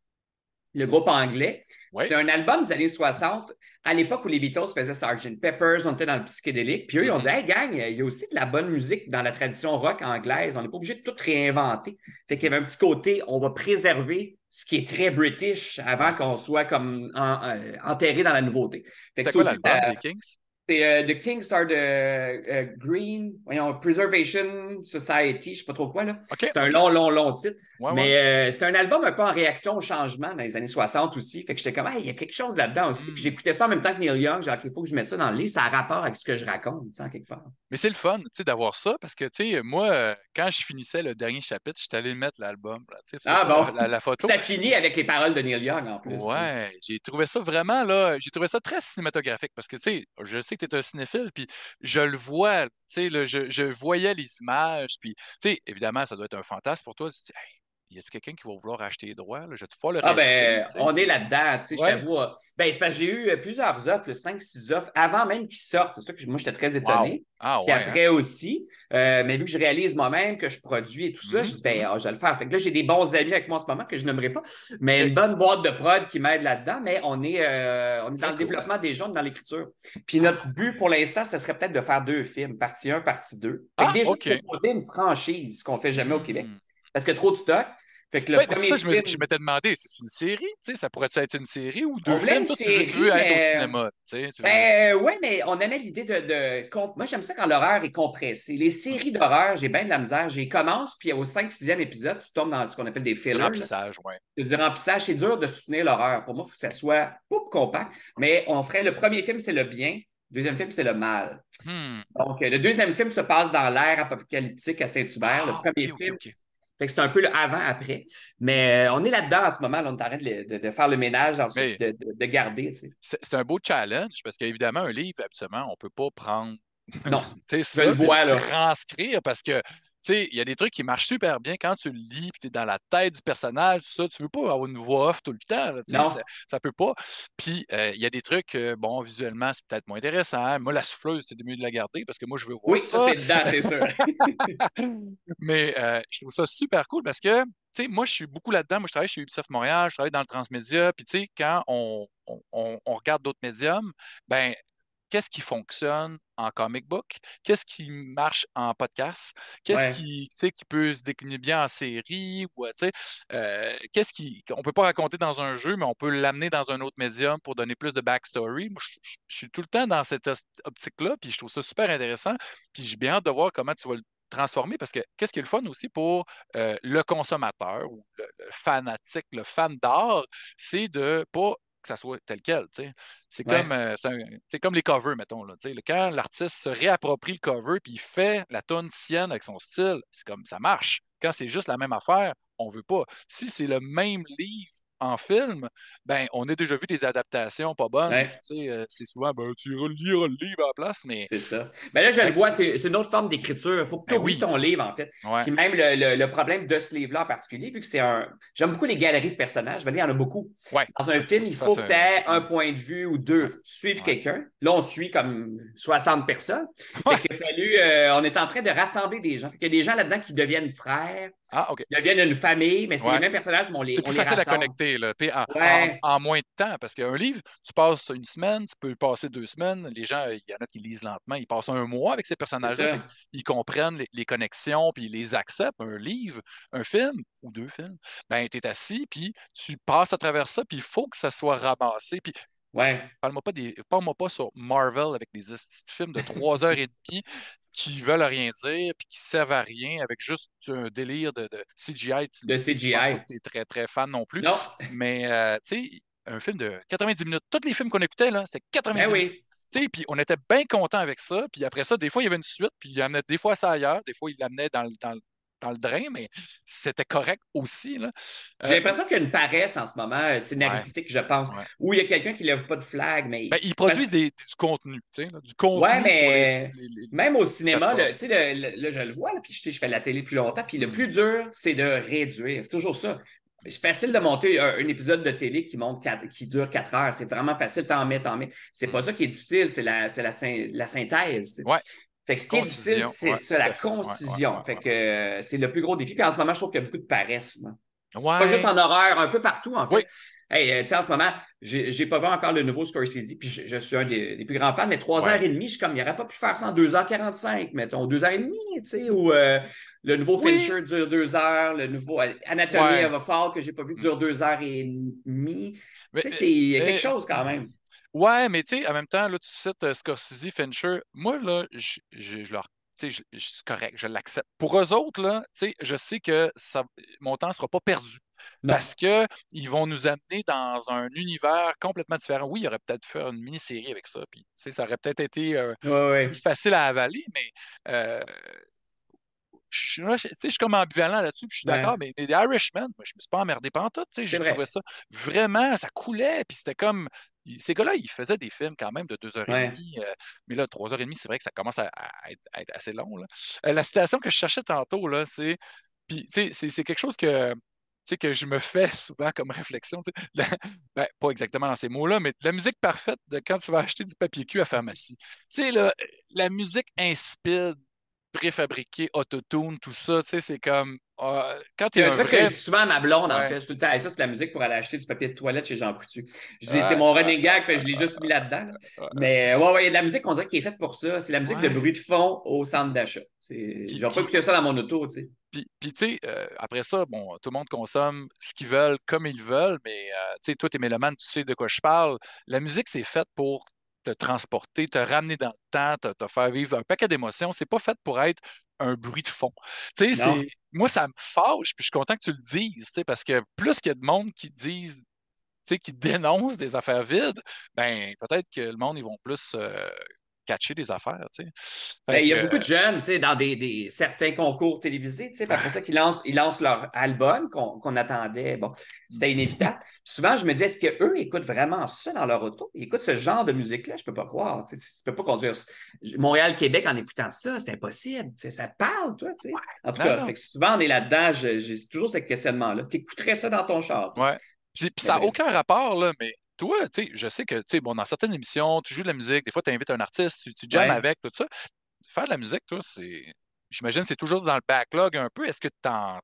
le groupe anglais. Ouais. C'est un album des années 60, à l'époque où les Beatles faisaient Sgt. Pepper's, on était dans le psychédélique. Puis eux, ils ont dit, Mhm. hey, gang, il y a aussi de la bonne musique dans la tradition rock anglaise. On n'est pas obligé de tout réinventer. Fait qu'il y avait un petit côté, on va préserver ce qui est très british avant Ouais. qu'on soit comme enterré dans la nouveauté. Fait que C'était ça quoi aussi, l'album des Kings? C'est The Kings are the Green, voyons, Preservation Society, je sais pas trop quoi, là. OK, C'est un OK. long titre. Ouais, Mais c'est un album un peu en réaction au changement dans les années 60 aussi. Fait que j'étais comme, il y a quelque chose là-dedans aussi. Puis j'écoutais ça en même temps que Neil Young. Genre, il faut que je mette ça dans le livre. Ça a rapport avec ce que je raconte, tu sais, en quelque part. Mais c'est le fun, tu sais, d'avoir ça, parce que, tu sais, moi, quand je finissais le dernier chapitre, j'étais allé mettre l'album, là, tu sais, c'est Ah ça, bon. la photo. Ça finit avec les paroles de Neil Young en plus. Ouais, j'ai trouvé ça vraiment, là, j'ai trouvé ça très cinématographique, parce que, tu sais, je sais que tu es un cinéphile, puis je le vois, tu sais, là, je voyais les images, puis, tu sais, évidemment, ça doit être un fantasme pour toi, tu te dis, hey, y a-t-il quelqu'un qui va vouloir acheter les droits, là? Je vais pouvoir le Ah réaliser, ben, tu sais, on est là-dedans, tu sais, je Ouais. t'avoue. Ben, c'est parce que j'ai eu plusieurs offres, 5-6 offres, avant même qu'ils sortent. C'est ça que moi, j'étais très étonné. Wow. Ah Puis ouais, hein? après aussi, mais vu que je réalise moi-même, que je produis et tout ça, je dis, ben, je vais le faire. Fait que là, j'ai des bons amis avec moi en ce moment que je n'aimerais pas, mais OK. une bonne boîte de prod qui m'aide là-dedans, mais on est dans Très le cool. développement des gens, dans l'écriture. Puis notre but pour l'instant, ce serait peut-être de faire 2 films, partie 1, partie 2. Fait que Ah, déjà, OK. proposer une franchise, ce qu'on fait jamais au Québec, parce que trop de stock. Fait que le Oui, mais c'est premier ça, je film, m'étais demandé, c'est une série? Tu sais, ça pourrait être une série ou on 2 voulait films? une Toi, tu veux série, être au mais cinéma, tu sais, tu veux... ben ouais, mais on aimait l'idée Moi, j'aime ça quand l'horreur est compressée. Les séries d'horreur, j'ai bien de la misère. J'y commence, puis au 5e épisode, tu tombes dans ce qu'on appelle des Du fillers, là. remplissage, ouais. C'est du remplissage. C'est dur de soutenir l'horreur. Pour moi, il faut que ça soit compact. Mais on ferait le premier film, c'est le bien. Le deuxième film, c'est le mal. Hmm. Donc, le deuxième film se passe dans l'ère apocalyptique à Saint-Hubert. Le Ah, OK, premier OK, film, OK. fait que c'est un peu le avant-après. Mais on est là-dedans en ce moment. Là, on est en train de faire le ménage dans ça, Mais puis de garder. Tu sais. c'est un beau challenge parce qu'évidemment, un livre, absolument, on ne peut pas prendre Non, tu sais, je le ça, puis vois le là. transcrire parce que, tu sais, il y a des trucs qui marchent super bien quand tu le lis, puis tu es dans la tête du personnage, tout ça. Tu veux pas avoir une voix off tout le temps, là, tu sais, Non. ça peut pas. Puis, il y a des trucs, bon, visuellement, c'est peut-être moins intéressant, hein. Moi, la souffleuse, c'est mieux de la garder parce que moi, je veux voir Oui, ça, ça. c'est dedans, c'est sûr. Mais je trouve ça super cool parce que, tu sais, moi, je suis beaucoup là-dedans. Moi, je travaille chez Ubisoft Montréal, je travaille dans le transmédia. Puis, tu sais, quand on regarde d'autres médiums, ben, qu'est-ce qui fonctionne en comic book? Qu'est-ce qui marche en podcast? Qu'est-ce Ouais. qui, tu sais, qui peut se décliner bien en série? Ou, tu sais, qu'est-ce qu'on peut pas raconter dans un jeu, mais on peut l'amener dans un autre médium pour donner plus de backstory. Moi, je suis tout le temps dans cette optique-là, puis je trouve ça super intéressant. Puis j'ai bien hâte de voir comment tu vas le transformer parce que qu'est-ce qui est le fun aussi pour le consommateur ou le fanatique, le fan d'art, c'est de pas que ça soit tel quel. T'sais. C'est Ouais. comme, c'est comme les covers, mettons. Là, t'sais. Quand l'artiste se réapproprie le cover puis il fait la tonne sienne avec son style, c'est comme ça marche. Quand c'est juste la même affaire, on veut pas. Si c'est le même livre en film, ben on a déjà vu des adaptations pas bonnes. Puis, Ouais. c'est souvent ben, tu iras lire le livre à la place, mais C'est ça. Mais là, je le ben, vois, c'est une autre forme d'écriture. Il faut que tu ben oublies oui, ton livre, en fait. ouais. Puis même le problème de ce livre-là en particulier, vu que c'est un. J'aime beaucoup les galeries de personnages. Ben, il y en a beaucoup. Ouais, Dans un faut film, que il tu faut fasses que tu aies un un... point de vue ou deux. Ouais, Faut que tu suives ouais. quelqu'un. Là, on suit comme 60 personnes. Fait Ouais. qu'il a fallu. On est en train de rassembler des gens. Fait qu'il y a des gens là-dedans qui deviennent frères, Ah, OK. qui deviennent une famille, mais c'est les Ouais. mêmes personnages, mais C'est on plus les facile à rassemble. connecter, là. Puis Ouais, en moins de temps, parce qu'un livre, tu passes une semaine, tu peux passer 2 semaines. Les gens, il y en a qui lisent lentement, ils passent un mois avec ces c'est personnages-là, fait ça. qu'ils comprennent les connexions, puis ils les acceptent. Un livre, un film ou 2 films, ben, tu es assis, puis tu passes à travers ça, puis il faut que ça soit ramassé. Puis Ouais. parle-moi pas sur Marvel avec des films de 3 heures et demie qui veulent rien dire puis qui servent à rien avec juste un délire de CGI. De Je pense pas CGI. que tu es très, très fan non plus. Non. Mais, tu sais, un film de 90 minutes. Tous les films qu'on écoutait, là, c'était Ben 90 minutes. oui. Tu sais, puis on était bien contents avec ça. Puis après ça, des fois, il y avait une suite, puis il amenait des fois ça ailleurs, des fois, il l'amenait dans le drain, mais c'était correct aussi. Là. J'ai Euh, l'impression qu'il y a une paresse en ce moment ouais, scénaristique, je pense, ouais. où il y a quelqu'un qui ne lève pas de flag, Ben, mais. ils produisent du contenu, tu sais, là, du Ouais, contenu pour mais même au cinéma, plateformes. tu sais, là, je le vois, là, puis je fais de la télé plus longtemps, puis le Hmm. plus dur, c'est de réduire. C'est toujours ça. C'est facile de monter un épisode de télé qui dure 4 heures. C'est vraiment facile, t'en mets, t'en mets. C'est pas ça qui est difficile, c'est la synthèse. Tu sais. Ouais, Fait que ce qui est difficile, concision, c'est ouais, ça, tout la à fait. Ouais, ouais, concision. ouais, Fait ouais. que c'est le plus gros défi. Puis en ce moment, je trouve qu'il y a beaucoup de paresse. Moi. Pas juste Ouais, en horreur, un peu partout, en oui, fait. Hey, tu sais, en ce moment, j'ai pas vu encore le nouveau Scorsese, puis je suis un des plus grands fans, mais 3 heures et demie, je suis comme, il n'aurait pas pu faire ça en 2h45, mettons, 2 heures et demie, tu sais, ou le nouveau oui, Fincher dure 2 heures, le nouveau Anatomy ouais. of a Fall que j'ai pas vu dure 2 heures et demie. Tu Mais, sais, c'est il y a quelque mais, chose quand même. Ouais, mais tu sais, en même temps, là, tu cites Scorsese, Fincher. Moi, là, je leur. Tu sais, c'est correct, je l'accepte. Pour eux autres, là, tu sais, je sais que mon temps ne sera pas perdu Non. parce que ils vont nous amener dans un univers complètement différent. Oui, il aurait peut-être fait une mini-série avec ça, puis tu sais, ça aurait peut-être été Ouais, plus ouais. facile à avaler, mais euh, là, tu sais, je suis comme ambivalent là-dessus, puis je suis d'accord, Ouais. mais The Irishman, moi, je me suis pas emmerdé pantoute, tu sais, C'est j'ai trouvé vrai. ça vraiment, ça coulait, puis c'était comme, ces gars-là, ils faisaient des films quand même de 2 heures et Ouais. demie, mais là, 3 heures et demie, c'est vrai que ça commence à être assez long, là. La citation que je cherchais tantôt, là, c'est, puis, tu sais, c'est quelque chose que, tu sais, que je me fais souvent comme réflexion, tu sais, ben, pas exactement dans ces mots-là, mais la musique parfaite de quand tu vas acheter du papier cul à pharmacie. Tu sais, là, la musique insipide, préfabriqué, autotune, tout ça, tu sais, c'est comme quand tu C'est es un un truc que je vrai. dis souvent à ma blonde, en Ouais. fait. Je dis tout le temps, Hey, ça, c'est la musique pour aller acheter du papier de toilette chez Jean Coutu. Je dis, c'est Ouais, mon running gag, fait que je l'ai juste mis là-dedans. Là. Mais ouais, il y a de la musique, on dirait, qui est faite pour ça. C'est la musique de ouais. bruit de fond au centre d'achat. Je Puis, vais pas puis, écouter ça dans mon auto, tu sais. puis, tu sais, après ça, bon, tout le monde consomme ce qu'ils veulent comme ils veulent, mais tu sais, toi, t'es mélomane, tu sais de quoi je parle. La musique, c'est faite pour te transporter, te ramener dans le temps, te faire vivre un paquet d'émotions. C'est pas fait pour être un bruit de fond. Tu sais, Non. moi, ça me fâche, puis je suis content que tu le dises, tu sais, parce que plus qu'il y a de monde qui disent, tu sais, qui dénoncent des affaires vides, ben peut-être que le monde, ils vont plus catcher des affaires, tu sais. Ben, Fait il y que, a beaucoup de jeunes, tu sais, dans certains concours télévisés, tu sais, puis après ça, ils lancent leur album qu'on attendait. Bon, c'était inévitable. Souvent, je me dis, est-ce qu'eux écoutent vraiment ça dans leur auto? Ils écoutent ce genre de musique-là? Je peux pas croire. Tu sais, tu peux pas conduire Montréal-Québec en écoutant ça, c'est impossible. Tu sais, ça te parle, toi, tu sais. En tout non, cas, non. fait que souvent, on est là-dedans, j'ai toujours ce questionnement-là. Tu écouterais ça dans ton char, toi? Ouais. Puis Mais ça n'a bref. aucun rapport, là, mais toi, tu sais, je sais que, tu sais, bon, dans certaines émissions, tu joues de la musique, des fois, tu invites un artiste, tu jammes Ouais. avec, tout ça. Faire de la musique, toi, c'est. J'imagine que c'est toujours dans le backlog un peu. Est-ce que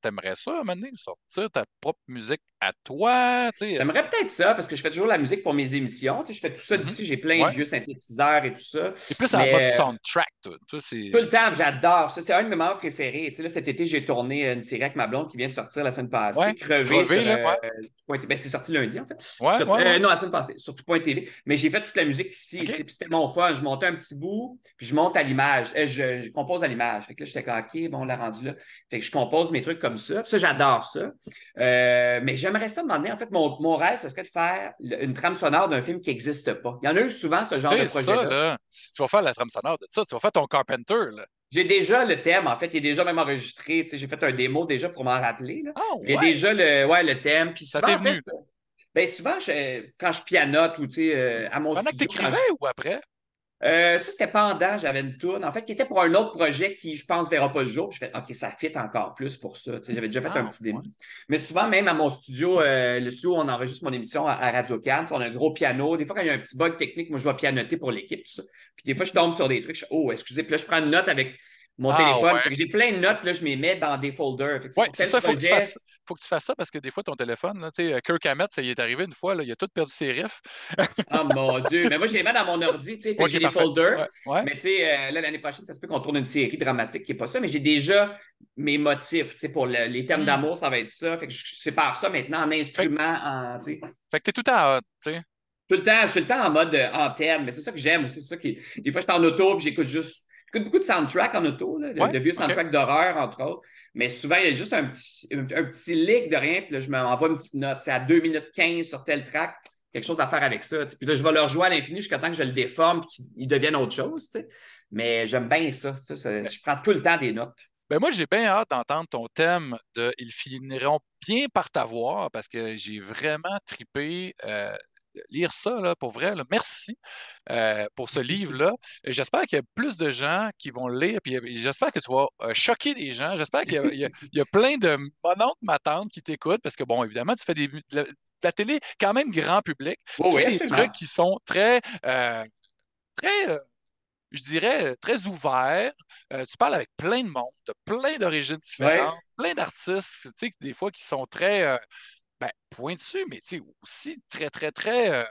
t'aimerais ça, à un moment donné, sortir ta propre musique à toi? Tu sais, J'aimerais peut-être ça parce que je fais toujours la musique pour mes émissions. Tu sais, je fais tout ça Mhm. d'ici. J'ai plein de Ouais. vieux synthétiseurs et tout ça. Et plus à la mode Mais soundtrack, toi. Toi, tout c'est. le temps, j'adore ça. C'est un de mes moments préférés. Tu sais, là, cet été, j'ai tourné une série avec ma blonde qui vient de sortir la semaine passée, Ouais. Crevé Crevé, sur là. Ouais. Ben, c'est sorti lundi, en fait. Ouais, ouais, ouais. Non, la semaine passée, sur Tout.tv. TV. Mais j'ai fait toute la musique ici. Tu OK. sais, puis c'était mon fun. Je montais un petit bout, puis je monte à l'image. Je compose à l'image. Fait que là, j'étais comme, OK, bon, on l'a rendu là. Fait que je compose mes trucs comme ça. Puis ça, j'adore ça. Mais j'aimerais ça demander. En fait, mon rêve, ce serait de faire une trame sonore d'un film qui n'existe pas. Il y en a eu souvent ce genre de Et ça, projet-là. là, si tu vas faire la trame sonore de ça, tu vas faire ton Carpenter, là. J'ai déjà le thème, en fait, il est déjà même enregistré. Tu sais, j'ai fait un démo déjà pour m'en rappeler. Là. Ah, Il y a ouais. déjà le thème. Puis Ça souvent, t'est en fait, venu, là. ben souvent, quand je pianote ou tu sais, à mon Pendant que studio, t'écrivais ou après? ça, c'était pendant, j'avais une tourne, en fait, qui était pour un autre projet qui, je pense, verra pas le jour. Je fais, OK, ça fit encore plus pour ça. Tu sais, j'avais déjà fait un Ah, petit ouais. démo. Mais souvent, même à mon studio, le studio où on enregistre mon émission à Radio-Can, on a un gros piano. Des fois, quand il y a un petit bug technique, moi, je vais pianoter pour l'équipe, tout ça. Puis des fois, je tombe sur des trucs. Je fais, oh, excusez. Puis là, je prends une note avec mon Ah, téléphone. Fait ouais. que j'ai plein de notes, là, je les mets dans des folders. Fait que, tu sais, Ouais, pour c'est tel ça, projet, faut que tu fasses ça parce que des fois, ton téléphone, là, tu sais, Kirk Hammett, ça y est arrivé une fois, là, il a tout perdu ses riffs. oh mon Dieu, mais moi, je les mets dans mon ordi, tu sais, fait que OK, j'ai des parfait. folders. Ouais, ouais. Mais tu sais, là, l'année prochaine, ça se peut qu'on tourne une série dramatique qui n'est pas ça, mais j'ai déjà mes motifs, tu sais, pour les thèmes Hmm. d'amour, ça va être ça. Fait que je sépare ça maintenant en Fait, instruments, tu sais. fait que t'es tout en hot, tu sais. Tout le temps, je suis tout le temps en mode antenne, mais c'est ça que j'aime aussi. C'est ça qui. Des fois, je suis en auto puis j'écoute beaucoup de soundtracks en auto, là, Ouais, de vieux OK. soundtracks d'horreur, entre autres. Mais souvent, il y a juste un petit lick de rien, puis là, je m'envoie une petite note. C'est à 2 minutes 15 sur tel track, quelque chose à faire avec ça. Puis là, je vais le rejouer à l'infini jusqu'à temps que je le déforme et qu'il devienne autre chose. Tu sais. Mais j'aime bien ça. Je prends tout le temps des notes. Ben moi, j'ai bien hâte d'entendre ton thème de Ils finiront bien par t'avoir parce que j'ai vraiment tripé lire ça, là, pour vrai. Là. Merci pour ce livre-là. J'espère qu'il y a plus de gens qui vont le lire, puis j'espère que tu vas choquer des gens. J'espère qu'il y a, il y a plein de mon oncle, ma tante qui t'écoutent parce que, bon, évidemment, tu fais de la télé quand même grand public. Oui, Tu fais oui, des absolument. trucs qui sont très je dirais, très ouvert. Tu parles avec plein de monde, de plein d'origines Oui. différentes, plein d'artistes, tu sais, des fois qui sont très ben, pointus, mais tu sais, aussi très, très, très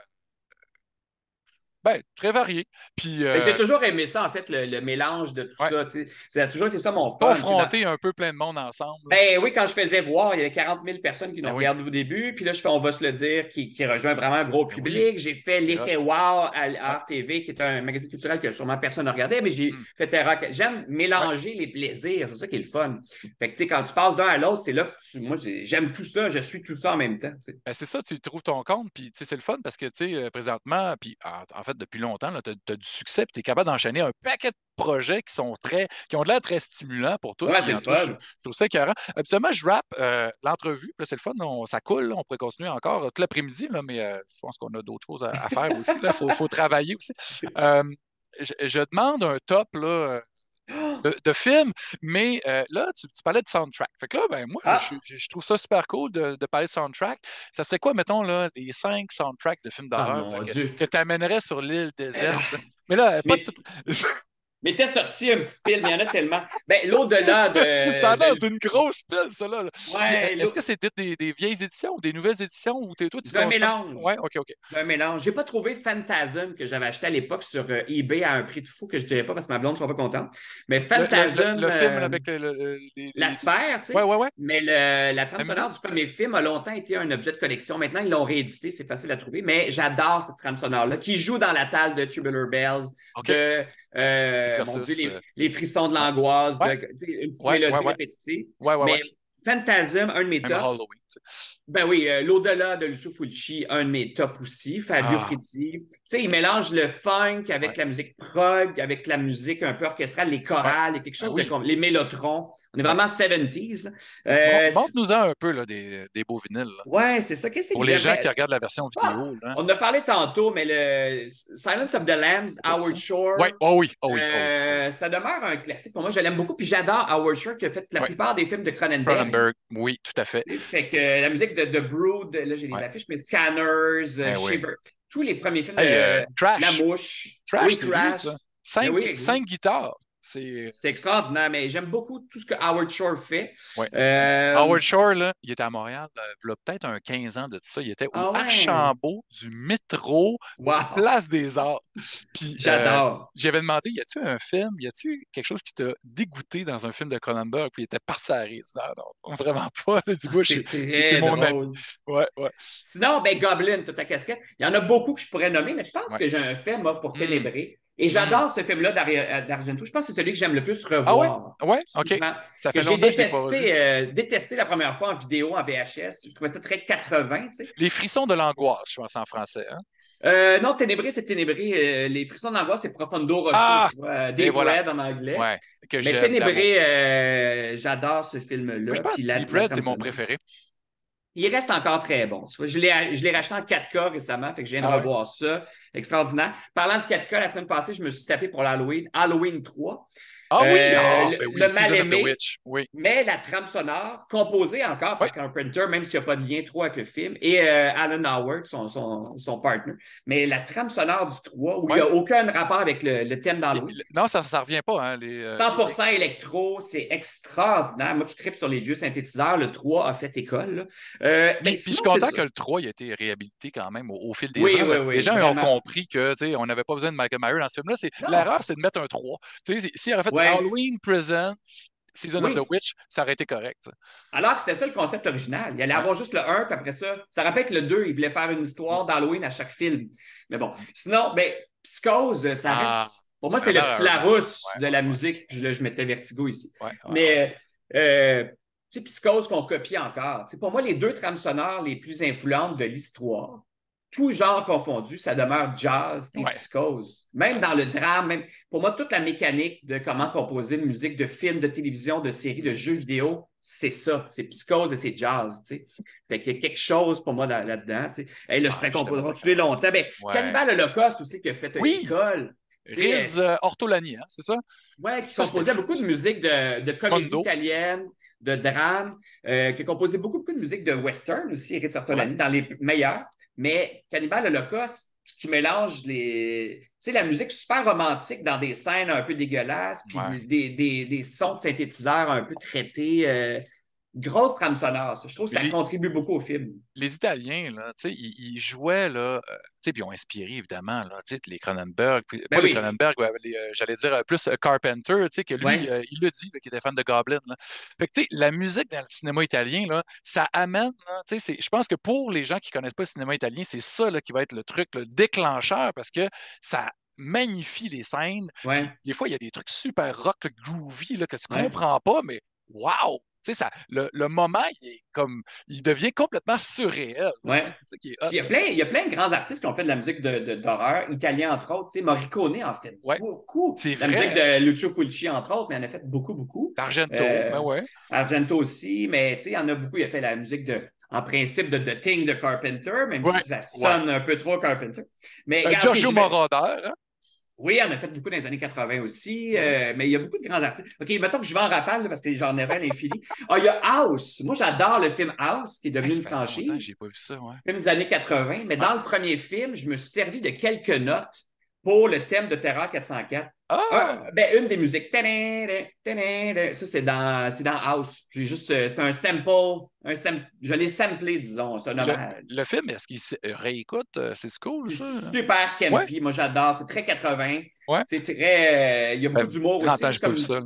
Ben, très varié. Puis, Mais j'ai toujours aimé ça, en fait, le mélange de tout ouais, ça. Ça a toujours été ça mon fun. confronter un peu plein de monde ensemble. Ben oui, quand je faisais voir, il y avait 40 000 personnes qui nous Ben oui. regardaient au début. Puis là, je fais On va se le dire, qui rejoint vraiment un gros Ben public. oui, J'ai fait c'est l'effet hot. Wow à Ouais. RTV, qui est un magazine culturel que sûrement personne ne regardait, mais j'ai Mm. fait Terra. J'aime Ouais. mélanger les plaisirs. C'est ça qui est le fun. Fait que, tu sais, quand tu passes d'un à l'autre, c'est là que moi, j'aime tout ça. Je suis tout ça en même temps. Tu sais. Ben, c'est ça, tu trouves ton compte, puis c'est le fun parce que, présentement, puis en fait, depuis longtemps, tu as du succès, puis tu es capable d'enchaîner un paquet de projets qui ont de l'air très stimulants pour toi. Ouais, Puis c'est le en tout cas, je fun. trouve ça écœurant. Habituellement, je rappe l'entrevue, puis là, c'est le fun, ça coule, là, on pourrait continuer encore tout l'après-midi, là, mais je pense qu'on a d'autres choses à faire aussi. Il faut travailler aussi. Euh, je demande un top là, de films, mais là, tu parlais de soundtrack. Fait que là, ben, moi, Ah, je trouve ça super cool de parler de soundtrack. Ça serait quoi, mettons, là, les 5 soundtracks de films ah d'horreur là, mon que Dieu. tu amènerais sur l'île Eh, déserte, là? Mais là, pas tout. Mais m'était sorti un petit pile, mais il y en a tellement. Ben, l'au-delà Ça a l'air de d'une grosse pile, ça, là. Puis, ouais, est-ce que c'est des vieilles éditions ou des nouvelles éditions ou toi, tu d'un consommes? mélange. Ouais, OK, OK. Un mélange. J'ai pas trouvé Phantasm que j'avais acheté à l'époque sur eBay à un prix de fou que je dirais pas parce que ma blonde ne sera pas contente. Mais Phantasm, Le film là, avec la sphère, tu Ouais, sais. ouais, ouais. Mais la trame La sonore musique? du premier film a longtemps été un objet de collection. Maintenant, ils l'ont réédité, c'est facile à trouver. Mais j'adore cette trame sonore-là qui joue dans la talle de Tubular Bells, OK. de mon Dieu, Exercice. les frissons de Ouais. l'angoisse, Ouais, tu sais, une petite ouais, ouais, mélodie ouais. répétitive. Ouais, ouais, ouais. Mais Phantasm, un de mes Même tops. Halloween. Ben oui, l'au-delà de Lucio Fulci, un de mes tops aussi. Fabio Ah, Frizzi. Tu sais, il mélange le funk ouais. avec la musique prog, avec la musique un peu orchestrale, les Ouais. chorales, il y a quelque Ben chose oui. les mélotrons. On est Ouais. vraiment 70s. Là. Montre-nous-en un peu là, des beaux vinyles. Là. Ouais, c'est ça. Qu'est-ce que Pour les gens j'avais? qui regardent la version Ah, vidéo. Là. on en a parlé tantôt, mais le Silence of the Lambs, C'est quoi, ça? Howard Shore, Ouais, oh oui, oh oui, oh oui, oh oui. ça demeure un classique. Pour moi, je l'aime beaucoup. Puis j'adore Howard Shore qui a fait la Ouais. plupart des films de Cronenberg. Cronenberg, oui, tout à fait. Fait que la musique de Brood, là j'ai les Ouais. affiches, mais Scanners, Ben oui. Shiver, tous les premiers films Hey, de La Trash. Mouche. Trash, Oui, c'est lui, Crash. ça. Mais oui, Cinq guitares. C'est. c'est extraordinaire, mais j'aime beaucoup tout ce que Howard Shore fait. Ouais. Euh, Howard Shore, là, il était à Montréal, il y a peut-être un 15 ans de ça. Il était au ah ouais, Archambault du métro, wow, Place des Arts. Puis j'adore. j'avais demandé, y a-tu un film, y a-tu quelque chose qui t'a dégoûté dans un film de Cronenberg? Puis il était parti à rire. Non, non, vraiment pas. Là, du Ah, coup, c'est c'est très mon ami. drôle. Ouais, ouais, Sinon, ben Goblin, toute ta casquette. Il y en a beaucoup que je pourrais nommer, mais je pense ouais. que j'ai un fait, moi, pour Hmm, Ténébré. Et hmm. j'adore ce film-là d'Argento. Je pense que c'est celui que j'aime le plus Ah ouais? revoir. Ouais, OK. Souvent. Ça Que fait j'ai longtemps que je ne l'ai pas revu. détesté la première fois en vidéo, en VHS. Je trouvais ça très 80, tu sais. Les frissons de l'angoisse, je pense en français. Hein? Non, Ténébré, c'est Ténébré. Les frissons d'angoisse, c'est Profondo Rosso, Ah! tu vois. Et Deep voilà. Red en anglais. Ouais, que Mais j'aime d'amour. Ténébré, j'adore ce Moi, je film-là. pense Puis que la Deep Red, trame c'est mon sonore. préféré. Il reste encore très bon. Tu vois, je l'ai racheté en 4K récemment, fait que je viens de Ah ouais? revoir ça. Extraordinaire. Parlant de 4K, la semaine passée, je me suis tapé pour l'Halloween, Halloween 3. Ah oui! Ah, ben oui, Le Season of the mal-aimé, Witch. Oui. mais la trame sonore, composée encore Oui. par Carpenter, même s'il n'y a pas de lien trop avec le film, et Alan Howard, son partner. Mais la trame sonore du 3, où il n'y Ouais. a aucun rapport avec le thème d'Halloween, Non, ça ne revient pas. Hein, 100% électro, c'est extraordinaire. Moi qui tripe sur les vieux synthétiseurs, le 3 a fait école. Là. Puis je Sinon, suis c'est content ça. que le 3 ait été réhabilité quand même au fil des Oui, ans. oui, Là. Les oui, gens ont vraiment. compris que on n'avait pas besoin de Michael Myers dans ce film-là. Non, L'erreur, c'est de mettre un 3. S'il aurait fait ouais, Halloween Presents Season of the oui. Witch, ça aurait été correct. Ça. Alors que c'était ça le concept original. Il allait Ouais. avoir juste le 1, puis après ça rappelle que le 2, il voulait faire une histoire d'Halloween à chaque film. Mais bon, sinon, ben, Psychose, ça Ah, reste. Pour moi, c'est le vraiment petit un genre. Larousse Ouais, de la ouais, musique. Puis là, je mettais Vertigo ici. ouais, ouais, ouais. Mais, tu sais, Psychose qu'on copie encore. Tu sais, pour moi, les deux trames sonores les plus influentes de l'histoire, tout genre confondu, ça demeure jazz et Ouais. Psychose. Même Ouais. dans le drame, même, pour moi, toute la mécanique de comment composer une musique de film, de télévision, de série, de jeux vidéo, c'est ça. C'est Psychose et c'est jazz, tu sais. Fait qu'il y a quelque chose pour moi là-dedans, tu sais. Hey, là, je pourrais Je suis tellement continuer d'accord. longtemps. Ben, Ouais. Cannibal Holocaust aussi qui a fait Oui! école. Tu sais, Riz Ortolani, hein, c'est ça? ouais, qui Ça, c'était composait fou. beaucoup de musique de comédie Mondo. italienne, de drame, qui a composé beaucoup de musique de western aussi, Eric Ortolani, Ouais. dans les meilleurs. Mais Cannibal Holocaust, qui mélange la musique super romantique dans des scènes un peu dégueulasses, puis Ouais. des sons de synthétiseurs un peu traités. Grosse trame sonore, ça. Je trouve que ça Les, contribue beaucoup au film. les Italiens, là, tu sais, ils jouaient, là, tu sais, puis ils ont inspiré, évidemment, là, tu sais, les Cronenberg, pas Ben les oui, Cronenberg, ouais, j'allais dire plus Carpenter, tu sais, que lui, ouais, il l'a dit, là, qu'il était fan de Goblin, là. Fait que, tu sais, la musique dans le cinéma italien, là, ça amène, là, tu sais, je pense que pour les gens qui connaissent pas le cinéma italien, c'est ça, là, qui va être le truc, le déclencheur, parce que ça magnifie les scènes, puis ouais, des fois, il y a des trucs super rock, là, groovy, là, que tu ouais, comprends pas, mais wow! Tu sais, ça, le moment, il devient complètement surréel. Là, tu ouais. sais, c'est ça qui est hot. Puis il y a plein de grands artistes qui ont fait de la musique d'horreur, italiens entre autres. Tu sais, Morricone en fait Ouais, beaucoup. c'est La musique vrai. de Lucio Fulci entre autres, mais il en a fait beaucoup, beaucoup. D'Argento, Euh, mais ouais. Argento aussi, mais tu sais, il y en a beaucoup. Il a fait la musique en principe de The Thing de Carpenter, même Ouais, si ça ouais. sonne un peu trop Carpenter. Mais regarde, OK, Giorgio Moroder, hein? oui, on a fait beaucoup dans les années 80 aussi, Ouais. mais il y a beaucoup de grands artistes. OK, mettons que je vais en rafale là, parce que j'en aurais à l'infini. Ah, il y a House. Moi, j'adore le film House, qui est Hey, devenu ça une fait longtemps que franchise. j'ai pas vu ça, ouais. Film des années 80, mais Ouais. dans le premier film, je me suis servi de quelques notes pour le thème de Terreur 404. Ah! Ben, une des musiques. Tadadada, tadadada. Ça, c'est dans House. J'ai juste, c'est un sample, je l'ai samplé, disons. C'est un Puis le, hommage. le film, est-ce qu'il se réécoute? C'est cool, C'est ça? super Ouais, campy. Moi, j'adore. C'est très 80. ouais. C'est très. Il y a beaucoup Ben, d'humour 30 aussi. ans, C'est j'ai pas comme vu une ça.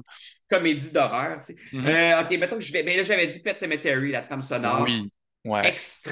comédie d'horreur. Tu sais. Mhm. OK, mettons que je vais. Ben là, j'avais dit Pet Cemetery, la trame sonore. Oui, ouais.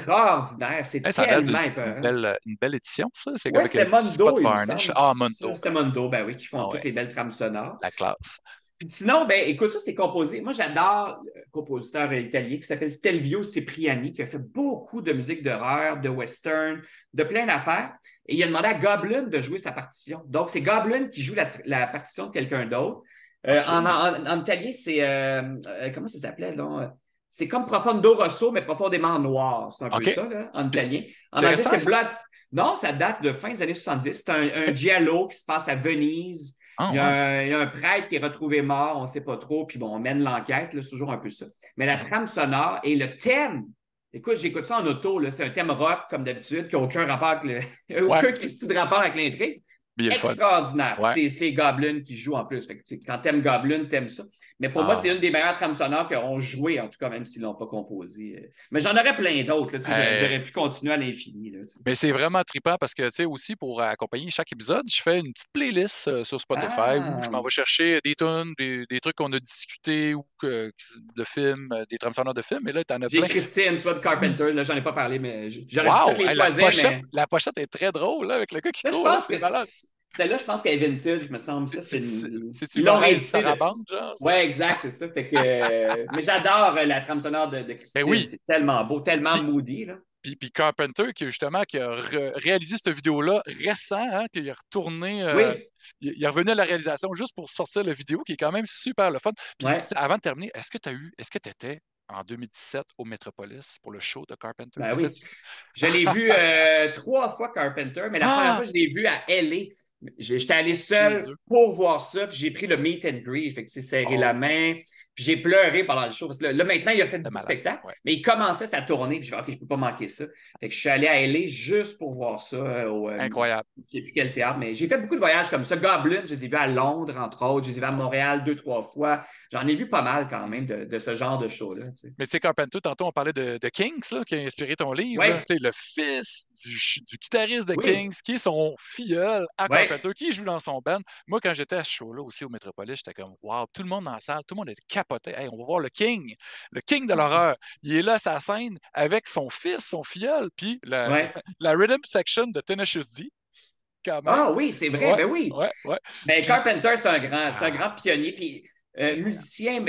Extraordinaire. C'est Hey, ça a l'air tellement d'une épeurant. une belle édition, ça. C'est Ouais, avec un c'était petit spot Mondo, il me varnish. semble. Ah, Ça, Mondo, c'était ben oui. Mondo, ben oui, qui font Ah toutes ouais, les belles trames sonores. la classe. Puis sinon, ben écoute, ça, c'est composé. Moi, j'adore un compositeur italien qui s'appelle Stelvio Cipriani, qui a fait beaucoup de musique d'horreur, de western, de plein d'affaires. Et il a demandé à Goblin de jouer sa partition. Donc, c'est Goblin qui joue la partition de quelqu'un d'autre. OK. En italien, c'est comment ça s'appelait, là? C'est comme Profondo Rosso, mais profondément noir. C'est un peu OK. ça, là, en Puis, italien. En c'est anglais, récent, c'est ça? Blood. Non, ça date de fin des années 70. C'est un OK. giallo qui se passe à Venise. Ah, Il y, a ouais. un prêtre qui est retrouvé mort, on ne sait pas trop, puis bon, on mène l'enquête, c'est toujours un peu ça. Mais la trame sonore et le thème, écoute, j'écoute ça en auto, là, c'est un thème rock, comme d'habitude, qui n'a aucun rapport avec Ouais. aucun Christy de rapport avec l'intrigue. Mais il est le fun. Extraordinaire. Ouais. C'est Goblin qui joue en plus. Fait que, quand t'aimes Goblin, t'aimes ça. Mais pour moi, Ah, c'est une des meilleures trames sonores qu'ont joué, en tout cas, même s'ils ne l'ont pas composé. Mais j'en aurais plein d'autres. hey, J'aurais pu continuer à l'infini. Là, mais c'est vraiment trippant parce que, tu sais, aussi pour accompagner chaque épisode, je fais une petite playlist sur Spotify où je Ah, m'en vais chercher des tunes, des trucs qu'on a discutés ou de films, des trames sonores de films. Et là, t'en as j'ai plein. Christine, tu vois, de Oui. Carpenter. Là, j'en ai pas parlé, mais j'aurais pu Wow! toutes les Hey, choisir, mais la pochette est très drôle, là, avec le gars qui là, je court, là, pense c'est que malade. celle-là, je pense qu'elle est vintage, me semble. Ça, C'est-tu ils l'ont Laurel réédité de. Sarabande, genre, ça? Ouais, exact, c'est ça. Fait que, mais j'adore la trame sonore de Ben Christine. oui. C'est tellement beau, tellement Puis, moody, là. puis Carpenter, justement, qui a réalisé cette vidéo-là récent, hein, qu'il a retourné, Oui, il est revenu à la réalisation juste pour sortir la vidéo, qui est quand même super le fun. Puis, tu ouais. sais, avant de terminer, est-ce que tu étais en 2017 au Metropolis pour le show de Carpenter? Ben oui. T'étais-tu? Je l'ai vu 3 fois Carpenter, mais la première Ah! fois, je l'ai vu à LA. J'étais allé Chez seul eux. pour voir ça, puis j'ai pris le meet and greet, fait que c'est serré la Oh, main, puis j'ai pleuré pendant le show, parce que là, maintenant, il a fait c'était beaucoup de malade. spectacles, Ouais. mais il commençait sa tournée, puis je me suis dit, OK, je peux pas manquer ça. Fait que je suis allé à LA juste pour voir ça Incroyable. je ne sais plus quel théâtre, mais j'ai fait beaucoup de voyages comme ça. Goblin, je les ai vus à Londres, entre autres, je les ai vus à Montréal 2, 3 fois. J'en ai vu pas mal quand même de ce genre de show-là. Tu sais. Mais c'est Carpenter, tantôt on parlait de Kings, là, qui a inspiré ton livre. Là. Ouais, Tu sais, le fils du guitariste de oui, Kings, qui est son filleul à ouais. Carpenter, qui joue dans son band. Moi, quand j'étais à ce show-là aussi au Metropolis, j'étais comme wow, tout le monde dans la salle, tout le monde était capoté. Hey, on va voir le King de l'horreur. Il est là à sa scène avec son fils, son filleul, puis Ouais. la rhythm section de Tenacious D, quand même. Ah oui, c'est vrai, Ouais, ben oui. ouais, ouais. Ben, Puis, Carpenter, c'est un ah, grand pionnier, puis incroyable. musicien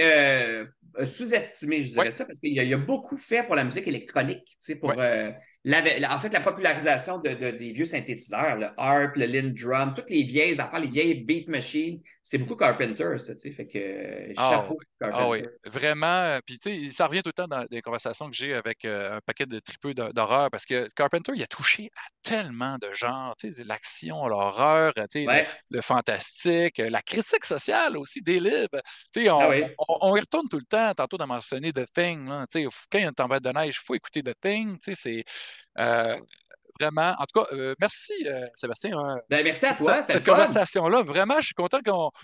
sous-estimé, je Ouais, dirais ça, parce qu'il a beaucoup fait pour la musique électronique, tu sais, ouais. pour en fait la popularisation des vieux synthétiseurs, le harp, le Lindrum, toutes les vieilles affaires, les vieilles beat machines, c'est beaucoup Carpenter, ça, tu sais, fait que Ah chapeau oui, ah oui, Carpenter. vraiment. Puis tu sais, ça revient tout le temps dans des conversations que j'ai avec un paquet de tripeux d'horreur parce que Carpenter, il a touché à tellement de genres, tu sais, l'action, l'horreur, tu sais, Ouais, le fantastique, la critique sociale aussi des livres. Tu sais, ah oui. on y retourne tout le temps. Tantôt, de mentionner The Thing, là, tu sais, quand il y a une tempête de neige, il faut écouter The Thing, tu sais, c'est euh, vraiment. En tout cas, merci, Sébastien. Ben, merci à toi, c'était Cette le fun. conversation-là, vraiment, je suis content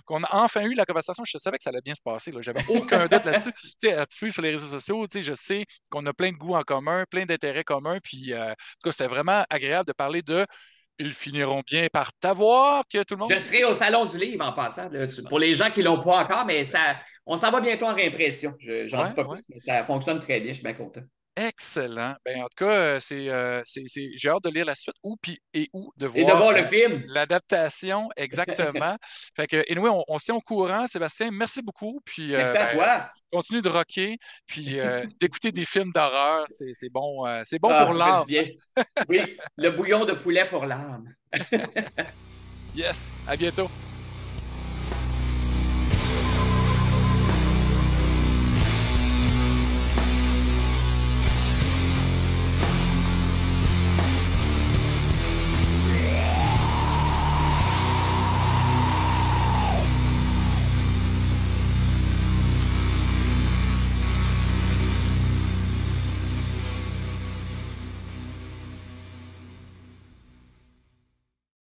qu'on a enfin eu la conversation. Je savais que ça allait bien se passer. J'avais aucun doute là-dessus. Tu sais, à te suivre sur les réseaux sociaux, tu sais, je sais qu'on a plein de goûts en commun, plein d'intérêts communs. Puis, en tout cas, c'était vraiment agréable de parler de. Ils finiront bien par t'avoir, que tout le monde. Je serai au Salon du Livre en passant, là, pour les gens qui ne l'ont pas encore, mais on s'en va bientôt en réimpression. J'en dis pas plus, mais ça fonctionne très bien, je suis bien content. Excellent. Ben, en tout cas, j'ai hâte de lire la suite où de Et de voir voir le film. l'adaptation exactement. Fait que, anyway, on se tient au courant, Sébastien. Merci beaucoup. Puis, Merci à toi. continue de rocker, puis d'écouter des films d'horreur. C'est bon, pour Ça fait du l'âme. bien. Oui, le bouillon de poulet pour l'âme. Yes. À bientôt.